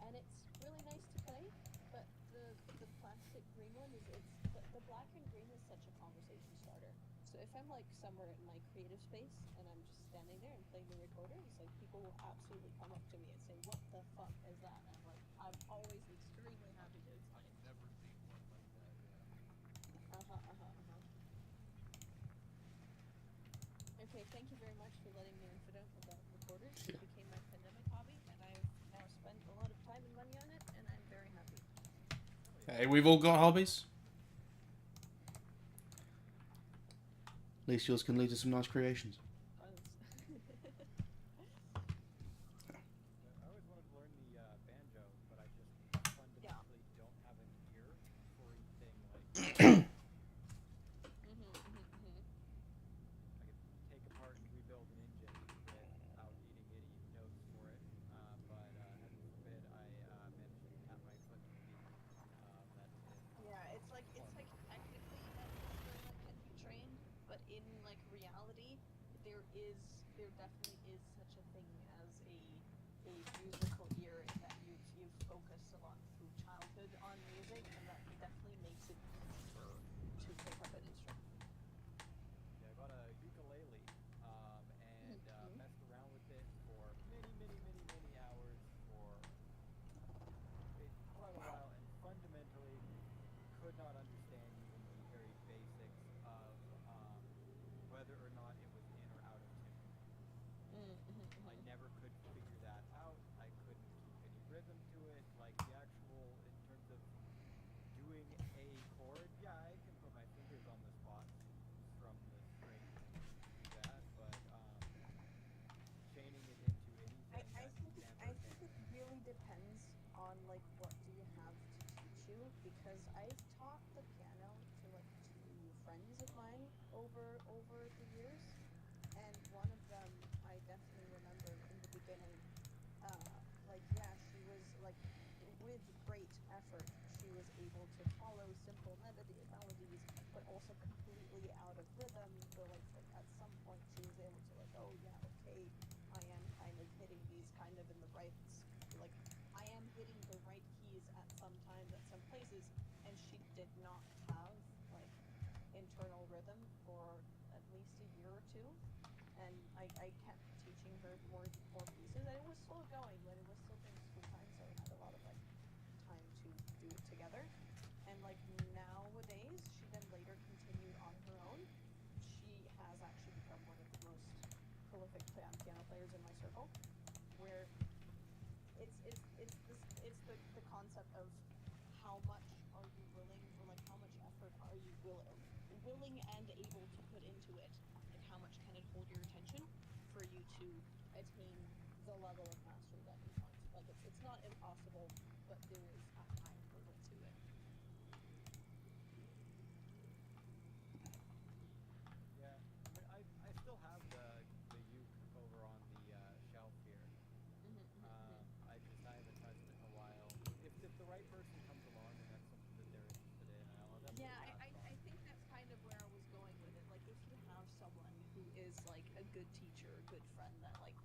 and it's really nice to play. But the plastic green one is the black and green is such a conversation starter. So if I'm like somewhere in my creative space and I'm just standing there and playing the recorder, it's like people will absolutely come up to me and say, "What the fuck is that?" And I'm always extremely happy to explain. I've never seen one like that. Yeah. Okay, thank you very much for letting me infidel about recorders. It became my pandemic hobby, and I've now spent a lot of time and money on it, and I'm very happy. Hey, we've all got hobbies. At least yours can lead to some nice creations. there definitely is such a thing as a musical ear in that you've focused a lot through childhood on music, and that definitely makes it easier to pick up an instrument. Yeah, I got a ukulele, and messed around with it for many hours for quite a while, and fundamentally could not understand even the very basics of whether or not it was in or out of tune. I never could figure that out. I couldn't keep any rhythm to it. Like the actual, in terms of doing a chord, yeah, I can put my fingers on the spots, strum the strings, do that, but chaining it into anything I that think never came. it really depends on like what do you have to teach you, because I've taught the piano to like two friends of mine over the years, and one of them I definitely remember in the beginning, like yeah, she was like with great effort she was able to follow simple melodies, but also completely out of rhythm. So like at some point she was able to like, oh yeah, okay, I am kind of hitting these kind of in the right, like I am hitting the right keys at some times at some places, and she did not have like internal rhythm for at least a year or two, and I kept teaching her more pieces, and it was slow going, but it was still during school time, so I had a lot of like time to do it together. And like nowadays, she then later continued on her own. She has actually become one of the most prolific piano players in my circle, where it's the concept of how much are you willing, or like how much effort are you willing and able to put into it, and how much can it hold your attention for you to attain the level of mastery that you want. Like it's not impossible, but there is a high hurdle to it. Yeah, I mean, I still have the uke over on the shelf here. I just I haven't touched it in a while. If the right person comes along and that's something that they're interested in, I'll Yeah, definitely pass it on. I think that's kind of where I was going with it. Like, if you have someone who is like a good teacher, a good friend that like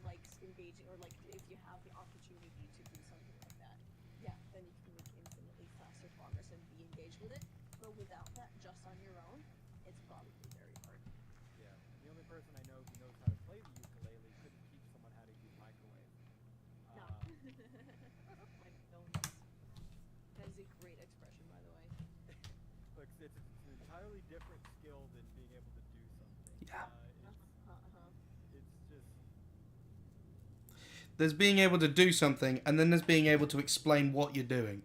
likes engaging, or like if you have the opportunity to do something like that, yeah, then you can make infinitely faster progress and be engaged with it. But without that, just on your own, it's probably very hard. Yeah, and the only person I know who knows how to play the ukulele couldn't teach someone how to use microwave. No. Microdonuts. That is a great expression, by the way. Look, it's an entirely different skill than being able to do something. Yeah. It's just There's being able to do something, and then there's being able to explain what you're doing.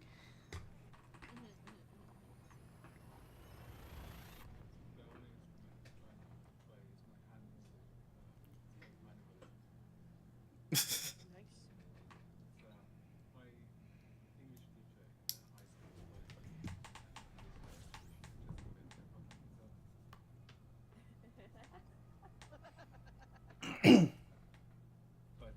The only instrument I'm trying to play is my hand music. It's called manualism. Nice. It's my English teacher in high school taught it to me, and this year just invented it from himself. But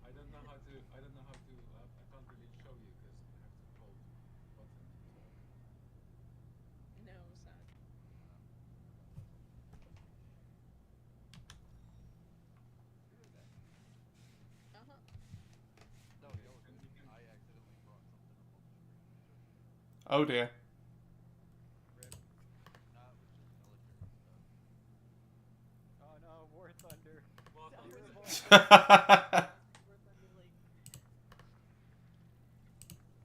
I don't know how to. I don't know how to. I can't really show you because you have to hold the button to talk. No, sad. Uh-huh. No, Okay, yo, and dude, you can. I accidentally brought something up on the screen. Oh dear. Rip. Nah, it was just military stuff. oh no, War Thunder. War Thunder. War Thunder Lake.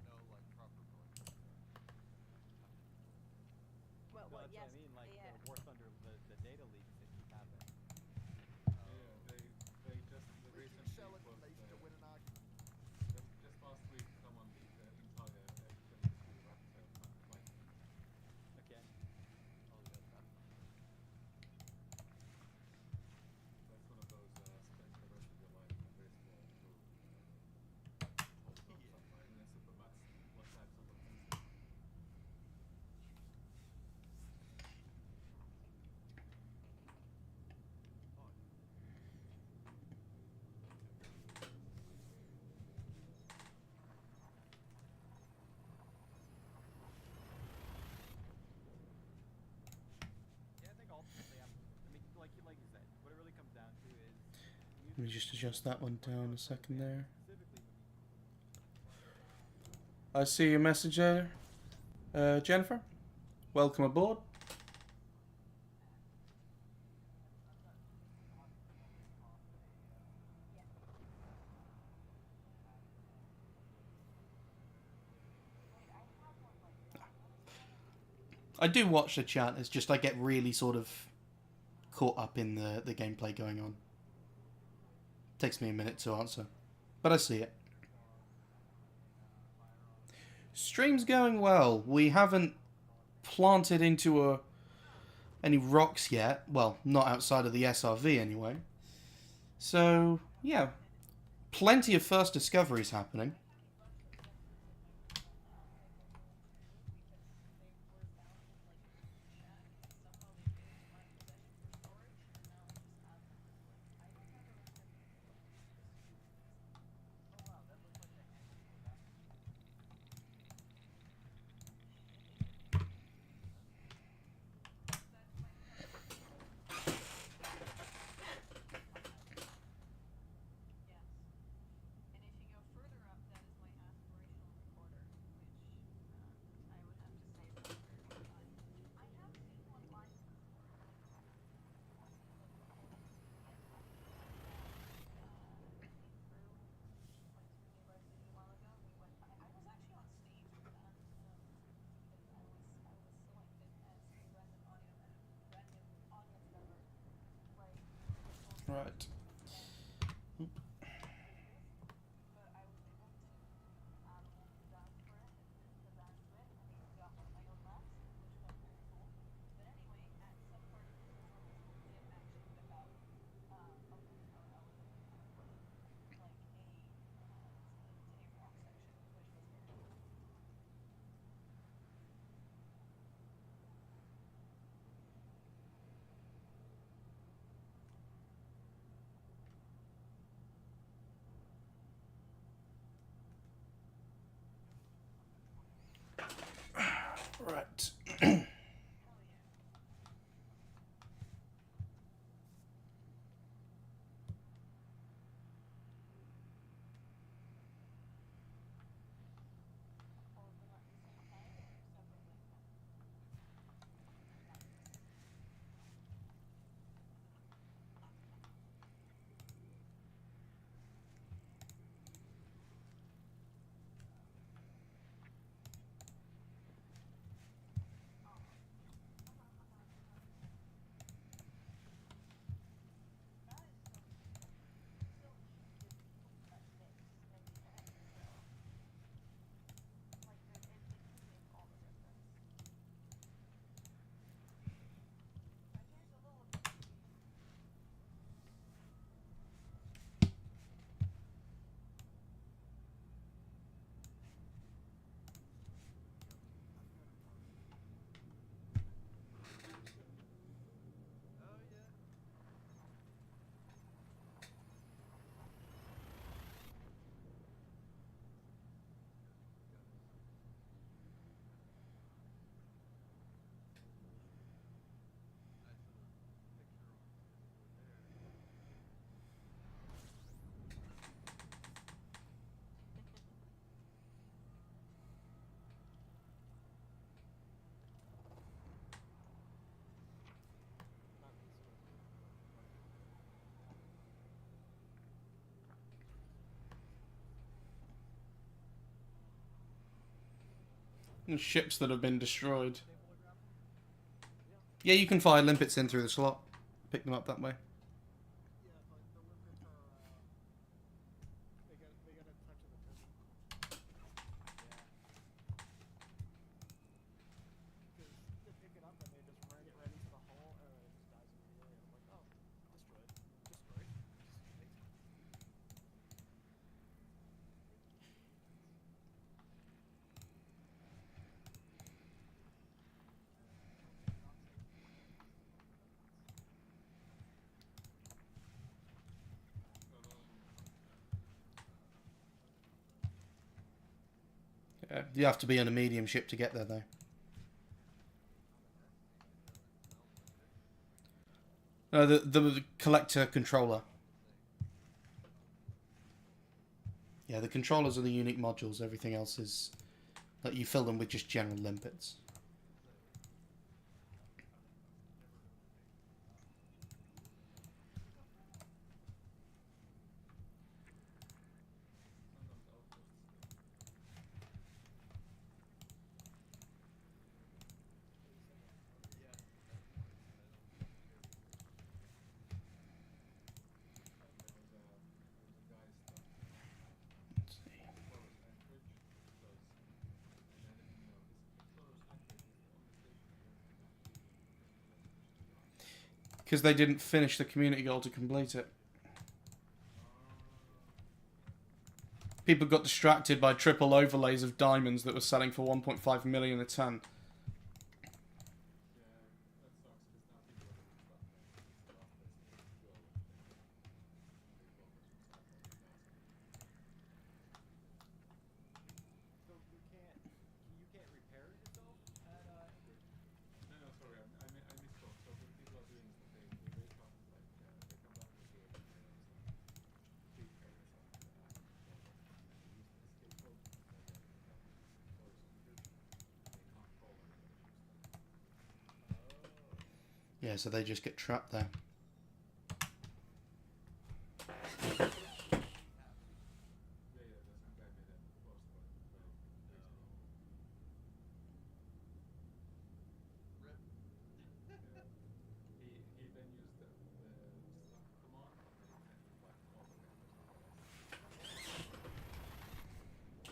No, like proper military stuff. Well, No, that's yes, what I mean. Like yeah. the War Thunder, the data leaks that keep happening. Yeah, they just We keep recently selling was knife to win an argument. just last week someone leaked the entire F-22 Raptor fighter. Again. Oh yeah, that one. That's one of those spend the rest of your life embracing Let me just adjust that one down a second there. I see your message there, Jennifer. Welcome aboard. I do watch the chat. It's just I get really sort of caught up in the gameplay going on. Takes me a minute to answer, but I see it. Stream's going well. We haven't planted into any rocks yet. Well, not outside of the SRV anyway. So, yeah. Plenty of first discoveries happening. Right. Oop. Right. And ships that have been destroyed. Yeah, you can fire limpets in through the slot. Pick them up that way. You have to be on a medium ship to get there, though. No, the collector controller. Yeah, the controllers are the unique modules. Everything else is like you fill them with just general limpets. Because they didn't finish the community goal to complete it. People got distracted by triple overlays of diamonds that were selling for 1.5 million a ton. So you can't repair yourself at Ender? No, no, sorry, I misspoke. So what people are doing is that they wake up, like, they come back to the game and they are some big areas of the island controller, and then they use the escape code, so that the controller is injured, and they can't call anybody to use that. Yeah, so they just get trapped there. Yeah, yeah, there's some guy made a post about it 12 weeks ago. Rip. Yeah. He then used the stop command, and then it sent him like all the way to the other side.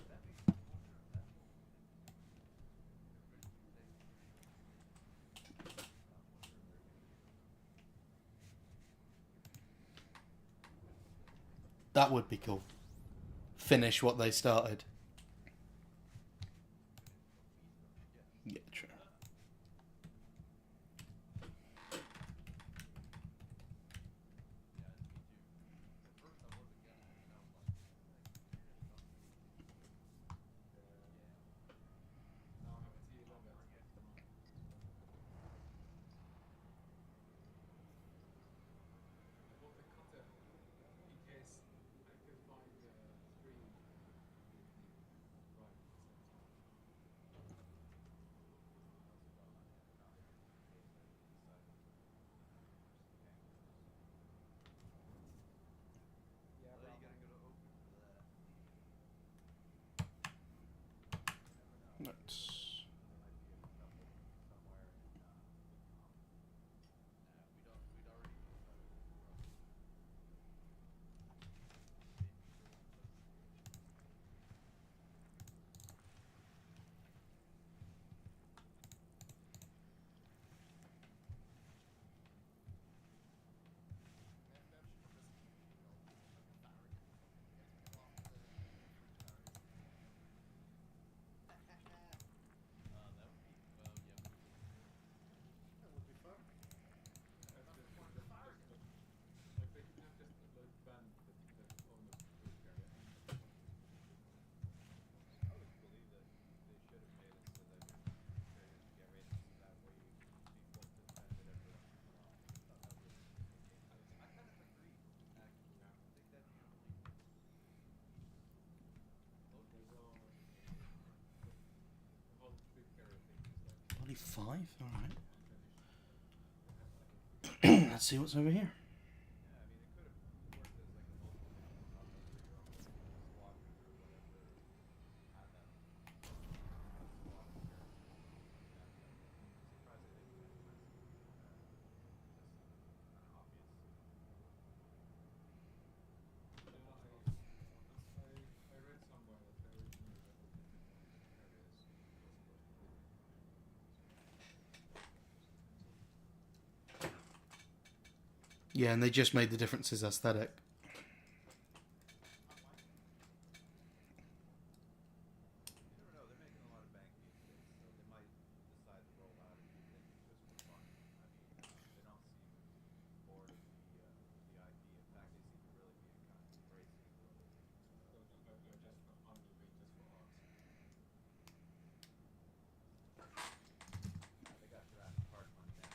That makes me wonder if that whole thing eventually takes place. I'm wondering if they're gonna do it. That would be cool. Finish what they started. Yeah, true. Yeah, me too. At first I wasn't gonna, and then I was like, you're gonna come to me. Yeah. Now I have T11 come on. I bought the cutter in case I could find the screen with the drive at the same time. I also got my found everything in case I decided to do some gangbusters. Yeah, Well, you Rob. gotta go to open for that. You never know. Let's... There might be a couple somewhere in Nah, we'd already decided to probably babysit investigation. That should just be, like a barrier or something. You have to go off the fridge barriers. That would be, well, yeah, we could. That would be fun. That's That's the the thing, point of that the just barrier. like they could have just like banned the owners of the fridge area and the fucking fridge area. I would believe that they should have made it so that if they didn't get ratings, so that way you'd be forced to defend it every once in a while. I thought that was an interesting game choice. I kind of agree, actually. Yeah. I think that'd be really cool. Most There's people all would appreciate it. the whole fridge area thing is like Only 5? Alright. unfinished. They haven't even figured it out. Let's see what's over here. Yeah, I mean, it could have worked as like a multiplayer genre for your own squadron or whatever. If you had that squad of characters or something like that. But I'm surprised they didn't implement something like that. Just kind of obvious. Yeah, I read somewhere that originally the open areas was supposed to be Yeah, and they just made the differences aesthetic. You never know. They're making a lot of bank these days, so they might decide to roll out a few things just for fun. I mean, they don't seem bored of the idea. In fact, they seem to really be kind of embracing the So I just for fun, maybe just for arts. They got Jurassic Park money now.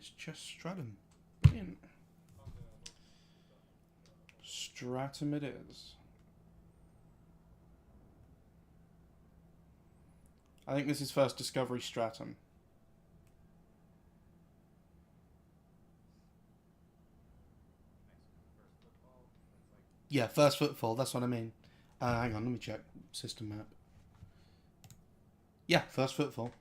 it's just Stratum. Brilliant. Stratum it is. I think this is first Discovery Stratum. Yeah, first footfall, that's what I mean. Hang on, let me check. System map. Yeah, first footfall.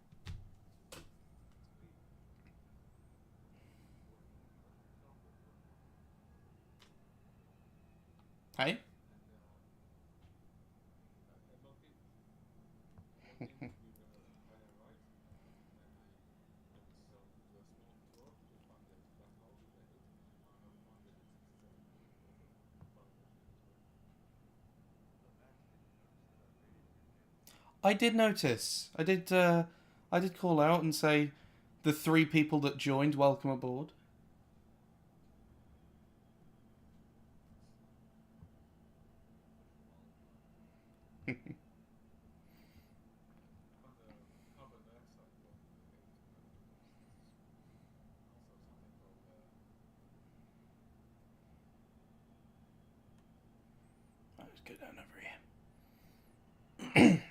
Hey? I did notice. I did call out and say the 3 people that joined, welcome aboard. Let's go down over here.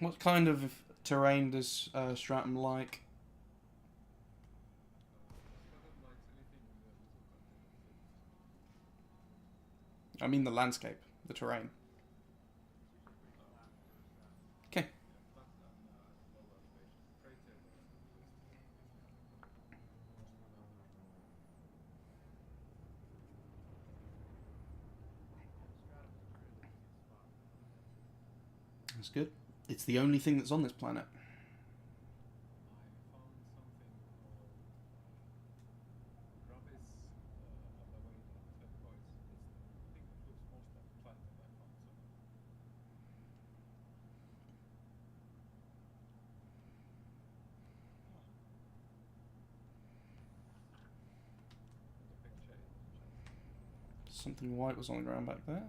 What kind of terrain does Stratum like? I mean the landscape, the terrain. Okay. That's good. It's the only thing that's on this planet. Something white was on the ground back there.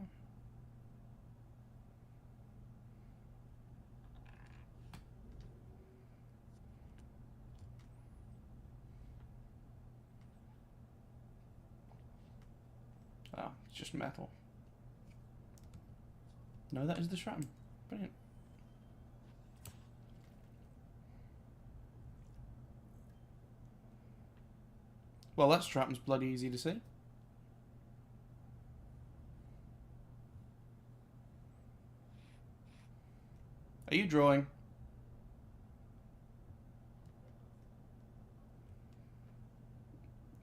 Ah, it's just metal. No, that is the Stratum. Brilliant. Well, that Stratum's bloody easy to see. Are you drawing?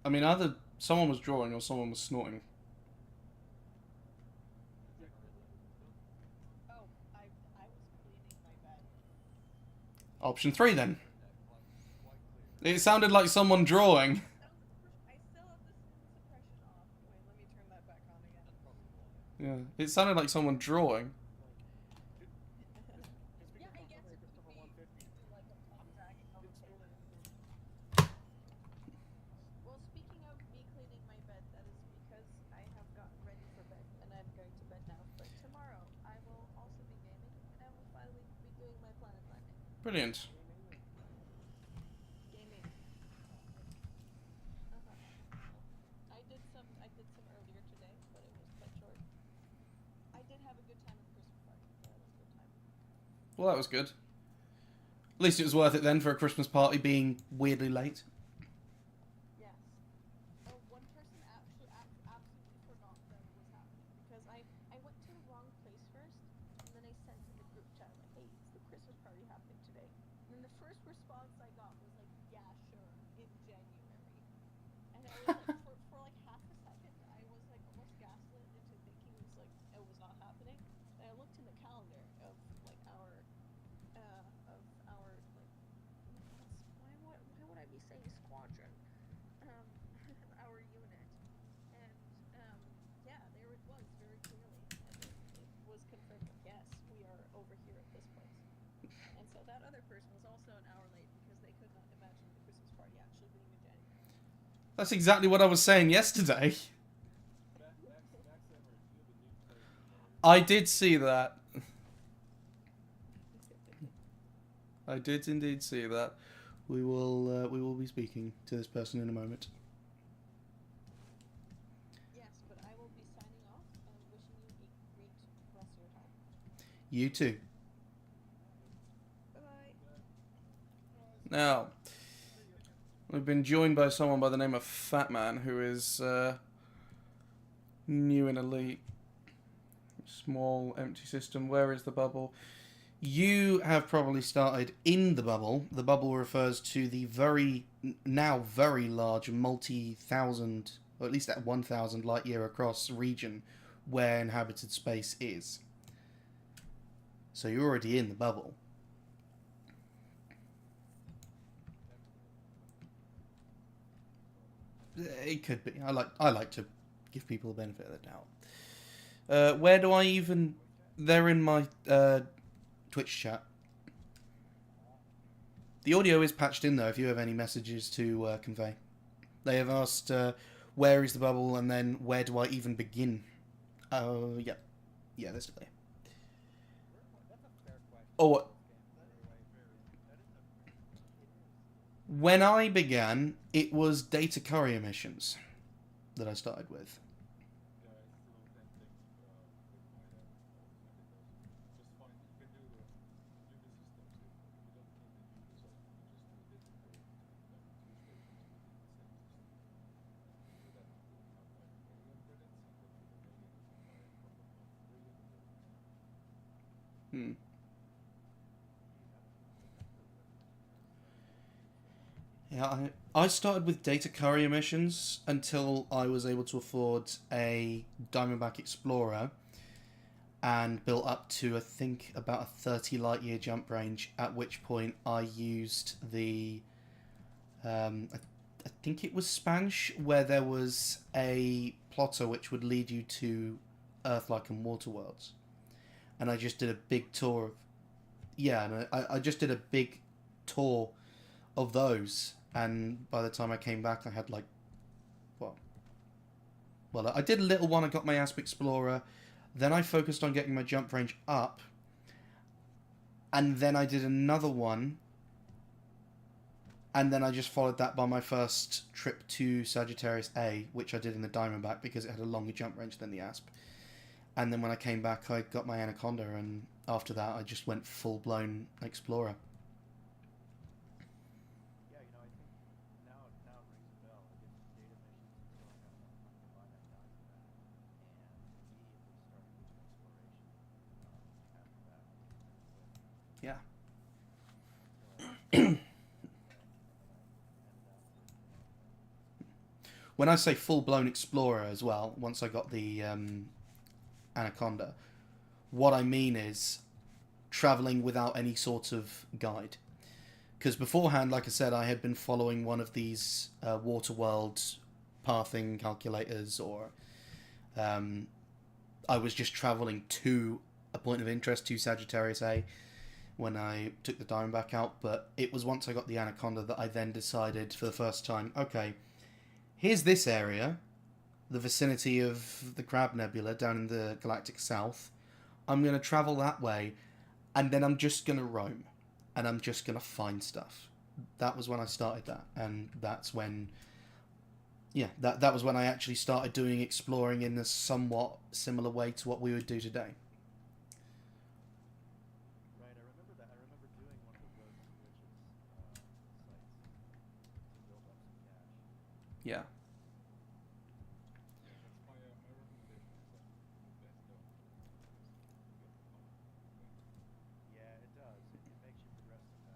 I mean, either someone was drawing or someone was snorting. Option 3 then. It sounded like someone drawing. Yeah, it sounded like someone drawing. Well, speaking of me cleaning my bed, that is because I have gotten ready for bed and I'm going to bed now. But tomorrow I will also be gaming and I will finally be doing my planet landing. Brilliant. Gaming. I did some earlier today, but it was cut short. I did have a good time at the Christmas party. That was a good time. Well, that was good. At least it was worth it then for a Christmas party being weirdly late. Yes. Oh, one person actually absolutely forgot that it was happening because I went to the wrong place first, and then I sent in the group chat like, "Hey, is the Christmas party happening today?" And then the first response I got was like, "Yeah, sure, in January." And I was like, for like half a second, I was like almost gaslit into thinking it was not happening. And I looked in the calendar of like our like why would I be saying squadron? Our unit. And yeah, there it was very clearly. And it was confirmed that yes, we are over here at this place. And so that other person was also an hour late because they could not imagine the Christmas party actually being in January. That's exactly what I was saying yesterday. I did see that. I did indeed see that. We will be speaking to this person in a moment. You too. Bye-bye. Now, we've been joined by someone by the name of Fat Man, who is new in Elite. Small, empty system. Where is the bubble? You have probably started in the bubble. The bubble refers to the now very large multi-thousand, or at least at 1,000 light year across region where inhabited space is. So you're already in the bubble. It could be. I like to give people the benefit of the doubt. Where do I even? They're in my Twitch chat. The audio is patched in though. If you have any messages to convey, they have asked where is the bubble, and then where do I even begin? Oh yeah, that's clear. Oh, what? When I began, it was data courier missions that I started with. Yeah, I started with data courier missions until I was able to afford a Diamondback Explorer and built up to, I think, about a 30 light year jump range, at which point I used the I think it was Spanish, where there was a plotter which would lead you to Earth-like and water worlds. And I just did a big tour of... Yeah, and I just did a big tour of those. And by the time I came back, I had like... Well, I did a little one, I got my Asp Explorer. Then I focused on getting my jump range up. And then I did another one. And then I just followed that by my first trip to Sagittarius A, which I did in the Diamondback because it had a longer jump range than the Asp. And then when I came back, I got my Anaconda, and after that, I just went full-blown Explorer. Yeah, you know, I think now it rings a bell. I did some data missions until I got enough money to buy that Diamondback, and immediately started doing exploration. After that, Yeah. When I say full-blown Explorer as well, once I got the Anaconda, what I mean is travelling without any sort of guide. Because beforehand, like I said, I had been following one of these Waterworld pathing calculators, or I was just travelling to a point of interest, to Sagittarius A, when I took the Diamondback out. But it was once I got the Anaconda that I then decided for the first time, okay, here's this area, the vicinity of the Crab Nebula down in the galactic south. I'm going to travel that way, and then I'm just going to roam, and I'm just going to find stuff. That was when I started that, and that's when... Yeah, that was when I actually started doing exploring in a somewhat similar way to what we would do today. Right, I remember that. I remember doing one of the roads to riches sites to build up some cash. Yeah. Yeah, it does. It makes you progress too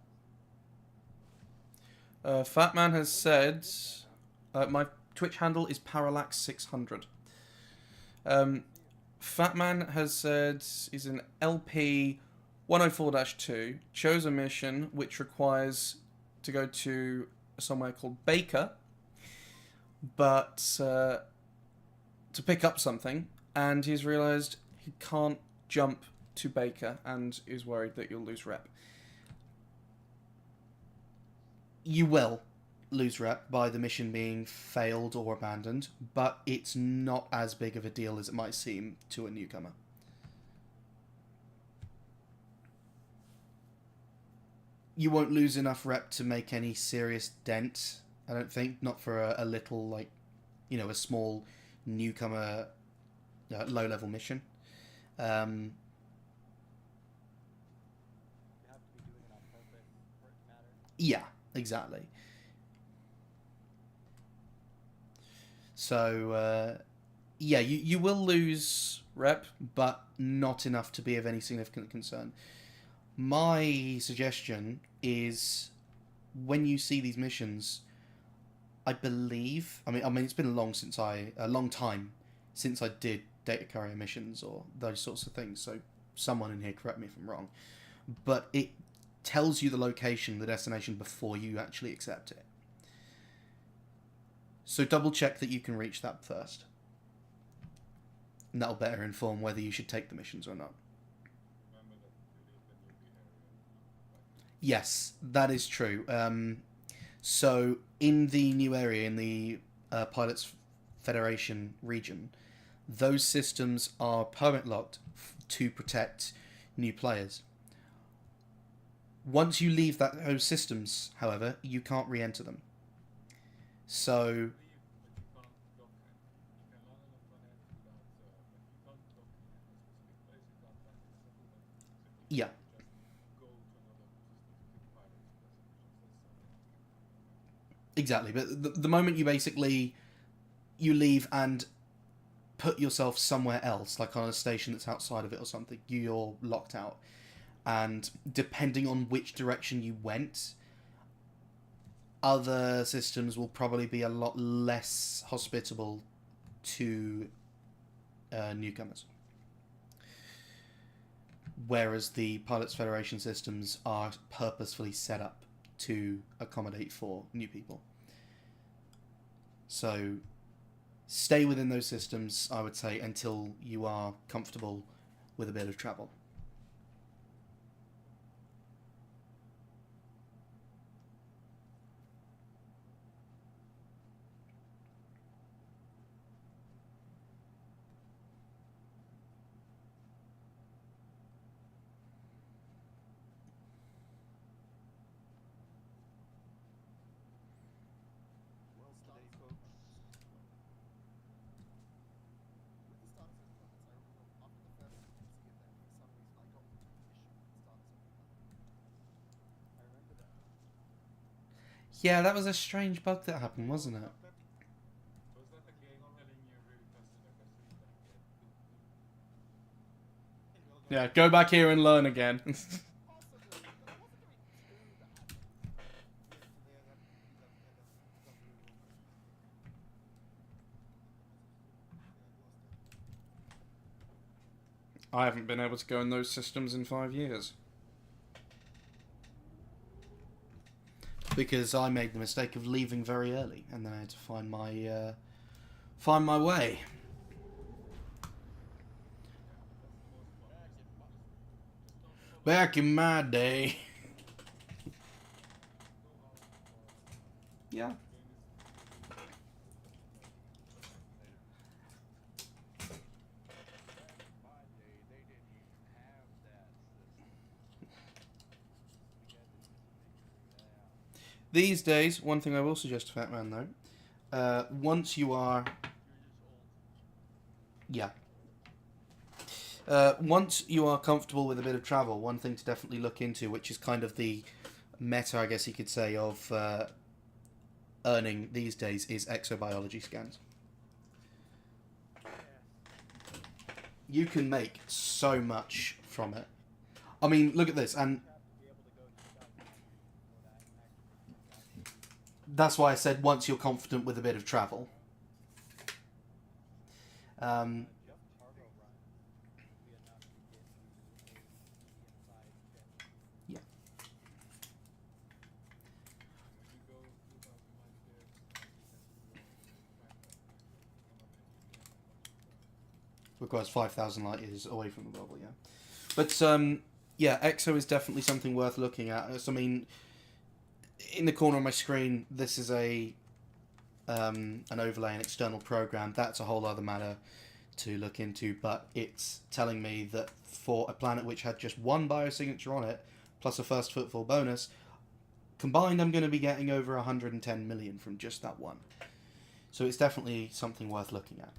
fast. Fat Man has said, my Twitch handle is Parallax600. Fat Man has said he's an LP 104-2, chose a mission which requires to go to somewhere called Baker, but to pick up something, and he's realised he can't jump to Baker and is worried that you'll lose rep. You will lose rep by the mission being failed or abandoned, but it's not as big of a deal as it might seem to a newcomer. You won't lose enough rep to make any serious dent, I don't think. Not for a little, like, you know, a small newcomer low-level mission. Yeah, exactly. So, yeah, you will lose rep, but not enough to be of any significant concern. My suggestion is when you see these missions, I believe. I mean, it's been a long time since I did data courier missions or those sorts of things. So, someone in here correct me if I'm wrong, but it tells you the location, the destination before you actually accept it. So double check that you can reach that first, and that'll better inform whether you should take the missions or not. Yes, that is true. So in the new area, in the Pilots Federation region, those systems are permit locked to protect new players. Once you leave those systems, however, you can't re-enter them. So yeah. Exactly, but the moment you basically you leave and put yourself somewhere else, like on a station that's outside of it or something, you're locked out. And depending on which direction you went, other systems will probably be a lot less hospitable to newcomers. Whereas the Pilots Federation systems are purposefully set up to accommodate for new people. So stay within those systems, I would say, until you are comfortable with a bit of travel. Well started, folks. With the start of the planets, I remember after the first frequency event, for some reason I got into a mission with the start of the planet. I remember that. Yeah, that was a strange bug that happened, wasn't it? Yeah, go back here and learn again. Possibly, but it wasn't doing too bad. I haven't been able to go in those systems in 5 years. Because I made the mistake of leaving very early, and then I had to find my way. Back in my day. Yeah. These days, one thing I will suggest to Fat Man though, once you are, yeah, once you are comfortable with a bit of travel, one thing to definitely look into, which is kind of the meta, I guess you could say, of earning these days, is exobiology scans. You can make so much from it. I mean, look at this, and that's why I said once you're confident with a bit of travel. Yeah. Requires 5,000 light years away from the bubble, yeah. But, yeah, EXO is definitely something worth looking at. So, I mean, in the corner of my screen, this is an overlay, an external program. That's a whole other matter to look into, but it's telling me that for a planet which had just one biosignature on it, plus a first footfall bonus, combined I'm going to be getting over 110 million from just that one. So it's definitely something worth looking at.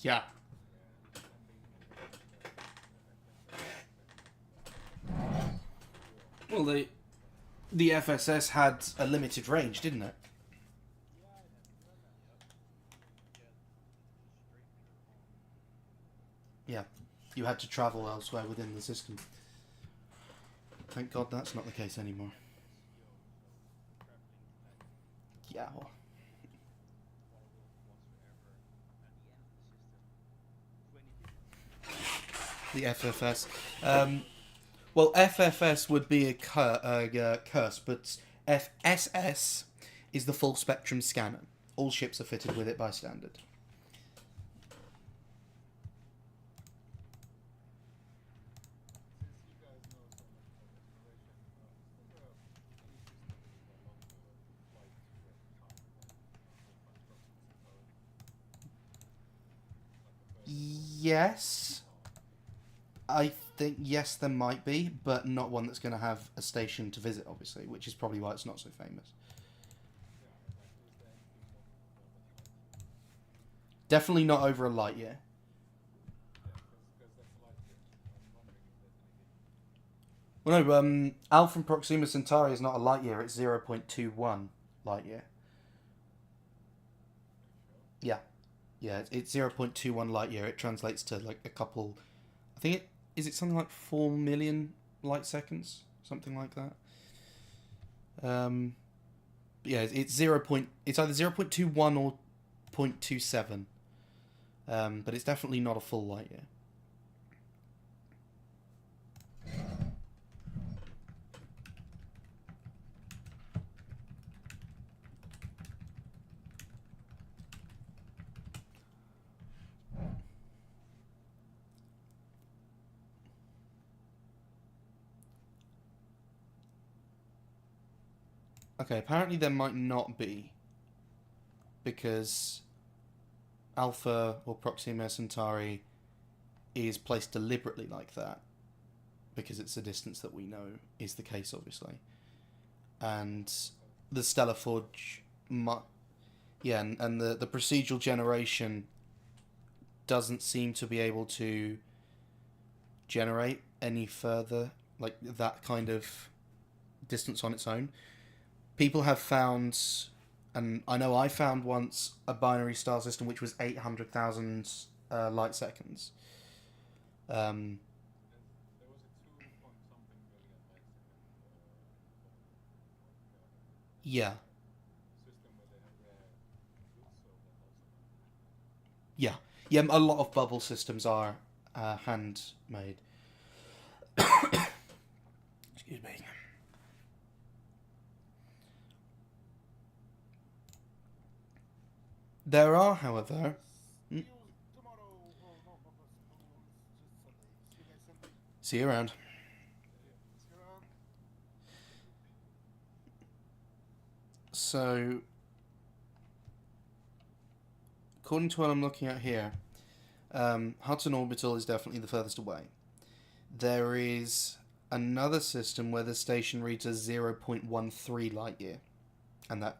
Yeah. Well, the FSS had a limited range, didn't it? Yeah. You had to travel elsewhere within the system. Thank God that's not the case anymore. Yeah. Well. The FFS. Well, FFS would be a curse, but FSS is the full spectrum scanner. All ships are fitted with it by standard. Since you guys know so much about exploration, is there any system with a longer flight time than Alpha Proxima Centauri? Yes. I think, yes, there might be, but not one that's going to have a station to visit, obviously, which is probably why it's not so famous. Definitely not over a light year. Well, no, Alpha Proxima Centauri is not a light year, it's 0.21 light year. Yeah. Yeah, it's 0.21 light year. It translates to like a couple... I think is it something like 4 million light seconds? Something like that. Yeah, it's it's either 0.21 or 0.27. But it's definitely not a full light year. Okay, apparently there might not be, because Alpha or Proxima Centauri is placed deliberately like that, because it's a distance that we know is the case, obviously. And the stellar forge, yeah, and the procedural generation doesn't seem to be able to generate any further, like that kind of distance on its own. People have found, and I know I found once, a binary star system which was 800,000 light seconds. Yeah. Yeah. Yeah, a lot of bubble systems are handmade. Excuse me. There are, however... See you around. So, according to what I'm looking at here, Hudson Orbital is definitely the furthest away. There is another system where the station reads a 0.13 light year, and that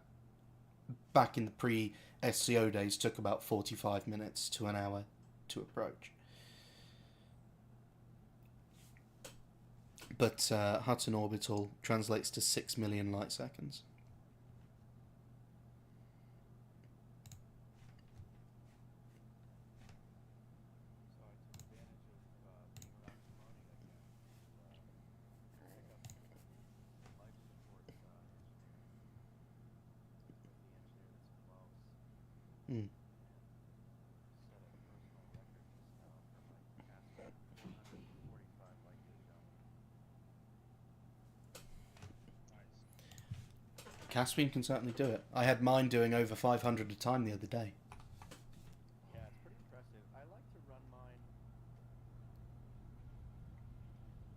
back in the pre-SCO days took about 45 minutes to an hour to approach. But Hudson Orbital translates to 6 million light seconds. Mm. Caspian can certainly do it. I had mine doing over 500 a time the other day. Yeah, it's pretty impressive. I like to run mine.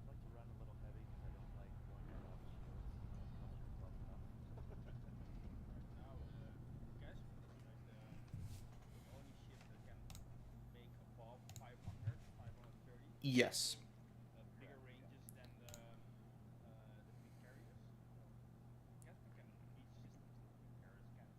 I like to run a little heavy because I don't like going out off shields. It doesn't cost yourself enough. Now, Caspian is like the only ship that can make above 500, 530. Yes. Bigger ranges than the big carriers. Caspian can beat systems that the big carriers can't.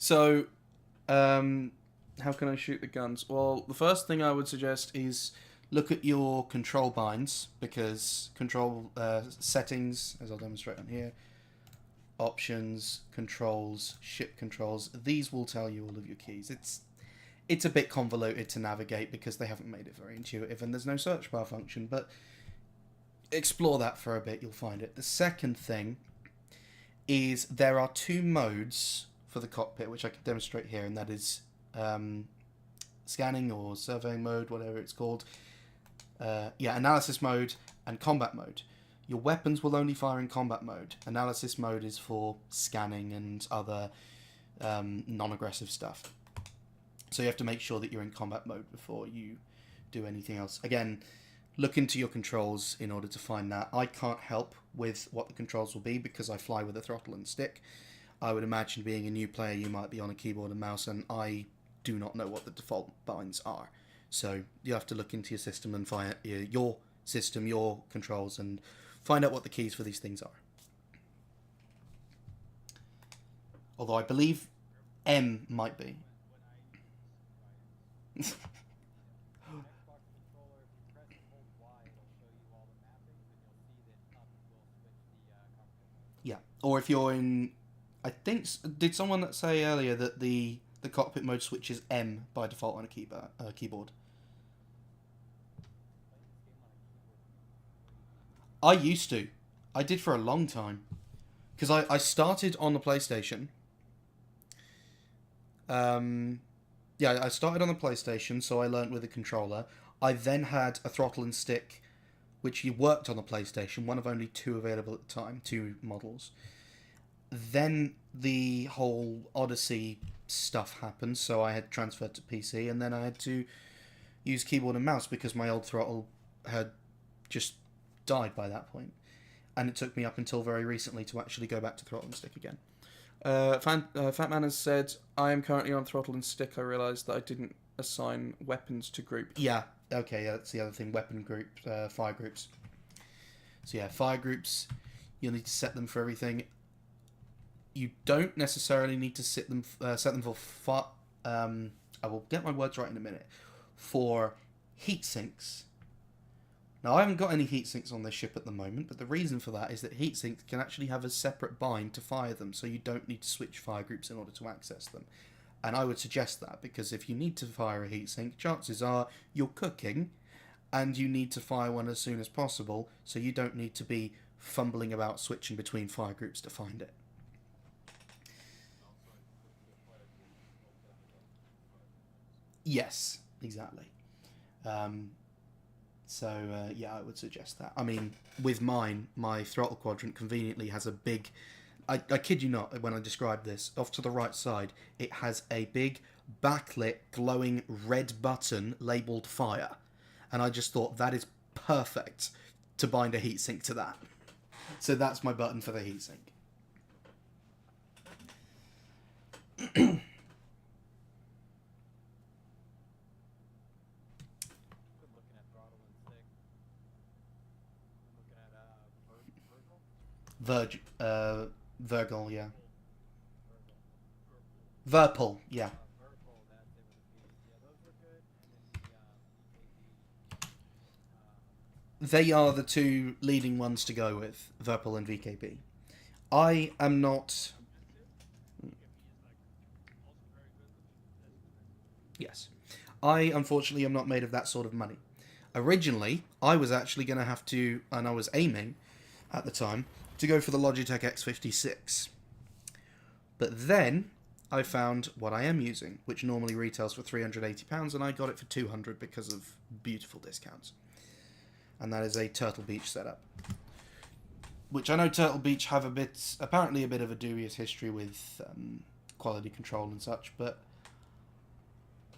So, how can I shoot the guns? Well, the first thing I would suggest is look at your control binds, because control settings, as I'll demonstrate on here, options, controls, ship controls, these will tell you all of your keys. It's a bit convoluted to navigate because they haven't made it very intuitive and there's no search bar function, but explore that for a bit, you'll find it. The second thing is there are 2 modes for the cockpit, which I can demonstrate here, and that is scanning or surveying mode, whatever it's called. Analysis mode and combat mode. Your weapons will only fire in combat mode. Analysis mode is for scanning and other non-aggressive stuff. So you have to make sure that you're in combat mode before you do anything else. Again, look into your controls in order to find that. I can't help with what the controls will be because I fly with a throttle and stick. I would imagine, being a new player, you might be on a keyboard and mouse, and I do not know what the default binds are. So you have to look into your system and find your system, your controls, and find out what the keys for these things are. Although I believe M might be. Yeah, or if you're in, I think, did someone say earlier that the cockpit mode switches M by default on a keyboard? I used to. I did for a long time. Because I started on the PlayStation. I started on the PlayStation, so I learnt with a controller. I then had a throttle and stick, which worked on the PlayStation, one of only 2 available at the time, 2 models. Then the whole Odyssey stuff happened, so I had transferred to PC, and then I had to use keyboard and mouse because my old throttle had just died by that point. And it took me up until very recently to actually go back to throttle and stick again. Fatman has said, I am currently on throttle and stick. I realised that I didn't assign weapons to group. Yeah, okay, that's the other thing. Weapon group, fire groups. So yeah, fire groups, you'll need to set them for everything. You don't necessarily need to set them for I will get my words right in a minute. For heat sinks. Now, I haven't got any heat sinks on this ship at the moment, but the reason for that is that heat sinks can actually have a separate bind to fire them, so you don't need to switch fire groups in order to access them. And I would suggest that, because if you need to fire a heat sink, chances are you're cooking, and you need to fire one as soon as possible, so you don't need to be fumbling about switching between fire groups to find it. Yes, exactly. I would suggest that. I mean, with mine, my throttle quadrant conveniently has a big... I kid you not, when I describe this, off to the right side, it has a big, backlit, glowing red button labelled fire. And I just thought, that is perfect to bind a heatsink to that. So that's my button for the heatsink. Virgil, yeah. Verpal, yeah. They are the 2 leading ones to go with, Verpal and VKB. I am not... Yes. I, unfortunately, am not made of that sort of money. Originally, I was actually going to have to, and I was aiming, at the time, to go for the Logitech X56. But then, I found what I am using, which normally retails for £380, and I got it for £200 because of beautiful discounts. And that is a Turtle Beach setup. Which I know Turtle Beach have apparently a bit of a dubious history with quality control and such, but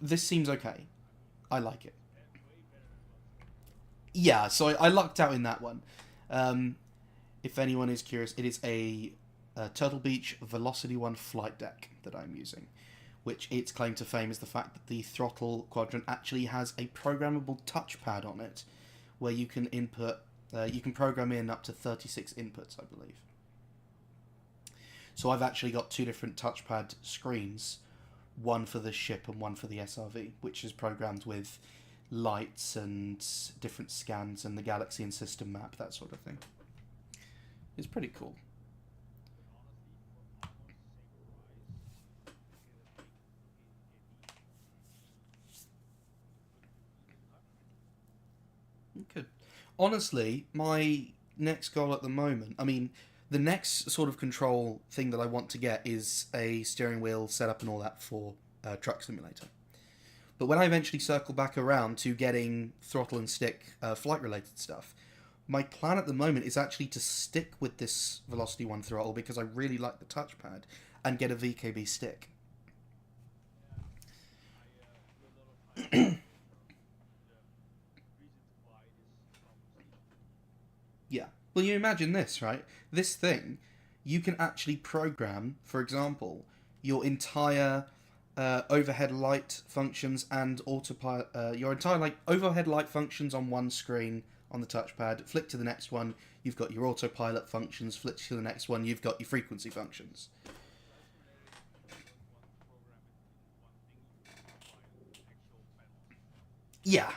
this seems okay. I like it. Yeah, so I lucked out in that one. If anyone is curious, it is a Turtle Beach Velocity 1 flight deck that I'm using, which its claim to fame is the fact that the throttle quadrant actually has a programmable touchpad on it, where you can input, you can program in up to 36 inputs, I believe. So I've actually got two different touchpad screens, one for the ship and one for the SRV, which is programmed with lights and different scans and the galaxy and system map, that sort of thing. It's pretty cool. Good. Honestly, my next goal at the moment, I mean, the next sort of control thing that I want to get is a steering wheel setup and all that for Truck Simulator. But when I eventually circle back around to getting throttle and stick flight-related stuff, my plan at the moment is actually to stick with this Velocity 1 throttle because I really like the touchpad and get a VKB stick. Yeah. Well, you imagine this, right? This thing, you can actually program, for example, your entire overhead light functions and autopilot. Your entire overhead light functions on one screen on the touchpad. Flick to the next one, you've got your autopilot functions. Flick to the next one, you've got your frequency functions. Yeah.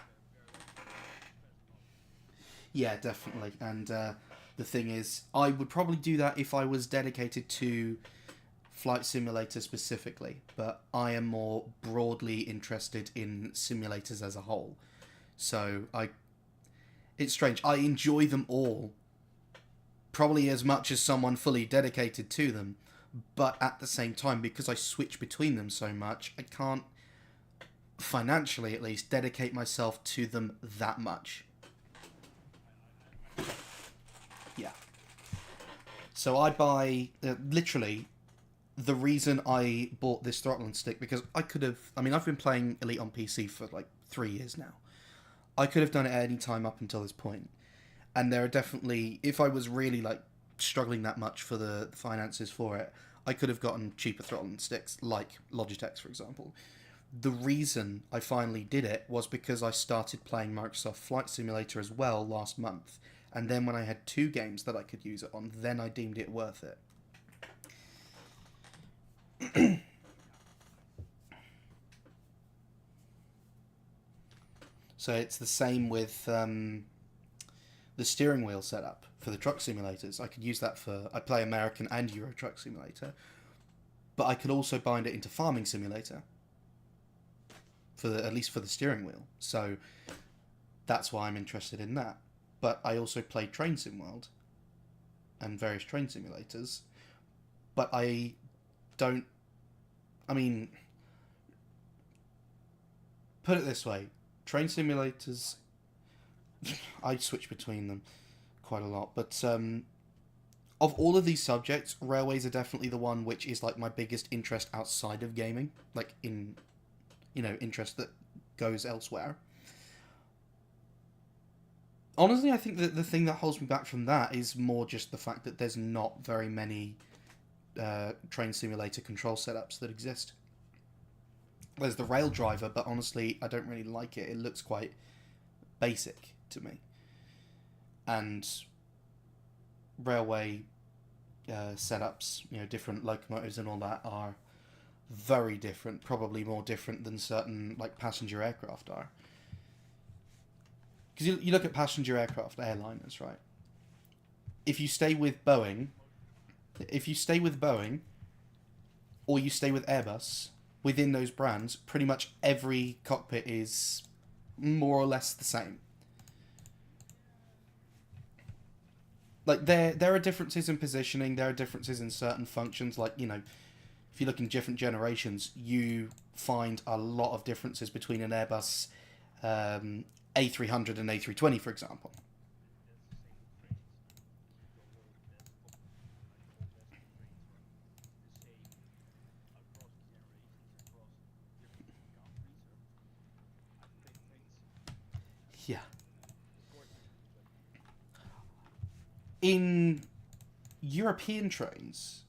Yeah, definitely. And the thing is, I would probably do that if I was dedicated to Flight Simulator specifically, but I am more broadly interested in simulators as a whole. So it's strange. I enjoy them all, probably as much as someone fully dedicated to them, but at the same time, because I switch between them so much, I can't, financially at least, dedicate myself to them that much. Yeah. So I buy, literally, the reason I bought this throttle and stick, because I could have, I mean, I've been playing Elite on PC for like 3 years now. I could have done it at any time up until this point. And there are definitely, if I was really like struggling that much for the finances for it, I could have gotten cheaper throttle and sticks, like Logitech's, for example. The reason I finally did it was because I started playing Microsoft Flight Simulator as well last month. And then when I had 2 games that I could use it on, then I deemed it worth it. So it's the same with the steering wheel setup for the truck simulators. I could use that for, I play American and Euro Truck Simulator, but I could also bind it into Farming Simulator for at least for the steering wheel. So that's why I'm interested in that. But I also play Train Sim World and various train simulators, but I don't, I mean, put it this way, train simulators, I switch between them quite a lot, but of all of these subjects, railways are definitely the one which is like my biggest interest outside of gaming, like in, you know, interest that goes elsewhere. Honestly, I think that the thing that holds me back from that is more just the fact that there's not very many train simulator control setups that exist. There's the rail driver, but honestly, I don't really like it. It looks quite basic to me. And railway setups, you know, different locomotives and all that are very different, probably more different than certain like passenger aircraft are. Because you look at passenger aircraft, airliners, right? If you stay with Boeing, or you stay with Airbus, within those brands, pretty much every cockpit is more or less the same. Like there are differences in positioning, there are differences in certain functions. Like, you know, if you look in different generations, you find a lot of differences between an Airbus A300 and A320, for example. Yeah. In European trains,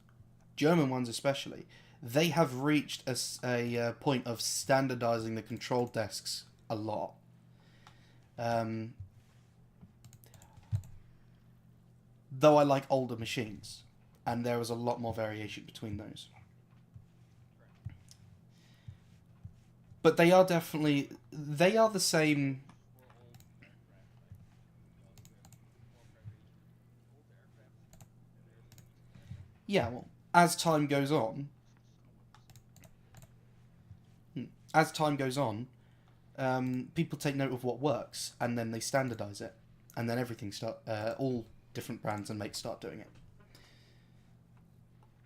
German ones especially, they have reached a point of standardizing the control desks a lot. Though I like older machines. and there was a lot more variation between those. But they are definitely, they are the same. Yeah, well, as time goes on, as time goes on, people take note of what works, and then they standardize it, and then everything all different brands and makes start doing it.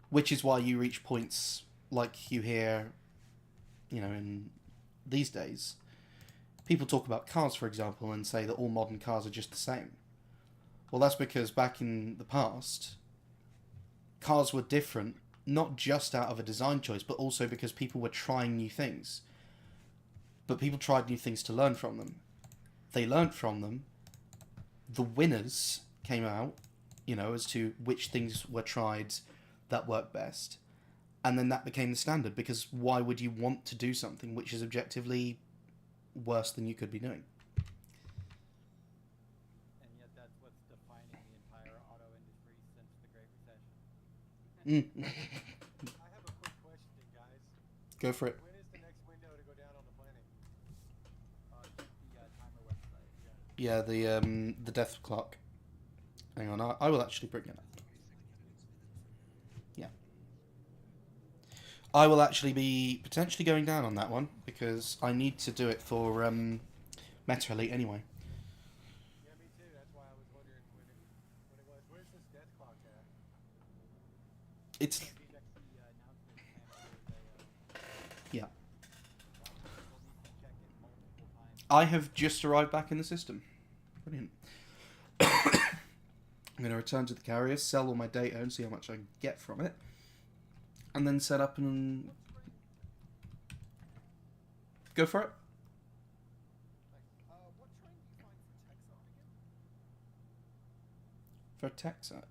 Which is why you reach points like you hear, in these days, people talk about cars, for example, and say that all modern cars are just the same. Well, that's because back in the past, cars were different, not just out of a design choice, but also because people were trying new things. But people tried new things to learn from them. They learned from them. The winners came out, as to which things were tried that worked best. And then that became the standard, because why would you want to do something which is objectively worse than you could be doing? And yet that's what's defining the entire auto industry since the Great Recession. I have a quick question, guys. Go for it. When is the next window to go down on the planning? Check the timer website. Yeah, the death clock. Hang on, I will actually bring it up. Yeah. I will actually be potentially going down on that one, because I need to do it for Meta Elite anyway. Yeah, me too. That's why I was wondering when it was. Where's this death clock at? It's... Yeah. I have just arrived back in the system. Brilliant. I'm going to return to the carrier, sell all my data and see how much I get from it. And then set up and... Go for it. What train do you find for Texas again? For Texas?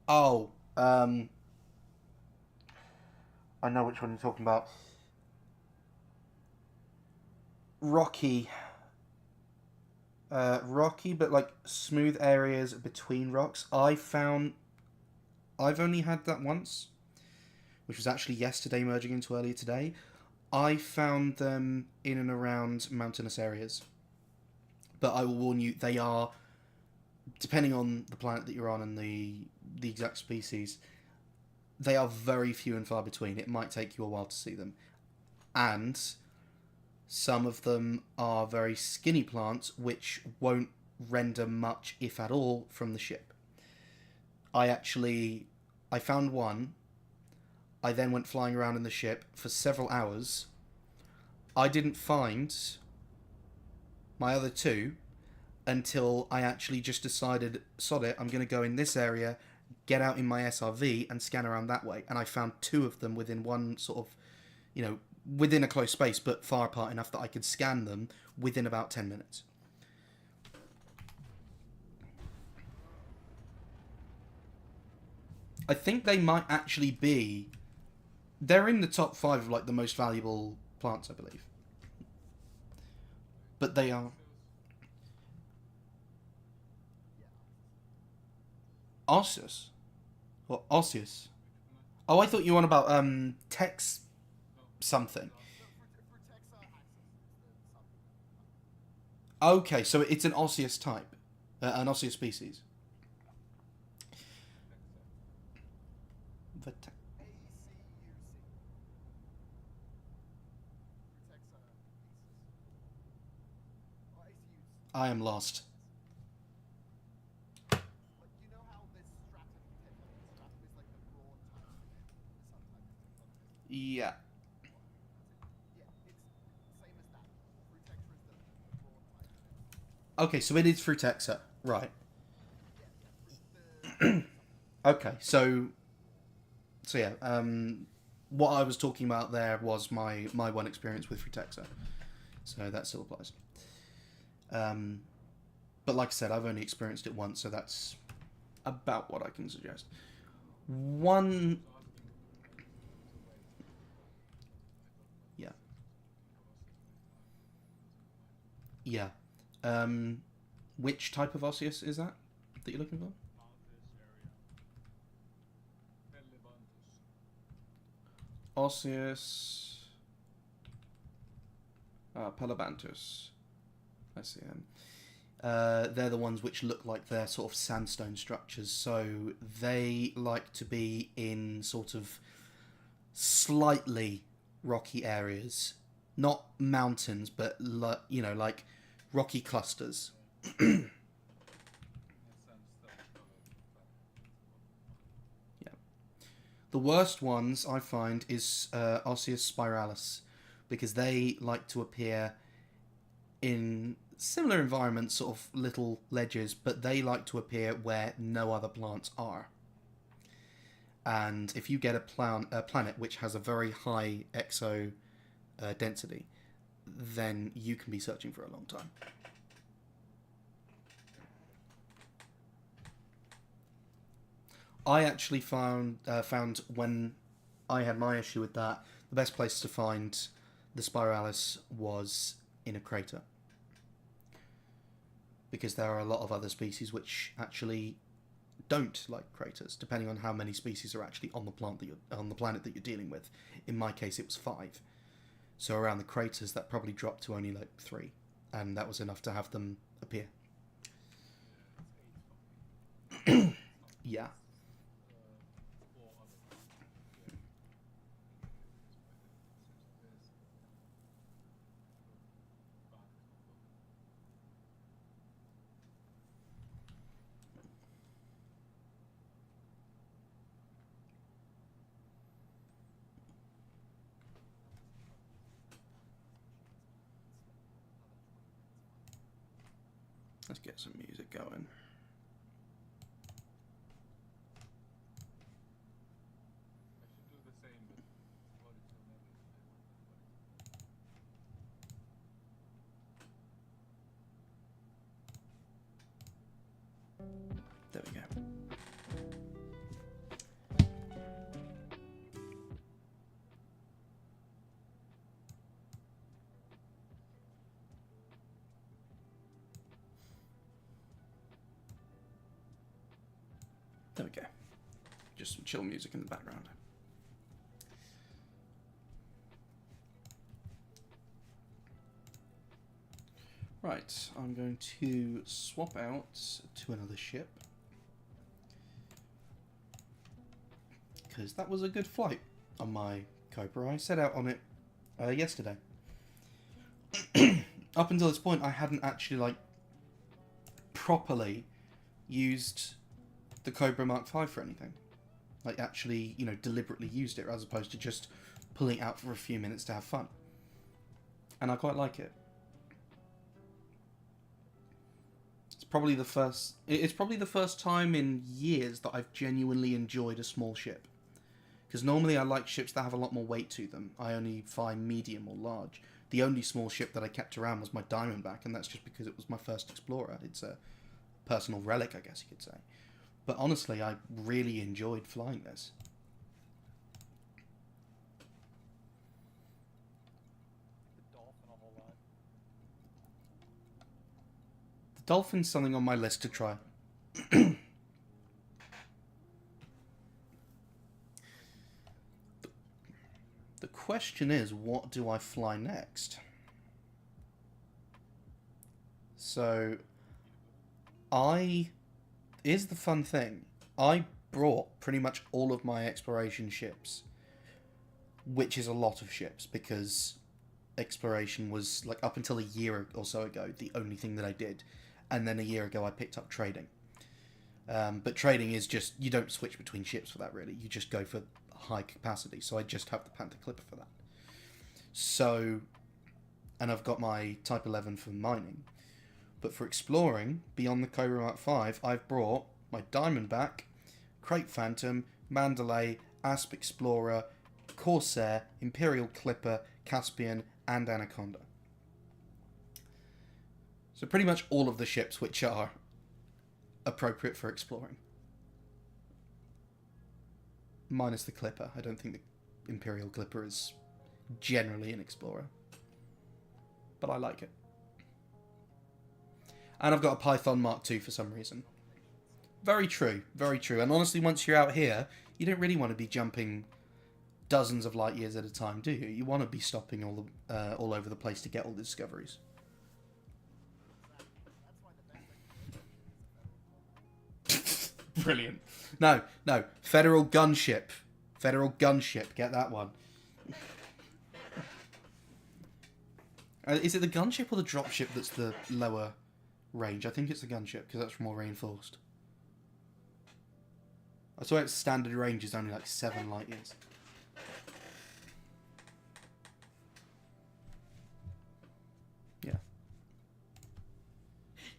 Oh, I know which one you're talking about. Rocky, but like smooth areas between rocks. I've only had that once, which was actually yesterday merging into earlier today. I found them in and around mountainous areas. But I will warn you, they are, depending on the planet that you're on and the exact species, they are very few and far between. It might take you a while to see them. And some of them are very skinny plants, which won't render much, if at all, from the ship. I found one. I then went flying around in the ship for several hours. I didn't find my other two until I actually just decided, sod it, I'm going to go in this area, get out in my SRV and scan around that way. And I found two of them within one sort of, within a close space, but far apart enough that I could scan them within about 10 minutes. I think they might actually be... They're in the top 5 of, like, the most valuable plants, I believe. But they are... Osseous? Or Osseous? Oh, I thought you were on about, Tex... something. Okay, so it's an osseous type. An osseous species. I am lost. Yeah. Okay, so it is Frutexa, right? Okay, so yeah, what I was talking about there was my one experience with Frutexa, so that still applies. But like I said, I've only experienced it once, so that's about what I can suggest. One... Yeah. Yeah. Which type of osseous is that you're looking for? Osseous. Pelabantus. I see them. They're the ones which look like they're sort of sandstone structures, so they like to be in sort of slightly rocky areas, not mountains, but like rocky clusters. Yeah. The worst ones I find is Osseous spiralis, because they like to appear in similar environments, sort of little ledges, but they like to appear where no other plants are. And if you get a planet which has a very high exo density, then you can be searching for a long time. I actually found when I had my issue with that, the best place to find the spiralis was in a crater, because there are a lot of other species which actually don't like craters, depending on how many species are actually on the planet that you're dealing with. In my case, it was 5. So around the craters, that probably dropped to only like 3, and that was enough to have them appear. Yeah. Let's get some music going. There we go. There we go. Just some chill music in the background. Right, I'm going to swap out to another ship, because that was a good flight on my Cobra. I set out on it yesterday. Up until this point, I hadn't actually properly used the Cobra Mark V for anything. Like actually, deliberately used it, as opposed to just pulling it out for a few minutes to have fun. And I quite like it. It's probably the first time in years that I've genuinely enjoyed a small ship. Because normally I like ships that have a lot more weight to them. I only fly medium or large. The only small ship that I kept around was my Diamondback, and that's just because it was my first Explorer. It's a personal relic, I guess you could say. But honestly, I really enjoyed flying this. The Dolphin a whole lot. The Dolphin's something on my list to try. The question is, what do I fly next? So, here's the fun thing. I brought pretty much all of my exploration ships, which is a lot of ships, because exploration was, up until a year or so ago, the only thing that I did. And then a year ago, I picked up trading. But trading is just, you don't switch between ships for that, really. You just go for high capacity. So I just have the Panther Clipper for that. So, and I've got my Type 11 for mining. But for exploring, beyond the Cobra Mark V, I've brought my Diamondback, Crate Phantom, Mandalay, Asp Explorer, Corsair, Imperial Clipper, Caspian, and Anaconda. So pretty much all of the ships which are appropriate for exploring. Minus the Clipper. I don't think the Imperial Clipper is generally an explorer. But I like it. And I've got a Python Mark II for some reason. Very true, very true. And honestly, once you're out here, you don't really want to be jumping dozens of light years at a time, do you? You want to be stopping all over the place to get all the discoveries. Brilliant. No, federal gunship. Federal gunship. Get that one. Is it the gunship or the dropship that's the lower range? I think it's the gunship because that's more reinforced. I swear its standard range is only like 7 light years. Yeah.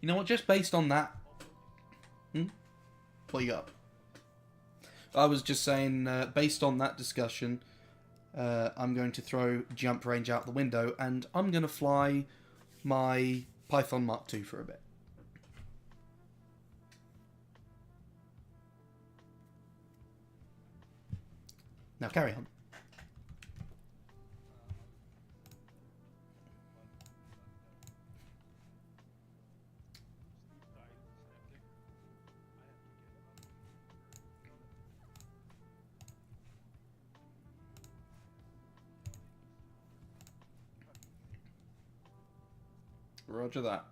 You know what? Just based on that... What you got? I was just saying, based on that discussion, I'm going to throw jump range out the window, and I'm going to fly my Python Mark II for a bit. Now carry on. Roger that.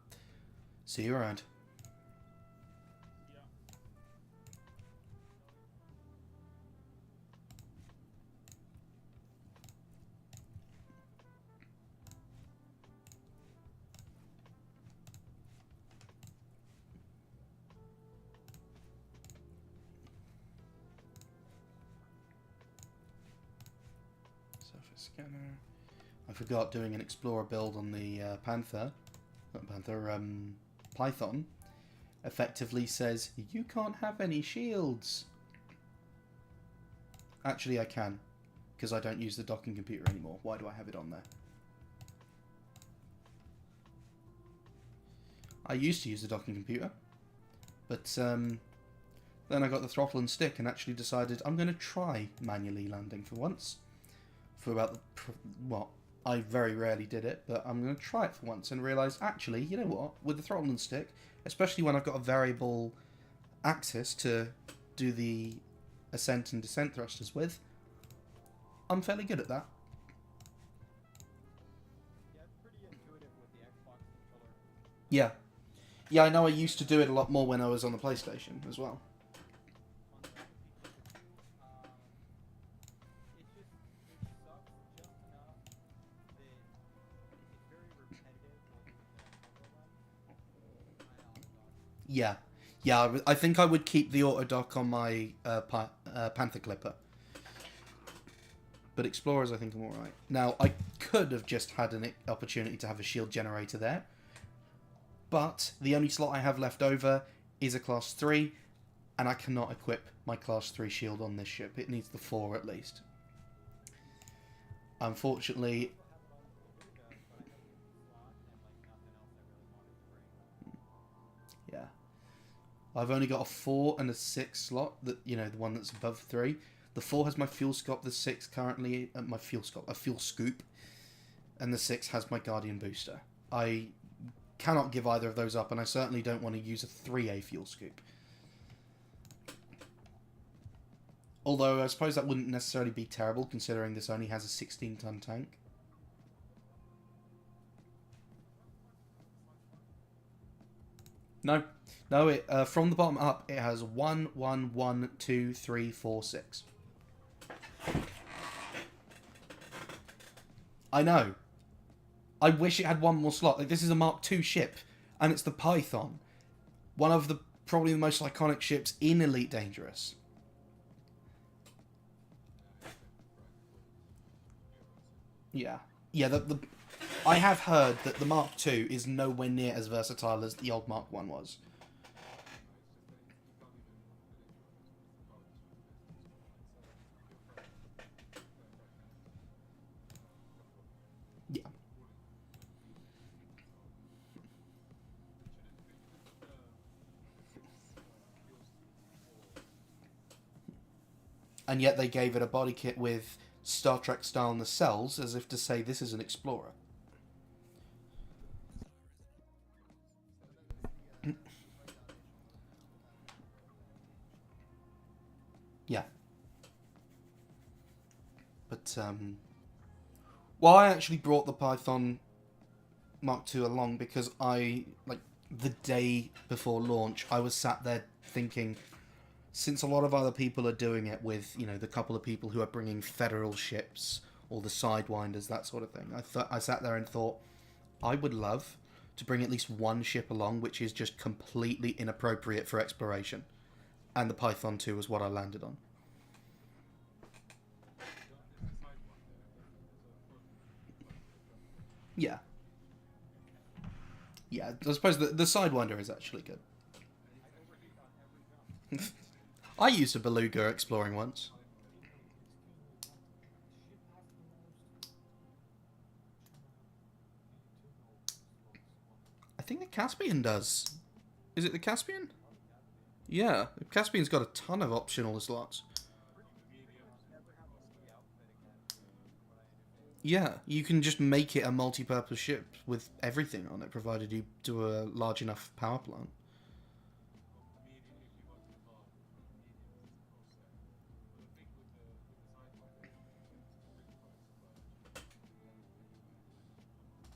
See you around. Surface scanner. I forgot doing an Explorer build on the Python. Effectively says, you can't have any shields. Actually, I can, because I don't use the docking computer anymore. Why do I have it on there? I used to use the docking computer, but then I got the throttle and stick and actually decided I'm going to try manually landing for once. For about, I very rarely did it, but I'm going to try it for once and realise, actually, you know what, with the throttle and stick, especially when I've got a variable axis to do the ascent and descent thrusters with, I'm fairly good at that. Yeah, it's pretty intuitive with the Xbox controller. Yeah. Yeah, I know I used to do it a lot more when I was on the PlayStation as well. Yeah. Yeah, I think I would keep the auto dock on my Panther Clipper. But Explorers, I think, I'm alright. Now, I could have just had an opportunity to have a shield generator there. But the only slot I have left over is a Class 3. And I cannot equip my Class 3 shield on this ship. It needs the 4 at least. Unfortunately... Yeah. I've only got a 4 and a 6 slot, that the one that's above 3. The 4 has my fuel scope, the 6 currently a fuel scoop, and the 6 has my Guardian booster. I cannot give either of those up, and I certainly don't want to use a 3A fuel scoop. Although I suppose that wouldn't necessarily be terrible, considering this only has a 16-ton tank. No. No, from the bottom up, it has 1, 1, 1, 2, 3, 4, 6. I know. I wish it had one more slot. Like, this is a Mark II ship, and it's the Python. One of the probably the most iconic ships in Elite Dangerous. Yeah. Yeah, I have heard that the Mark II is nowhere near as versatile as the old Mark I was. Yeah. And yet they gave it a body kit with Star Trek style nacelles, as if to say this is an Explorer. Yeah. well, I actually brought the Python Mark II along because the day before launch, I was sat there thinking, since a lot of other people are doing it with, the couple of people who are bringing federal ships or the Sidewinders, that sort of thing, I sat there and thought, I would love to bring at least one ship along which is just completely inappropriate for exploration. And the Python 2 was what I landed on. Yeah. Yeah, I suppose the Sidewinder is actually good. I used a Beluga exploring once. I think the Caspian does. Is it the Caspian? Yeah, the Caspian's got a ton of optional slots. Yeah, you can just make it a multi-purpose ship with everything on it, provided you do a large enough power plant.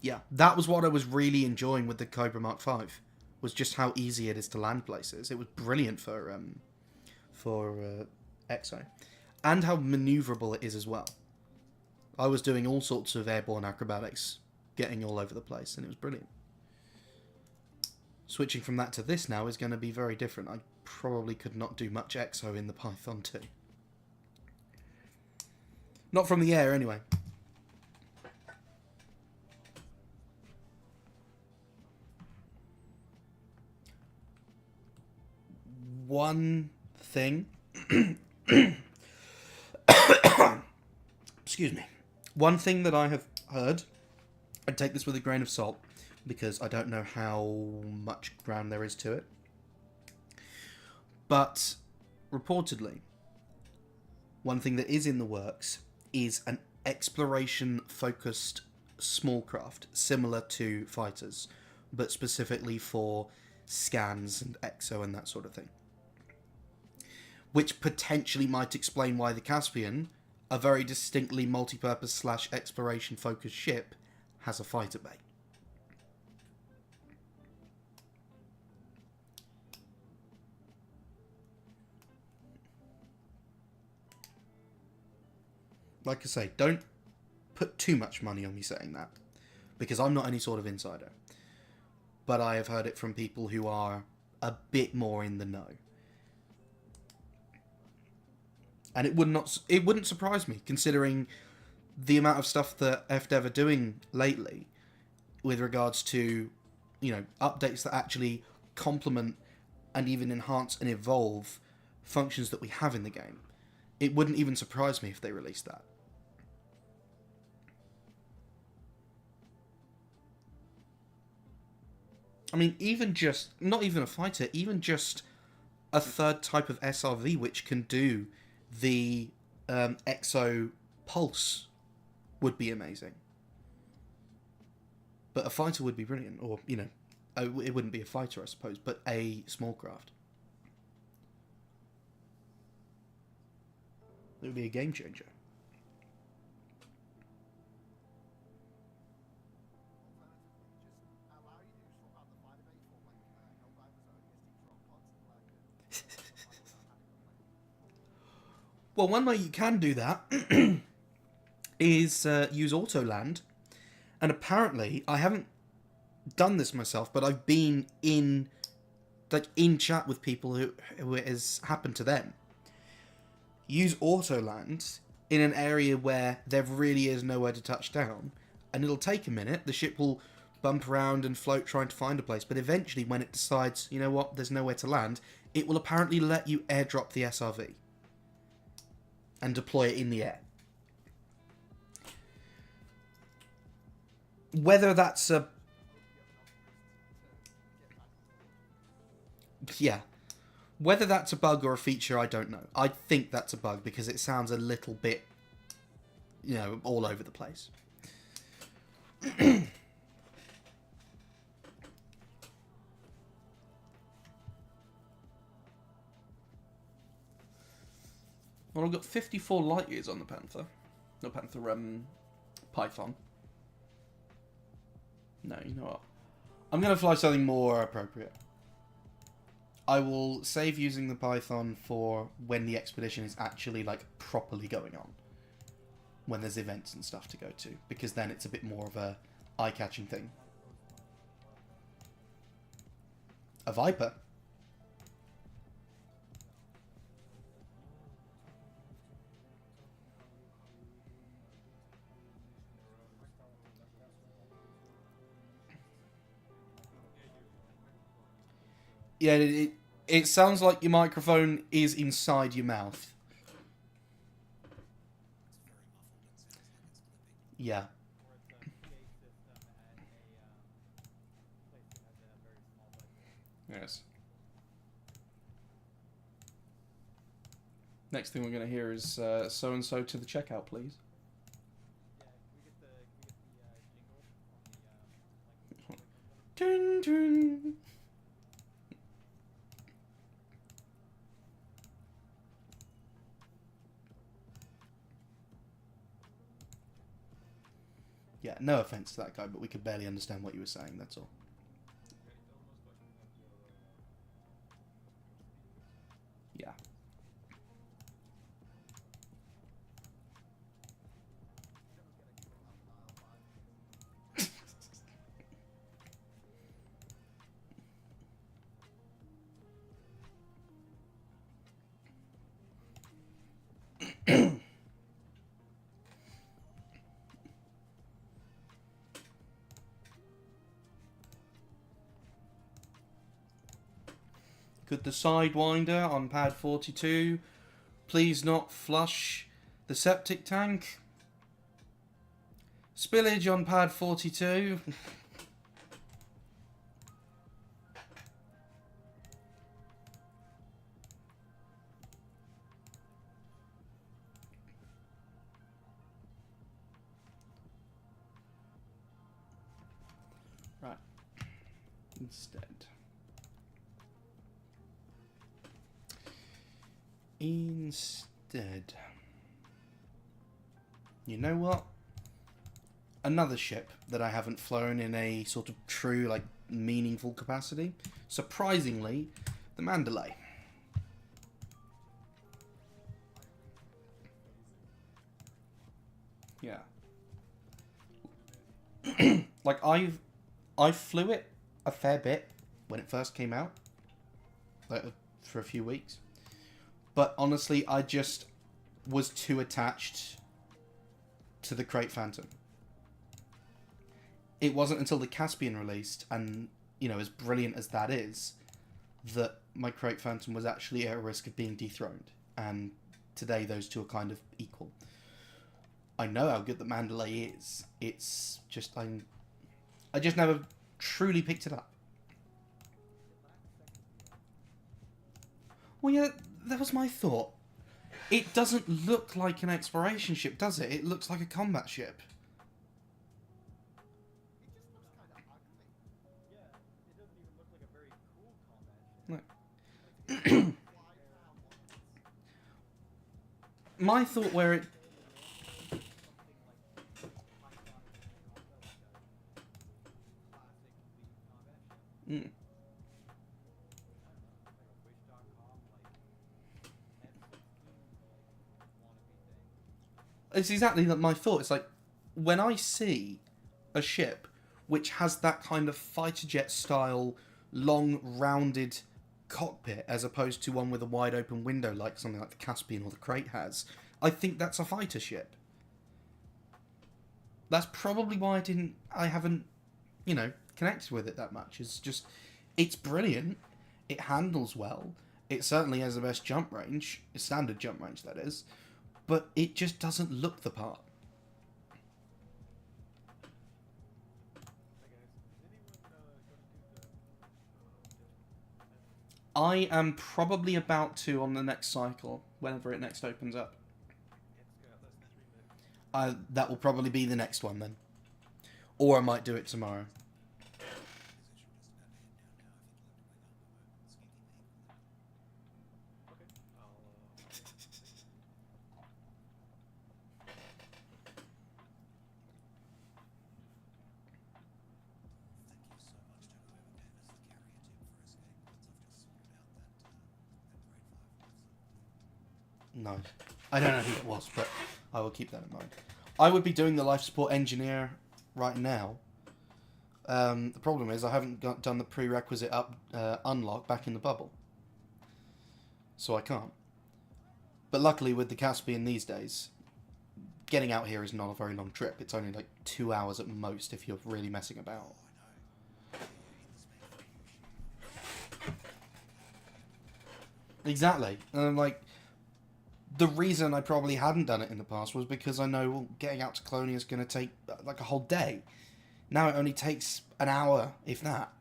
Yeah, that was what I was really enjoying with the Cobra Mark V, was just how easy it is to land places. It was brilliant for EXO, and how maneuverable it is as well. I was doing all sorts of airborne acrobatics, getting all over the place, and it was brilliant. Switching from that to this now is going to be very different. I probably could not do much EXO in the Python 2. Not from the air, anyway. One thing... Excuse me. One thing that I have heard, I take this with a grain of salt, because I don't know how much ground there is to it, but reportedly, one thing that is in the works is an exploration-focused small craft, similar to fighters, but specifically for scans and EXO and that sort of thing. Which potentially might explain why the Caspian, a very distinctly multi-purpose / exploration-focused ship, has a fighter bay. Like I say, don't put too much money on me saying that, because I'm not any sort of insider. But I have heard it from people who are a bit more in the know. And it wouldn't surprise me, considering the amount of stuff that FDev are doing lately with regards to, updates that actually complement and even enhance and evolve functions that we have in the game. It wouldn't even surprise me if they released that. I mean, even just, not even a fighter, even just a third type of SRV which can do the EXO pulse would be amazing. But a fighter would be brilliant, or, it wouldn't be a fighter, I suppose, but a small craft. It would be a game changer. Well, one way you can do that is use Autoland. And apparently, I haven't done this myself, but I've been in chat with people who it has happened to them. Use Autoland in an area where there really is nowhere to touch down, and it'll take a minute. The ship will bump around and float trying to find a place, but eventually when it decides, you know what, there's nowhere to land, it will apparently let you airdrop the SRV and deploy it in the air. Whether that's a... Yeah. Whether that's a bug or a feature, I don't know. I think that's a bug because it sounds a little bit, all over the place. Well, I've got 54 light years on the Panther. Not Panther, Python. No, you know what? I'm going to fly something more appropriate. I will save using the Python for when the expedition is actually, like, properly going on. When there's events and stuff to go to. Because then it's a bit more of a eye-catching thing. A Viper? Yeah, it sounds like your microphone is inside your mouth. Yeah. Yes. Next thing we're going to hear is so-and-so to the checkout, please. Dun, dun. Yeah, no offense to that guy, but we could barely understand what you were saying, that's all. Yeah. Could the Sidewinder on pad 42 please not flush the septic tank? Spillage on pad 42. Right. Instead. You know what? Another ship that I haven't flown in a sort of true, like, meaningful capacity. Surprisingly, the Mandalay. Yeah. Like, I flew it a fair bit when it first came out. Like, for a few weeks. But honestly, I just was too attached to the Crate Phantom. It wasn't until the Caspian released, and, you know, as brilliant as that is, that my Crate Phantom was actually at risk of being dethroned. And today those two are kind of equal. I know how good the Mandalay is. It's just, I just never truly picked it up. Well, yeah, that was my thought. It doesn't look like an exploration ship, does it? It looks like a combat ship. No. My thought where it... Mm. It's exactly my thought. It's like, when I see a ship which has that kind of fighter jet style, long, rounded cockpit, as opposed to one with a wide open window like something like the Caspian or the Crate has, I think that's a fighter ship. That's probably why I haven't, you know, connected with it that much. It's just, it's brilliant. It handles well. It certainly has the best jump range, standard jump range that is, but it just doesn't look the part. I am probably about to on the next cycle, whenever it next opens up. That will probably be the next one then. Or I might do it tomorrow. No. I don't know who it was, but I will keep that in mind. I would be doing the life support engineer right now. The problem is I haven't done the prerequisite unlock back in the bubble. So I can't. But luckily with the Caspian these days, getting out here is not a very long trip. It's only like 2 hours at most if you're really messing about. Exactly. And like, the reason I probably hadn't done it in the past was because I know, well, getting out to Colonia is going to take like a whole day. Now it only takes an hour, if that.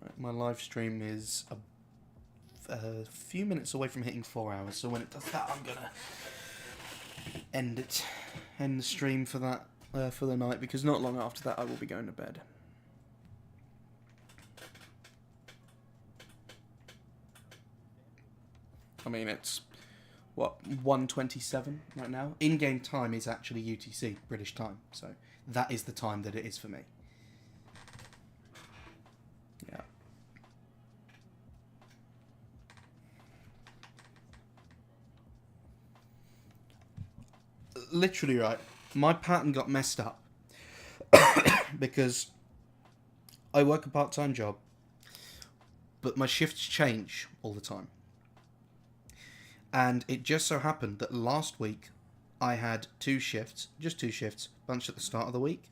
Right, my live stream is a few minutes away from hitting 4 hours, so when it does that, I'm gonna end the stream for that for the night, because not long after that I will be going to bed. I mean, it's what, 1:27 right now. In-game time is actually UTC, British time, so that is the time that it is for me. Yeah. Literally, right, my pattern got messed up because I work a part-time job, but my shifts change all the time. And it just so happened that last week I had just two shifts, bunched at the start of the week.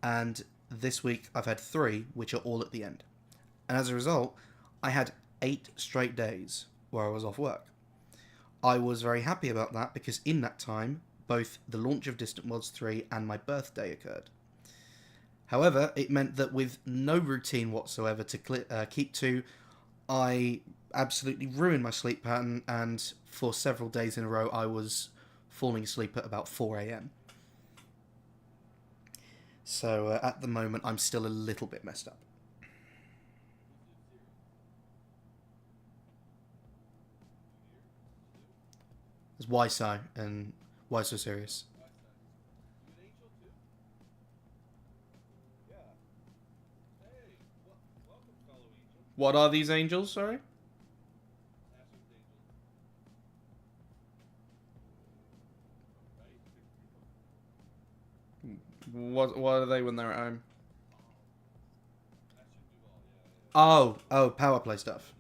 And this week I've had 3, which are all at the end. And as a result, I had 8 straight days where I was off work. I was very happy about that because in that time, both the launch of Distant Worlds 3 and my birthday occurred. However, it meant that with no routine whatsoever to keep to, I absolutely ruined my sleep pattern, and for several days in a row I was falling asleep at about 4 AM. So at the moment I'm still a little bit messed up. It's why so, and why so serious? What are these angels, sorry? What are they when they're at home? Oh, power play stuff.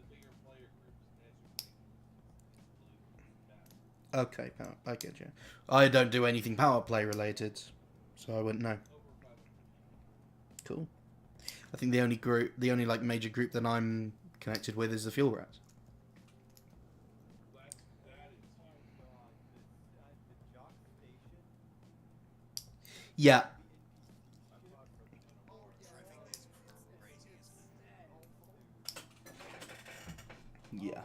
Okay, I get you. I don't do anything power play related, so I wouldn't know. Cool. I think the only like major group that I'm connected with is the Fuel Rats. Yeah. Yeah.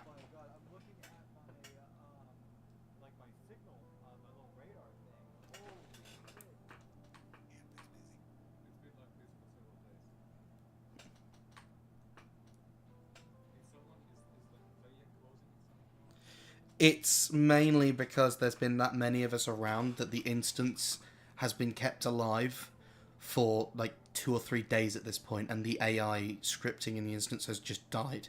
It's mainly because there's been that many of us around that the instance has been kept alive for like 2 or 3 days at this point, and the AI scripting in the instance has just died.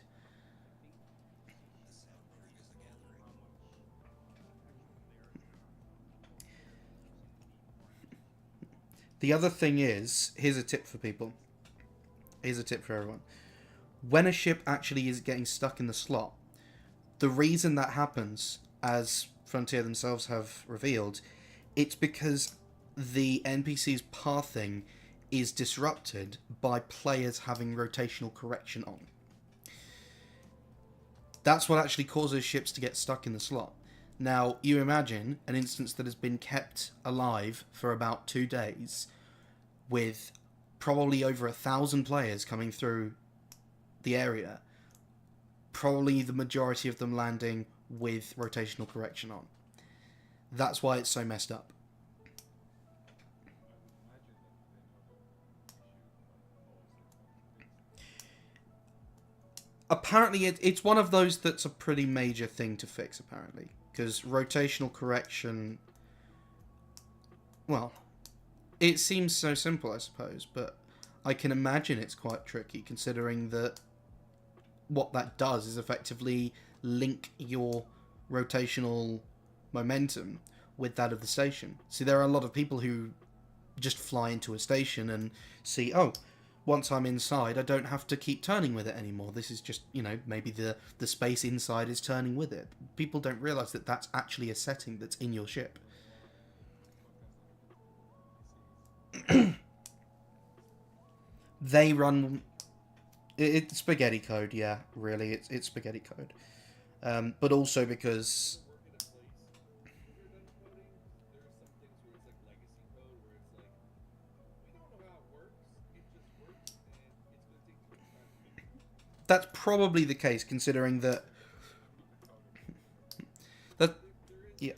The other thing is, here's a tip for people. Here's a tip for everyone. When a ship actually is getting stuck in the slot, the reason that happens, as Frontier themselves have revealed, it's because the NPC's pathing is disrupted by players having rotational correction on. That's what actually causes ships to get stuck in the slot. Now, you imagine an instance that has been kept alive for about 2 days with probably over 1,000 players coming through the area, probably the majority of them landing with rotational correction on. That's why it's so messed up. Apparently, it's one of those that's a pretty major thing to fix, apparently. Because rotational correction... Well, it seems so simple, I suppose, but I can imagine it's quite tricky, considering that what that does is effectively link your rotational momentum with that of the station. See, there are a lot of people who just fly into a station and see, oh, once I'm inside, I don't have to keep turning with it anymore. This is just, you know, maybe the space inside is turning with it. People don't realize that that's actually a setting that's in your ship. They run... It's spaghetti code, yeah, really. It's spaghetti code. But also because... That's probably the case, considering that... That... Yeah.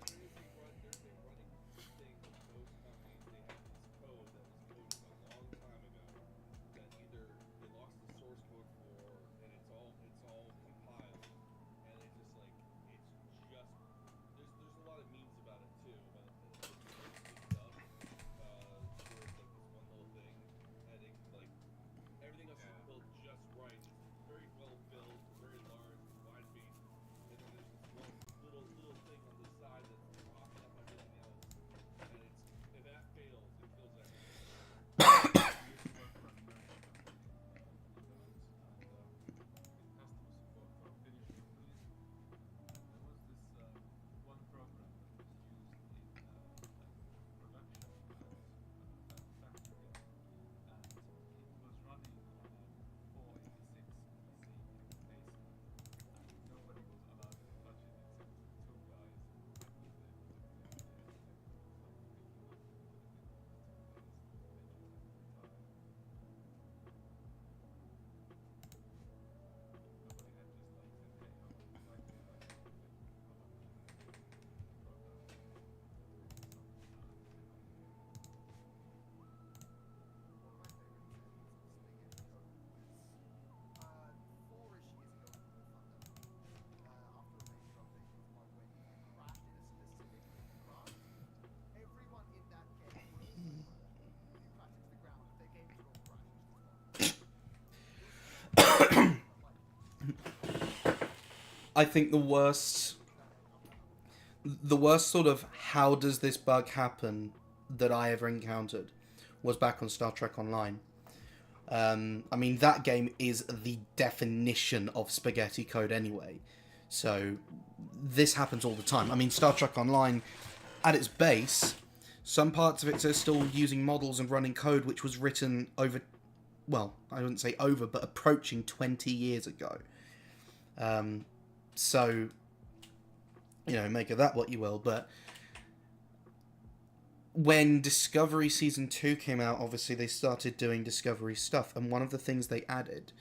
I think the worst sort of how does this bug happen that I ever encountered was back on Star Trek Online. I mean, that game is the definition of spaghetti code anyway. So this happens all the time. I mean, Star Trek Online, at its base, some parts of it are still using models and running code which was written over, well, I wouldn't say over, but approaching 20 years ago. So, you know, make of that what you will, but when Discovery Season 2 came out, obviously they started doing Discovery stuff, and one of the things they added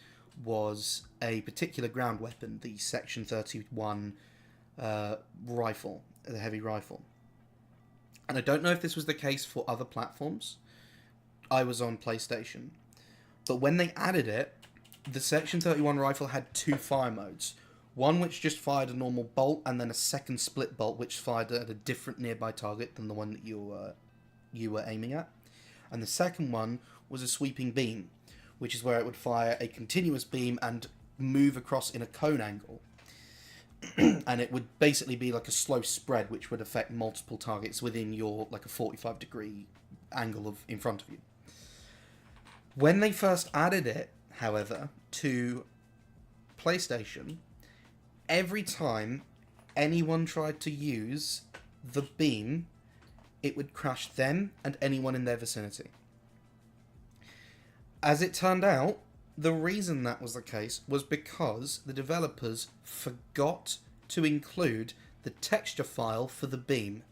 was a particular ground weapon, the Section 31 rifle, the heavy rifle. And I don't know if this was the case for other platforms. I was on PlayStation. But when they added it, the Section 31 rifle had two fire modes. One which just fired a normal bolt, and then a second split bolt which fired at a different nearby target than the one that you were aiming at. And the second one was a sweeping beam, which is where it would fire a continuous beam and move across in a cone angle. And it would basically be like a slow spread, which would affect multiple targets within your, like, a 45-degree angle of in front of you. When they first added it, however, to PlayStation, every time anyone tried to use the beam, it would crash them and anyone in their vicinity. As it turned out, the reason that was the case was because the developers forgot to include the texture file for the beam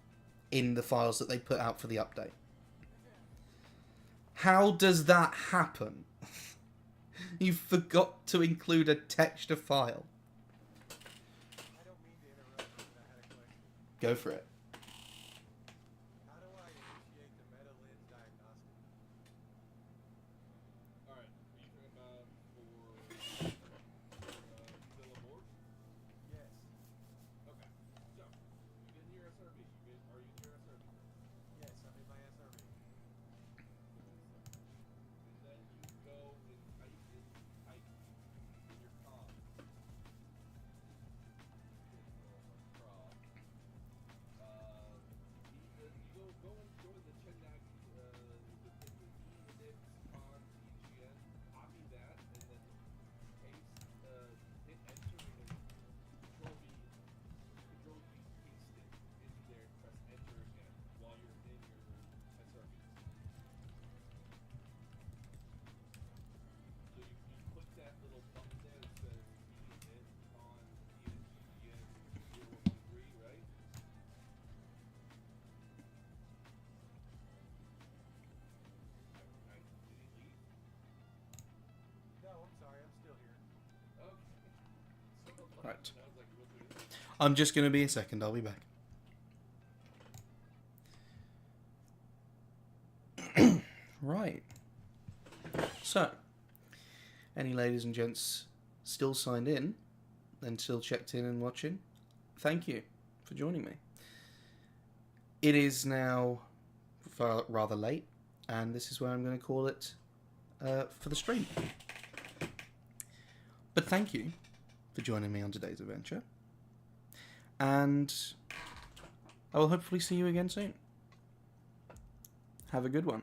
in the files that they put out for the update. How does that happen? You forgot to include a texture file. I don't mean to interrupt, but I had a question. Go for it. How do I initiate the meta lens diagnostic? Alright, are you talking about for still aboard? Yes. Okay, so you get in your SRB. Are you in your SRB? Yes, I'm in my SRV. Right. I'm just going to be a second. I'll be back. Right. So, any ladies and gents still signed in and still checked in and watching, thank you for joining me. It is now rather late, and this is where I'm going to call it for the stream. But thank you for joining me on today's adventure, and I will hopefully see you again soon. Have a good one.